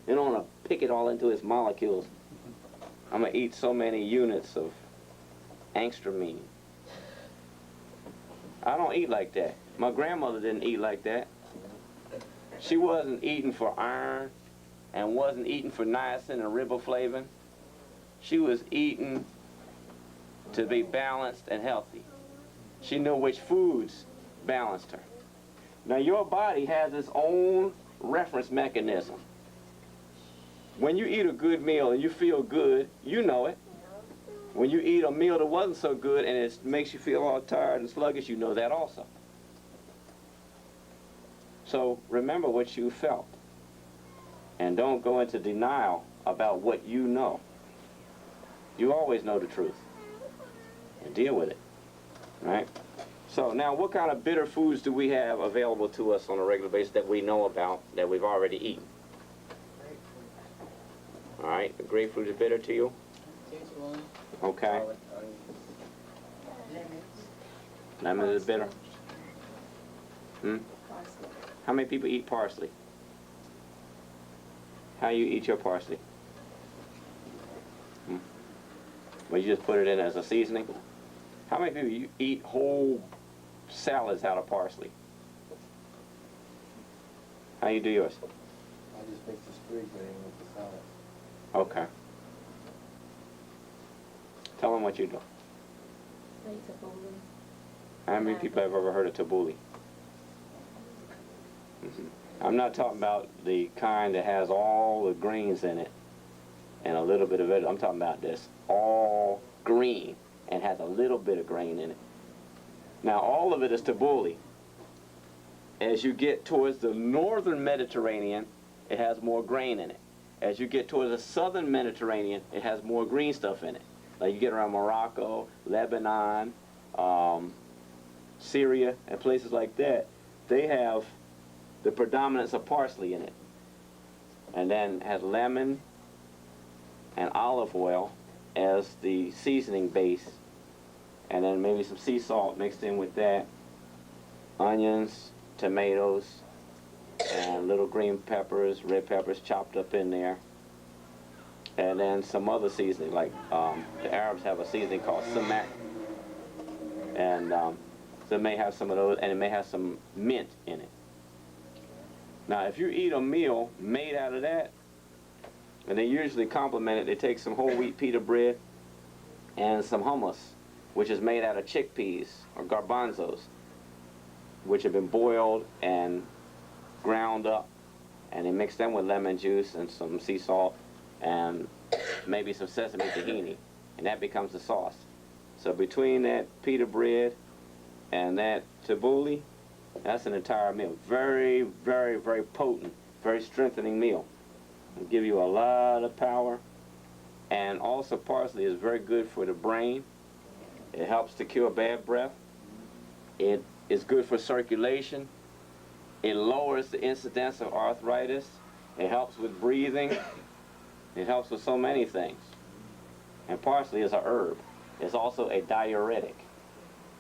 You don't want to pick it all into its molecules. I'm going to eat so many units of angstramine. I don't eat like that. My grandmother didn't eat like that. She wasn't eating for iron and wasn't eating for niacin and riboflavin. She was eating to be balanced and healthy. She knew which foods balanced her. Now your body has its own reference mechanism. When you eat a good meal and you feel good, you know it. When you eat a meal that wasn't so good and it makes you feel all tired and sluggish, you know that also. So remember what you felt. And don't go into denial about what you know. You always know the truth. And deal with it. Right? So now what kind of bitter foods do we have available to us on a regular basis that we know about, that we've already eaten? All right, the grapefruit is bitter to you? Okay. Lemon is bitter. How many people eat parsley? How you eat your parsley? Well, you just put it in as a seasoning? How many people you eat whole salads out of parsley? How you do yours? I just mix the sprig in with the salad. Okay. Tell them what you do. How many people have ever heard of tabbouleh? I'm not talking about the kind that has all the greens in it and a little bit of it. I'm talking about this all green and has a little bit of grain in it. Now all of it is tabbouleh. As you get towards the northern Mediterranean, it has more grain in it. As you get towards the southern Mediterranean, it has more green stuff in it. Like you get around Morocco, Lebanon, Syria, and places like that, they have the predominance of parsley in it. And then has lemon and olive oil as the seasoning base. And then maybe some sea salt mixed in with that. Onions, tomatoes, and little green peppers, red peppers chopped up in there. And then some other seasoning, like the Arabs have a seasoning called sumac. And so it may have some of those, and it may have some mint in it. Now, if you eat a meal made out of that, and they usually complement it, they take some whole wheat pita bread, and some hummus, which is made out of chickpeas or garbanzos, which have been boiled and ground up, and they mix them with lemon juice and some sea salt and maybe some sesame tahini, and that becomes the sauce. So between that pita bread and that tabbouleh, that's an entire meal. Very, very, very potent, very strengthening meal. It'll give you a lot of power. And also parsley is very good for the brain. It helps to cure bad breath. It is good for circulation. It lowers the incidence of arthritis. It helps with breathing. It helps with so many things. And parsley is a herb. It's also a diuretic.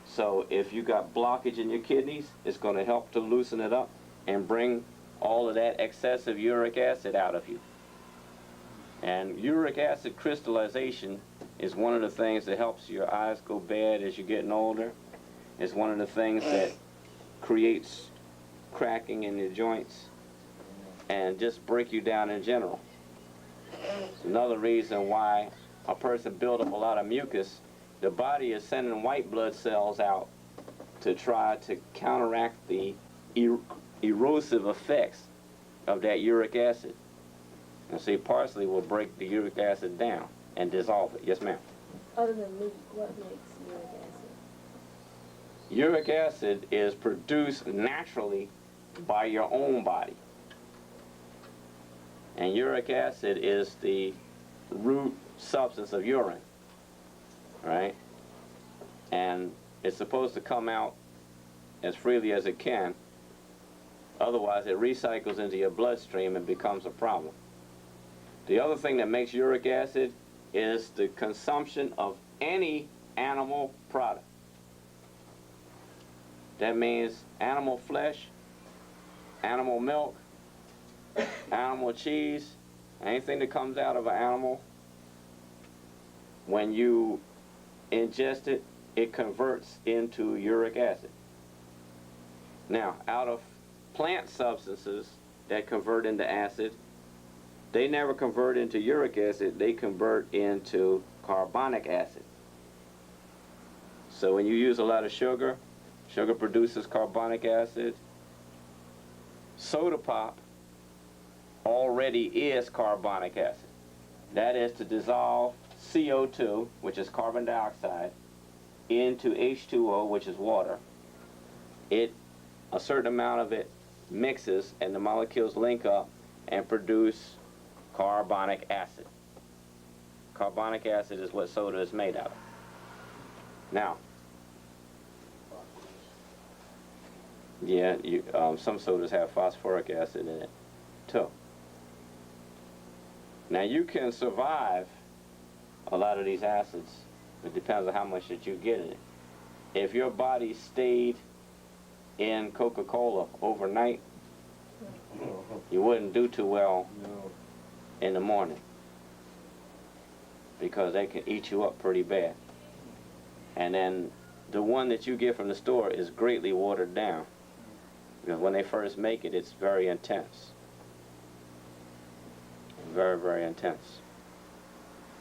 So if you got blockage in your kidneys, it's going to help to loosen it up and bring all of that excessive uric acid out of you. And uric acid crystallization is one of the things that helps your eyes go bad as you're getting older. It's one of the things that creates cracking in your joints and just break you down in general. It's another reason why a person builds up a lot of mucus. The body is sending white blood cells out to try to counteract the erosive effects of that uric acid. And see, parsley will break the uric acid down and dissolve it. Yes, ma'am? Other than meat, what makes uric acid? Uric acid is produced naturally by your own body. And uric acid is the root substance of urine, right? And it's supposed to come out as freely as it can. Otherwise, it recycles into your bloodstream and becomes a problem. The other thing that makes uric acid is the consumption of any animal product. That means animal flesh, animal milk, animal cheese, anything that comes out of an animal. When you ingest it, it converts into uric acid. Now, out of plant substances that convert into acid, they never convert into uric acid, they convert into carbonic acid. So when you use a lot of sugar, sugar produces carbonic acid. Soda pop already is carbonic acid. That is to dissolve CO2, which is carbon dioxide, into H2O, which is water. A certain amount of it mixes and the molecules link up and produce carbonic acid. Carbonic acid is what soda is made out of. Now, yeah, some sodas have phosphoric acid in it too. Now you can survive a lot of these acids. It depends on how much that you get in it. If your body stayed in Coca-Cola overnight, you wouldn't do too well in the morning because they can eat you up pretty bad. And then the one that you get from the store is greatly watered down because when they first make it, it's very intense. Very, very intense.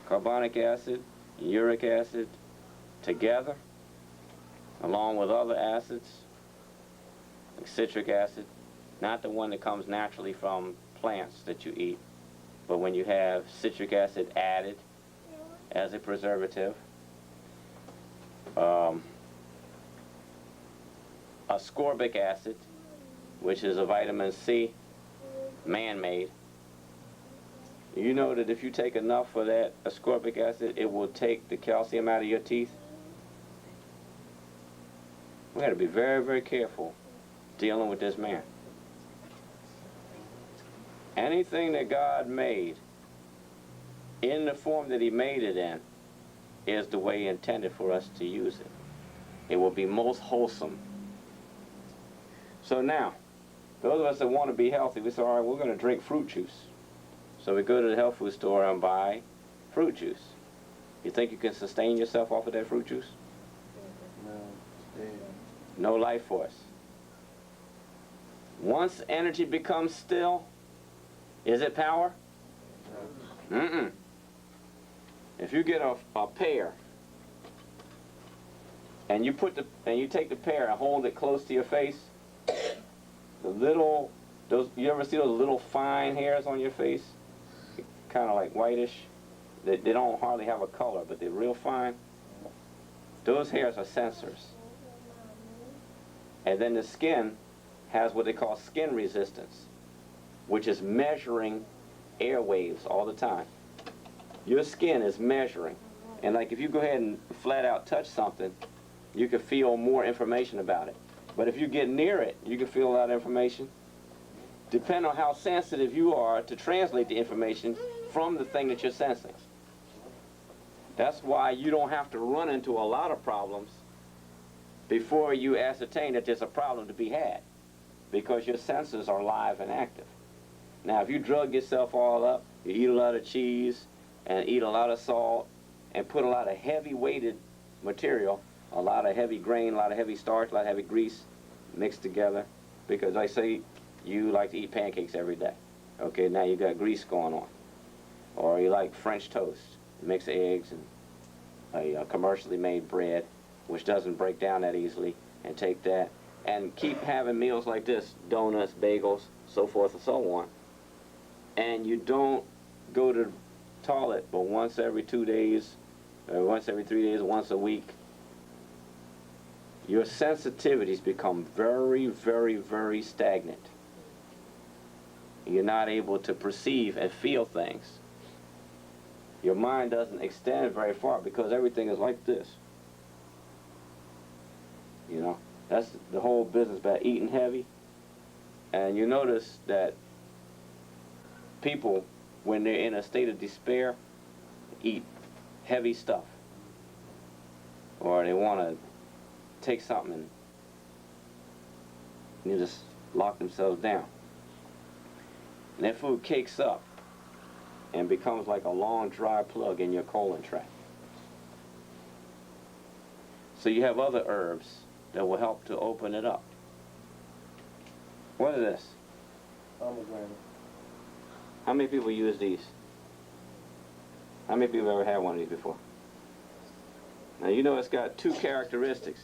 Carbonic acid, uric acid together, along with other acids, like citric acid, not the one that comes naturally from plants that you eat, but when you have citric acid added as a preservative, ascorbic acid, which is a vitamin C, man-made. You know that if you take enough of that ascorbic acid, it will take the calcium out of your teeth. We got to be very, very careful dealing with this man. Anything that God made in the form that he made it in is the way he intended for us to use it. It will be most wholesome. So now, those of us that want to be healthy, we say, all right, we're going to drink fruit juice. So we go to the health food store and buy fruit juice. You think you can sustain yourself off of that fruit juice? No life force. Once energy becomes still, is it power? Mm-mm. If you get a pear and you take the pear and hold it close to your face, you ever see those little fine hairs on your face? Kind of like whitish. They don't hardly have a color, but they're real fine. Those hairs are sensors. And then the skin has what they call skin resistance, which is measuring airwaves all the time. Your skin is measuring. And like if you go ahead and flat out touch something, you can feel more information about it. But if you get near it, you can feel a lot of information. Depending on how sensitive you are to translate the information from the thing that you're sensing. That's why you don't have to run into a lot of problems before you ascertain that there's a problem to be had, because your senses are live and active. Now, if you drug yourself all up, you eat a lot of cheese and eat a lot of salt and put a lot of heavy weighted material, a lot of heavy grain, a lot of heavy starch, a lot of heavy grease mixed together, because I say you like to eat pancakes every day. Okay, now you got grease going on. Or you like French toast, mix eggs and a commercially made bread, which doesn't break down that easily, and take that. And keep having meals like this, donuts, bagels, so forth and so on. And you don't go to the toilet but once every 2 days, or once every 3 days, once a week. Your sensitivities become very, very, very stagnant. You're not able to perceive and feel things. Your mind doesn't extend very far because everything is like this. You know, that's the whole business about eating heavy. And you notice that people, when they're in a state of despair, eat heavy stuff. Or they want to take something and you just lock themselves down. And that food cakes up and becomes like a long dry plug in your colon tract. So you have other herbs that will help to open it up. What is this? Pomegranate. How many people use these? How many people ever had one of these before? Now you know it's got two characteristics.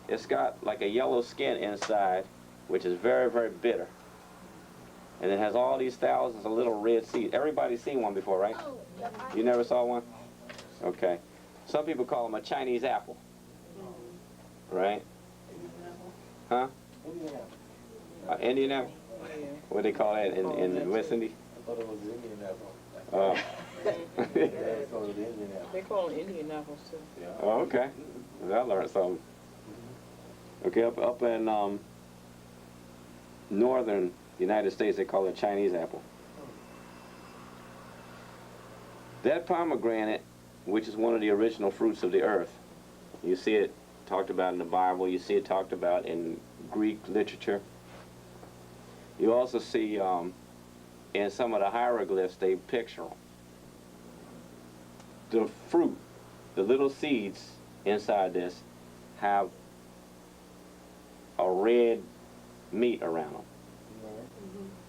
It's got like a yellow skin inside, which is very, very bitter. And it has all these thousands of little red seeds. Everybody's seen one before, right? You never saw one? Okay. Some people call them a Chinese apple. Right? Huh? Indian apple? What do they call that in West Indies? I thought it was Indian apple. They call them Indian apples too. Yeah. Oh, okay. I learned something. Okay, up in northern United States, they call it Chinese apple. That pomegranate, which is one of the original fruits of the earth, you see it talked about in the Bible, you see it talked about in Greek literature. You also see in some of the hieroglyphs, they picture them. The fruit, the little seeds inside this, have a red meat around them.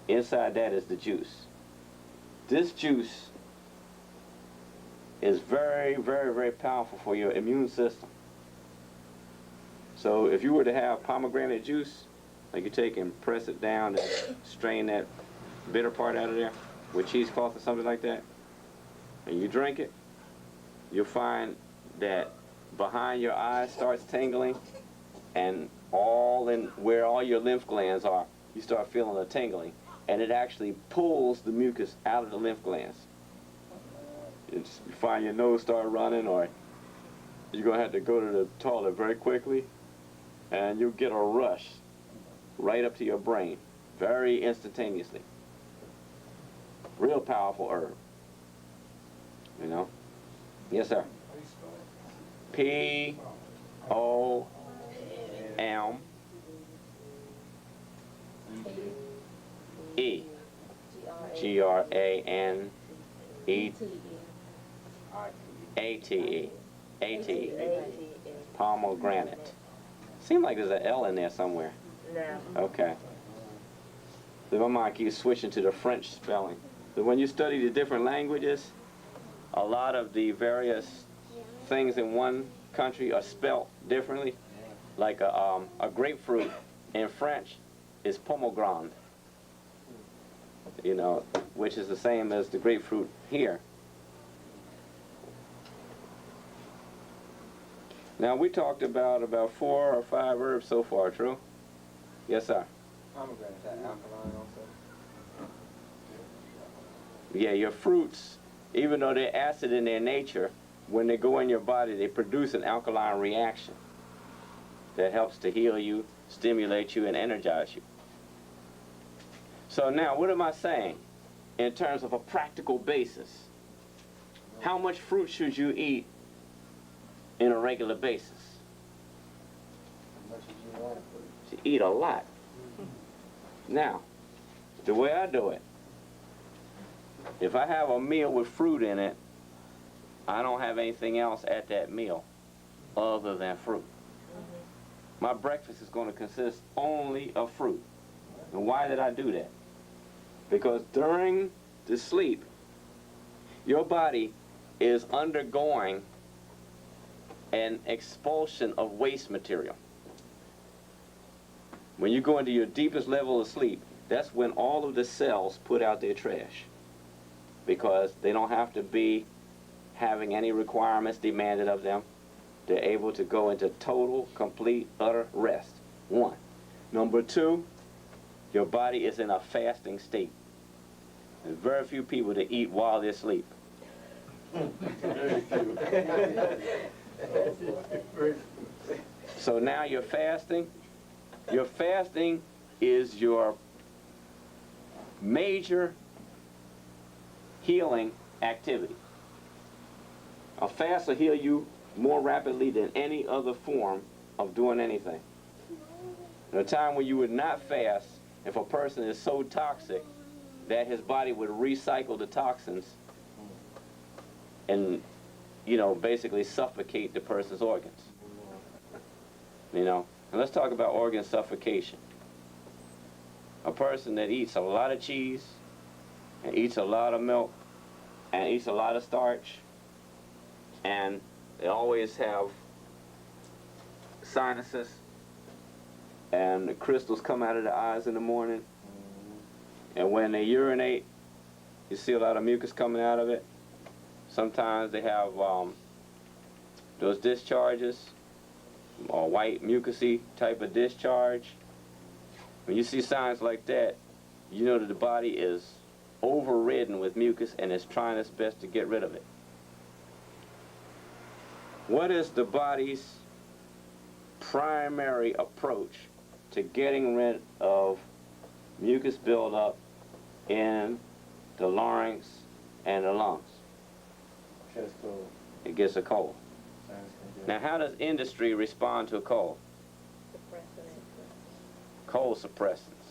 Inside that is the juice. This juice is very, very, very powerful for your immune system. So if you were to have pomegranate juice, like you take and press it down and strain that bitter part out of there with cheesecloth or something like that, and you drink it, you'll find that behind your eyes starts tingling, and all in where all your lymph glands are, you start feeling a tingling, and it actually pulls the mucus out of the lymph glands. You find your nose start running, or you're going to have to go to the toilet very quickly, and you'll get a rush right up to your brain, very instantaneously. Real powerful herb. You know? Yes, sir. P-O-M E G-R-A-N-E A-T-E A-T-E pomegranate. Seems like there's an L in there somewhere. No. Okay. So my mind keeps switching to the French spelling. So when you study the different languages, a lot of the various things in one country are spelt differently. Like a grapefruit in French is pomegranate, you know, which is the same as the grapefruit here. Now we talked about 4 or 5 herbs so far, true? Yes, sir. Pomegranate, is that alkaline also? Yeah, your fruits, even though they're acid in their nature, when they go in your body, they produce an alkaline reaction that helps to heal you, stimulate you, and energize you. So now, what am I saying in terms of a practical basis? How much fruit should you eat in a regular basis? As much as you want. You eat a lot. Now, the way I do it, if I have a meal with fruit in it, I don't have anything else at that meal other than fruit. My breakfast is going to consist only of fruit. And why did I do that? Because during the sleep, your body is undergoing an expulsion of waste material. When you go into your deepest level of sleep, that's when all of the cells put out their trash, because they don't have to be having any requirements demanded of them. They're able to go into total, complete, utter rest. 1. Number 2, your body is in a fasting state. There's very few people that eat while they sleep. So now you're fasting. Your fasting is your major healing activity. A fast will heal you more rapidly than any other form of doing anything. At a time when you would not fast, if a person is so toxic that his body would recycle the toxins and, you know, basically suffocate the person's organs. You know, and let's talk about organ suffocation. A person that eats a lot of cheese and eats a lot of milk and eats a lot of starch, and they always have sinuses, and the crystals come out of the eyes in the morning, and when they urinate, you see a lot of mucus coming out of it. Sometimes they have those discharges, or white mucusy type of discharge. When you see signs like that, you know that the body is overridden with mucus and is trying its best to get rid of it. What is the body's primary approach to getting rid of mucus buildup in the larynx and the lungs? Chest cold. It gets a cold. Sinus congestion. Now, how does industry respond to a cold? Suppressing it. Cold suppressant.